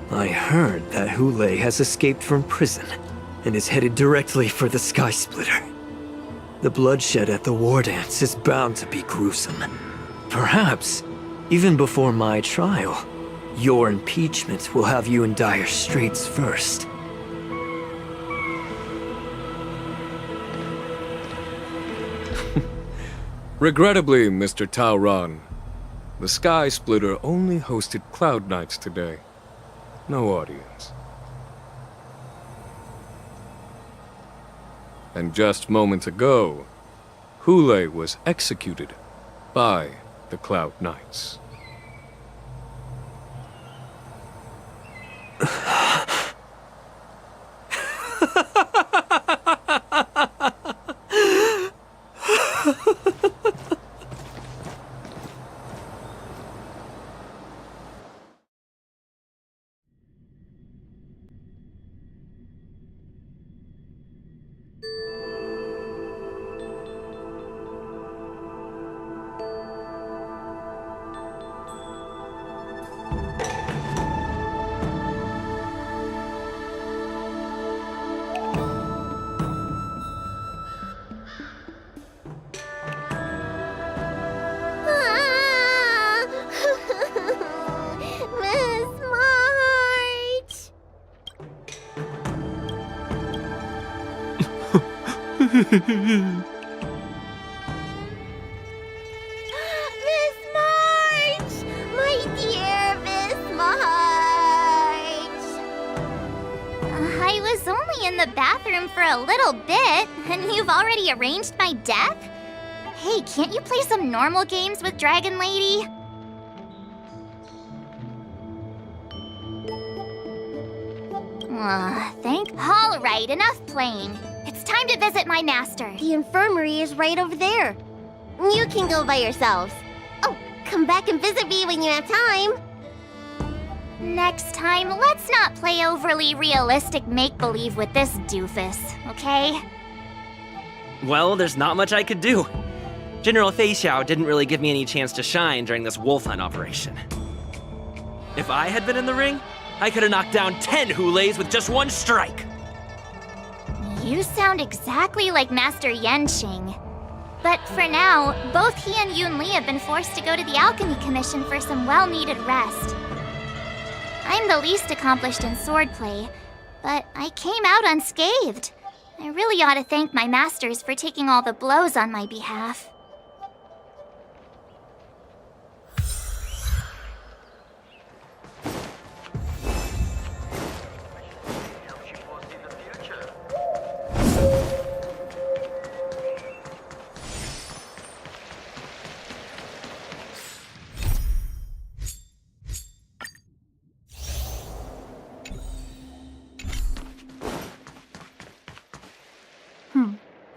I heard that Hule has escaped from prison and is headed directly for the Sky Splitter. The bloodshed at the war dance is bound to be gruesome. Perhaps, even before my trial, your impeachment will have you in dire straits first. Regrettably, Mr. Taoran, the Sky Splitter only hosted Cloud Knights today. No audience. And just moments ago, Hule was executed by the Cloud Knights. Miss March! My dear Miss March! I was only in the bathroom for a little bit, and you've already arranged my death? Hey, can't you play some normal games with Dragon Lady? All right, enough playing. It's time to visit my master. The infirmary is right over there. You can go by yourselves. Oh, come back and visit me when you have time. Next time, let's not play overly realistic make-believe with this doofus, okay? Well, there's not much I could do. General Fei Xiao didn't really give me any chance to shine during this wolf hunt operation. If I had been in the ring, I could have knocked down 10 Hulays with just one strike. You sound exactly like Master Yenqing. But for now, both he and Yun Li have been forced to go to the Alchemy Commission for some well-needed rest. I'm the least accomplished in swordplay, but I came out unscathed. I really ought to thank my masters for taking all the blows on my behalf.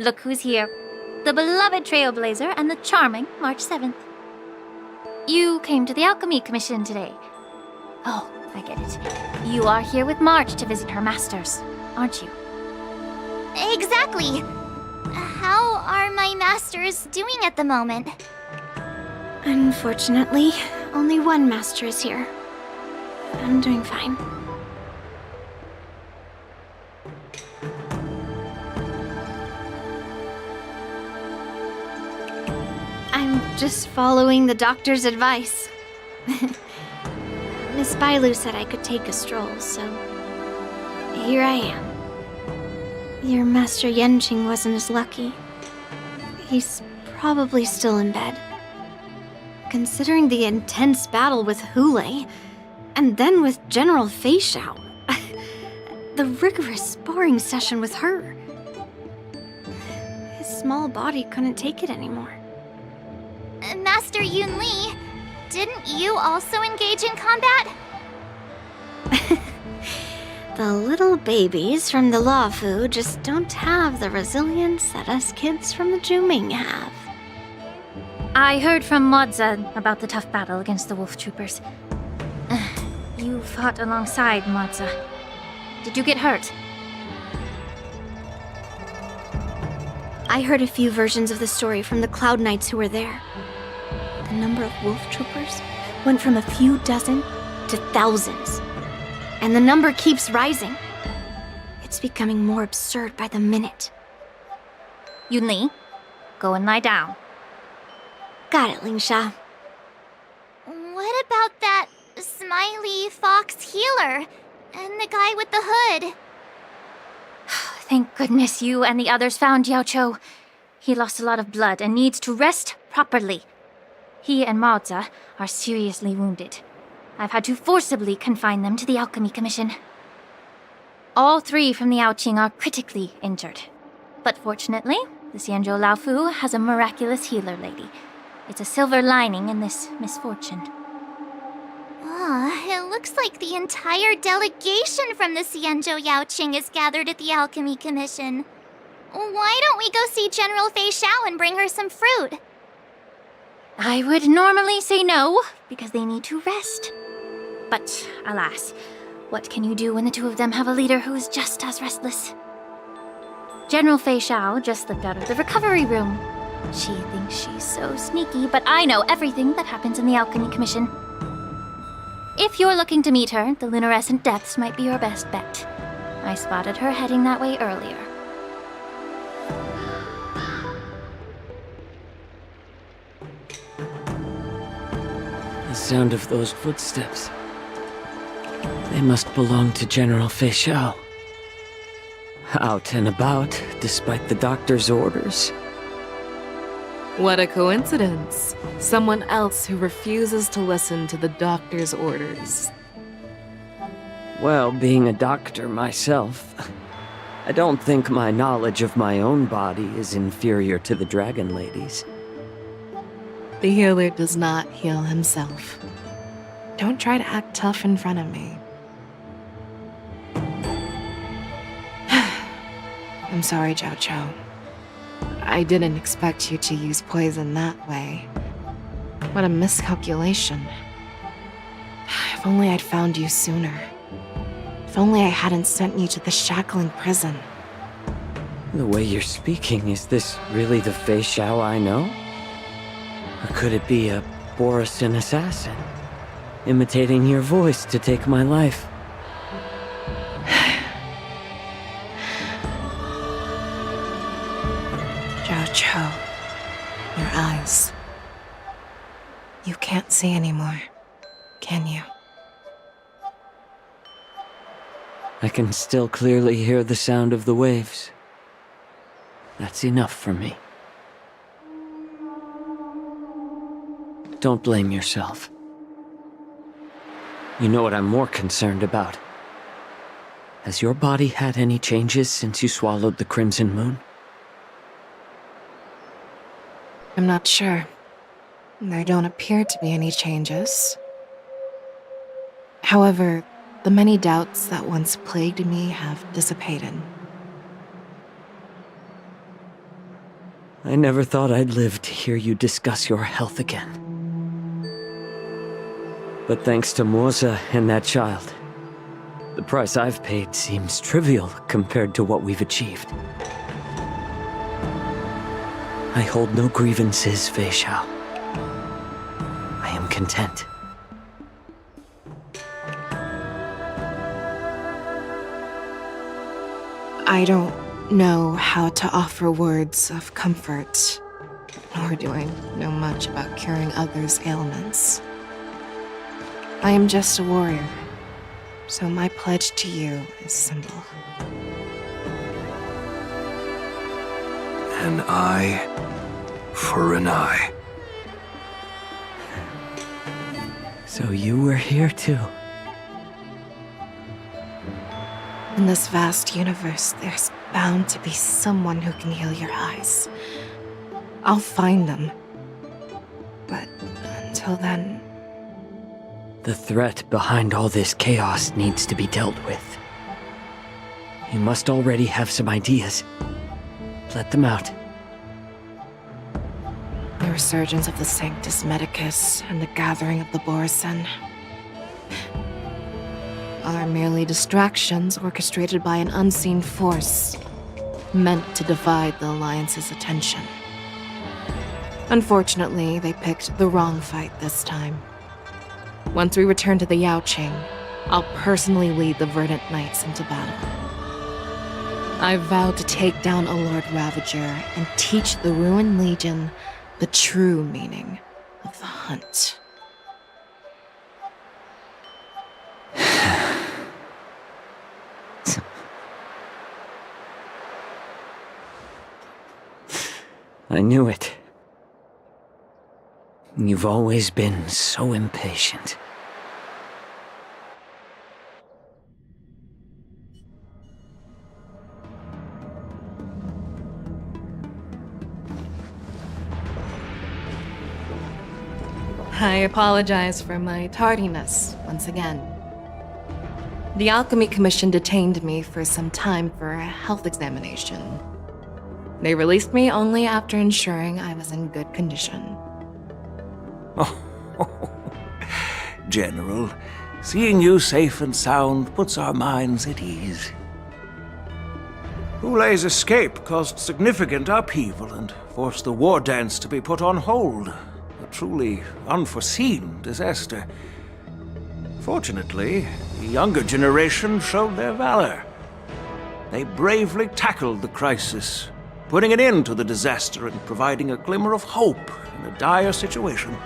Look who's here. The beloved Trailblazer and the charming March 7th. You came to the Alchemy Commission today. Oh, I get it. You are here with March to visit her masters, aren't you? Exactly. How are my masters doing at the moment? Unfortunately, only one master is here. I'm doing fine. I'm just following the doctor's advice. Miss Bailu said I could take a stroll, so here I am. Your Master Yenqing wasn't as lucky. He's probably still in bed. Considering the intense battle with Hulei, and then with General Fei Xiao, the rigorous sparring session with her. His small body couldn't take it anymore. Master Yun Li, didn't you also engage in combat? The little babies from the Luofu just don't have the resilience that us kids from the Zhuming have. I heard from Modza about the tough battle against the wolf troopers. You fought alongside Modza. Did you get hurt? I heard a few versions of the story from the Cloud Knights who were there. The number of wolf troopers went from a few dozen to thousands. And the number keeps rising. It's becoming more absurd by the minute. Yun Li, go and lie down. Got it, Lingsha. What about that smiley fox healer and the guy with the hood? Thank goodness you and the others found Yaocho. He lost a lot of blood and needs to rest properly. He and Maoza are seriously wounded. I've had to forcibly confine them to the Alchemy Commission. All three from the Yaoqing are critically injured. But fortunately, the Xianzhou Laofu has a miraculous healer lady. It's a silver lining in this misfortune. It looks like the entire delegation from the Xianzhou Yaoqing is gathered at the Alchemy Commission. Why don't we go see General Fei Xiao and bring her some fruit? I would normally say no, because they need to rest. But, alas, what can you do when the two of them have a leader who is just as restless? General Fei Xiao just slipped out of the recovery room. She thinks she's so sneaky, but I know everything that happens in the Alchemy Commission. If you're looking to meet her, the luminescent depths might be your best bet. I spotted her heading that way earlier. The sound of those footsteps. They must belong to General Fei Xiao. Out and about, despite the doctor's orders. What a coincidence. Someone else who refuses to listen to the doctor's orders. Well, being a doctor myself, I don't think my knowledge of my own body is inferior to the Dragon Lady's. The healer does not heal himself. Don't try to act tough in front of me. I'm sorry, Zhao Chou. I didn't expect you to use poison that way. What a miscalculation. If only I'd found you sooner. If only I hadn't sent you to the shackling prison. The way you're speaking, is this really the Fei Xiao I know? Or could it be a Borisin assassin, imitating your voice to take my life? Zhao Cho, your eyes. You can't see anymore, can you? I can still clearly hear the sound of the waves. That's enough for me. Don't blame yourself. You know what I'm more concerned about? Has your body had any changes since you swallowed the Crimson Moon? I'm not sure. There don't appear to be any changes. However, the many doubts that once plagued me have dissipated. I never thought I'd live to hear you discuss your health again. But thanks to Moza and that child, the price I've paid seems trivial compared to what we've achieved. I hold no grievances, Fei Xiao. I am content. I don't know how to offer words of comfort, nor do I know much about curing others' ailments. I am just a warrior, so my pledge to you is simple. An eye for an eye. So you were here too. In this vast universe, there's bound to be someone who can heal your eyes. I'll find them. But until then... The threat behind all this chaos needs to be dealt with. You must already have some ideas. Let them out. The resurgence of the Sanctus Medicus and the gathering of the Borisin are merely distractions orchestrated by an unseen force, meant to divide the Alliance's attention. Unfortunately, they picked the wrong fight this time. Once we return to the Yaoqing, I'll personally lead the Verdant Knights into battle. I vow to take down a Lord Ravager and teach the Ruined Legion the true meaning of the hunt. I knew it. You've always been so impatient. I apologize for my tardiness once again. The Alchemy Commission detained me for some time for a health examination. They released me only after ensuring I was in good condition. General, seeing you safe and sound puts our minds at ease. Hulei's escape caused significant upheaval and forced the war dance to be put on hold. A truly unforeseen disaster. Fortunately, the younger generation showed their valor. They bravely tackled the crisis, putting an end to the disaster and providing a glimmer of hope in a dire situation.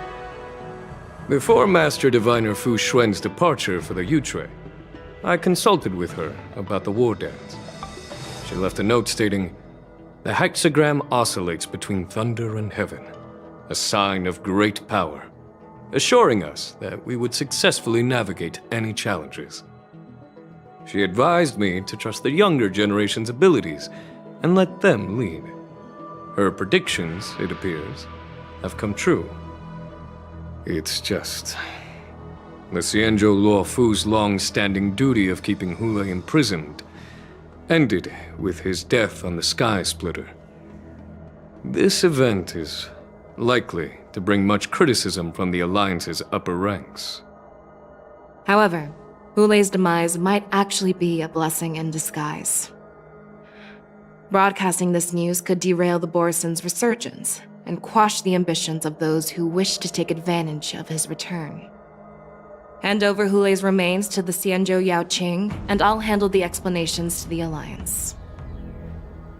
Before Master Diviner Fu Xuan's departure for the Yutre, I consulted with her about the war dance. She left a note stating, "The hexagram oscillates between thunder and heaven, a sign of great power, assuring us that we would successfully navigate any challenges." She advised me to trust the younger generation's abilities and let them lead. Her predictions, it appears, have come true. It's just... the Xianzhou Luofu's long-standing duty of keeping Hulei imprisoned ended with his death on the Sky Splitter. This event is likely to bring much criticism from the Alliance's upper ranks. However, Hulei's demise might actually be a blessing in disguise. Broadcasting this news could derail the Borison's resurgence and quash the ambitions of those who wish to take advantage of his return. Hand over Hulei's remains to the Xianzhou Yaoqing, and I'll handle the explanations to the Alliance.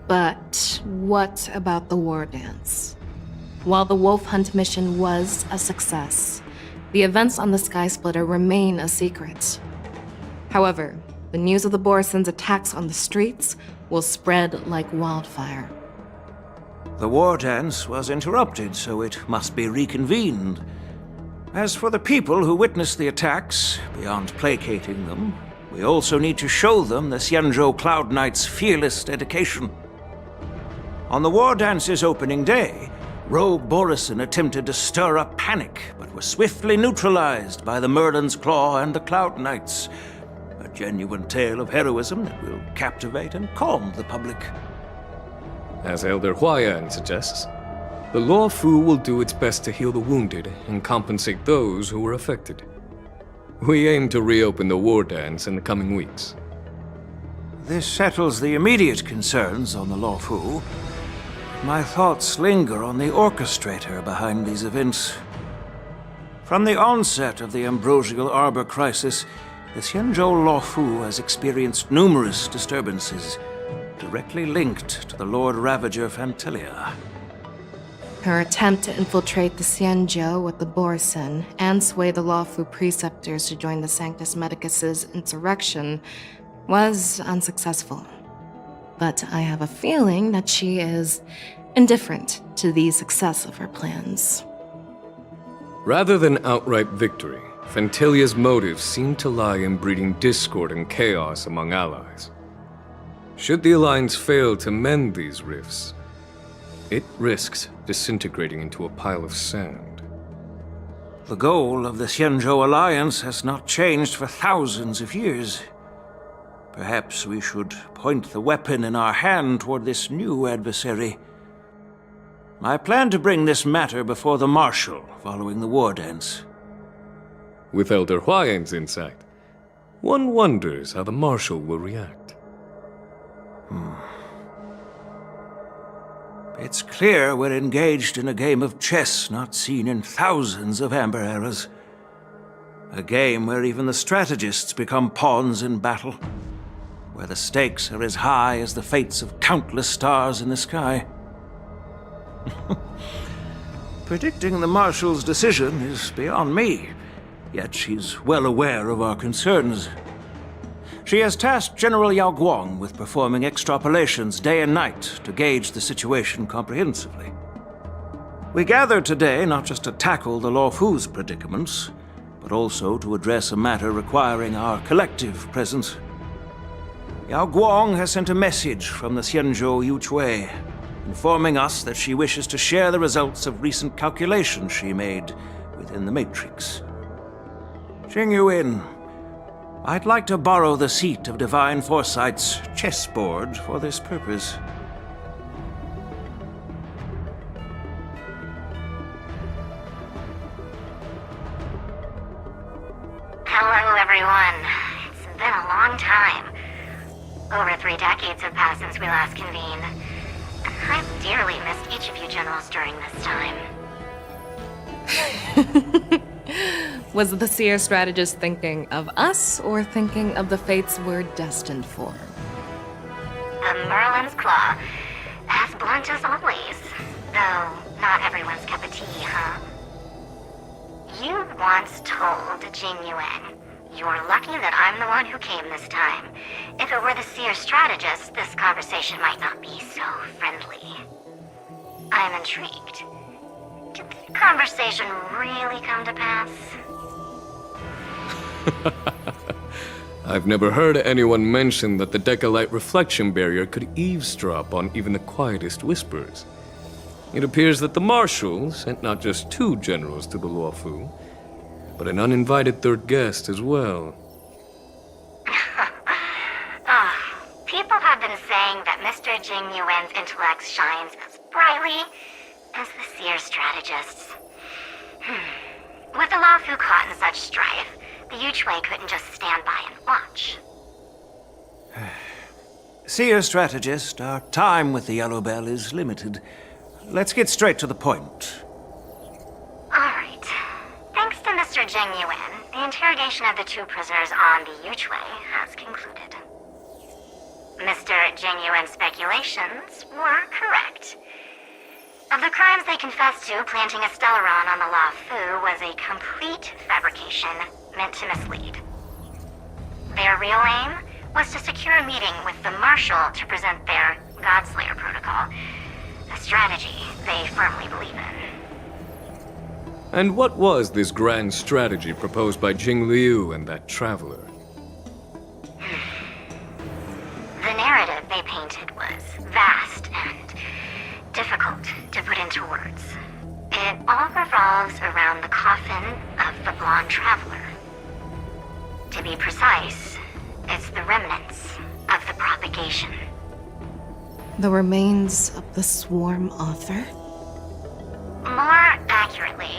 But what about the war dance? While the Wolf Hunt mission was a success, the events on the Sky Splitter remain a secret. However, the news of the Borison's attacks on the streets will spread like wildfire. The war dance was interrupted, so it must be reconvened. As for the people who witnessed the attacks, beyond placating them, we also need to show them the Xianzhou Cloud Knight's fearless dedication. On the war dance's opening day, Rogue Borison attempted to stir up panic, but was swiftly neutralized by the Merlin's Claw and the Cloud Knights. A genuine tale of heroism that will captivate and calm the public. As Elder Huayan suggests, the Law Fu will do its best to heal the wounded and compensate those who were affected. We aim to reopen the war dance in the coming weeks. This settles the immediate concerns on the Law Fu. My thoughts linger on the orchestrator behind these events. From the onset of the Ambrosial Arbor crisis, the Xianzhou Law Fu has experienced numerous disturbances, directly linked to the Lord Ravager Fantelia. Her attempt to infiltrate the Xianzhou with the Borison and sway the Lawfu preceptors to join the Sanctus Medicus's insurrection was unsuccessful. But I have a feeling that she is indifferent to the success of her plans. Rather than outright victory, Fantelia's motives seem to lie in breeding discord and chaos among allies. Should the Alliance fail to mend these rifts, it risks disintegrating into a pile of sand. The goal of the Xianzhou Alliance has not changed for thousands of years. Perhaps we should point the weapon in our hand toward this new adversary. I plan to bring this matter before the Marshal following the war dance. With Elder Huayan's insight, one wonders how the Marshal will react. It's clear we're engaged in a game of chess not seen in thousands of Amber eras. A game where even the strategists become pawns in battle. Where the stakes are as high as the fates of countless stars in the sky. Predicting the Marshal's decision is beyond me, yet she's well aware of our concerns. She has tasked General Yao Guang with performing extrapolations day and night to gauge the situation comprehensively. We gathered today not just to tackle the Law Fu's predicaments, but also to address a matter requiring our collective presence. Yao Guang has sent a message from the Xianzhou Yuchui, informing us that she wishes to share the results of recent calculations she made within the Matrix. Jing Yuan, I'd like to borrow the seat of Divine Foresight's chessboard for this purpose. Hello, everyone. It's been a long time. Over 3 decades have passed since we last convened. I've dearly missed each of you generals during this time. Was the Seer strategist thinking of us or thinking of the fates we're destined for? The Merlin's Claw. As blunt as always. Though not everyone's cup of tea, huh? You once told Jing Yuan, "You're lucky that I'm the one who came this time. If it were the Seer strategist, this conversation might not be so friendly." I'm intrigued. Did the conversation really come to pass? I've never heard anyone mention that the Decalite reflection barrier could eavesdrop on even the quietest whispers. It appears that the Marshal sent not just 2 generals to the Luofu, but an uninvited 3rd guest as well. People have been saying that Mr. Jing Yuan's intellect shines as brightly as the Seer strategist's. With the Luofu caught in such strife, The Yuchwei couldn't just stand by and watch. Seer strategist, our time with the Yellow Bell is limited. Let's get straight to the point. Alright. Thanks to Mr. Jing Yuan, the interrogation of the 2 prisoners on the Yuchwei has concluded. Mr. Jing Yuan's speculations were correct. Of the crimes they confessed to, planting a Stellaron on the La Fu was a complete fabrication meant to mislead. Their real aim was to secure a meeting with the Marshal to present their Godslayer protocol, a strategy they firmly believe in. And what was this grand strategy proposed by Jing Liu and that traveler? The narrative they painted was vast and difficult to put into words. It all revolves around the coffin of the blonde traveler. To be precise, it's the remnants of the propagation. The remains of the swarm author? More accurately,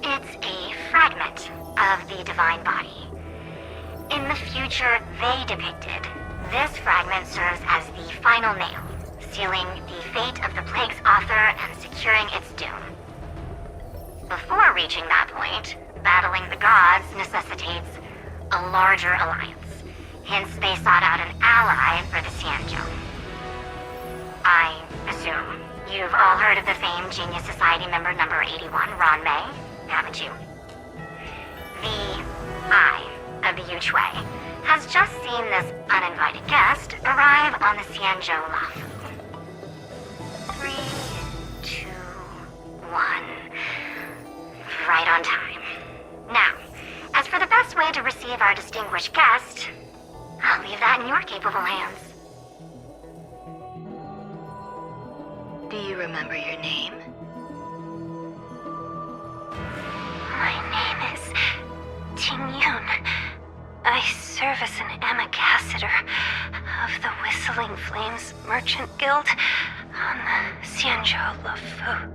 it's a fragment of the divine body. In the future they depicted, this fragment serves as the final nail, sealing the fate of the plague's author and securing its doom. Before reaching that point, battling the gods necessitates a larger alliance. Hence, they sought out an ally for the Xianzhou. I assume you've all heard of the famed Genius Society member number 81, Ron Mei, haven't you? The Eye of the Yuchwei has just seen this uninvited guest arrive on the Xianzhou Lafu. 3, 2, 1. Right on time. Now, as for the best way to receive our distinguished guest, I'll leave that in your capable hands. Do you remember your name? My name is Ting Yun. I serve as an ambassador of the Whistling Flames Merchant Guild on the Xianzhou Lafu.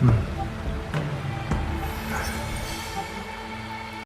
Hmm.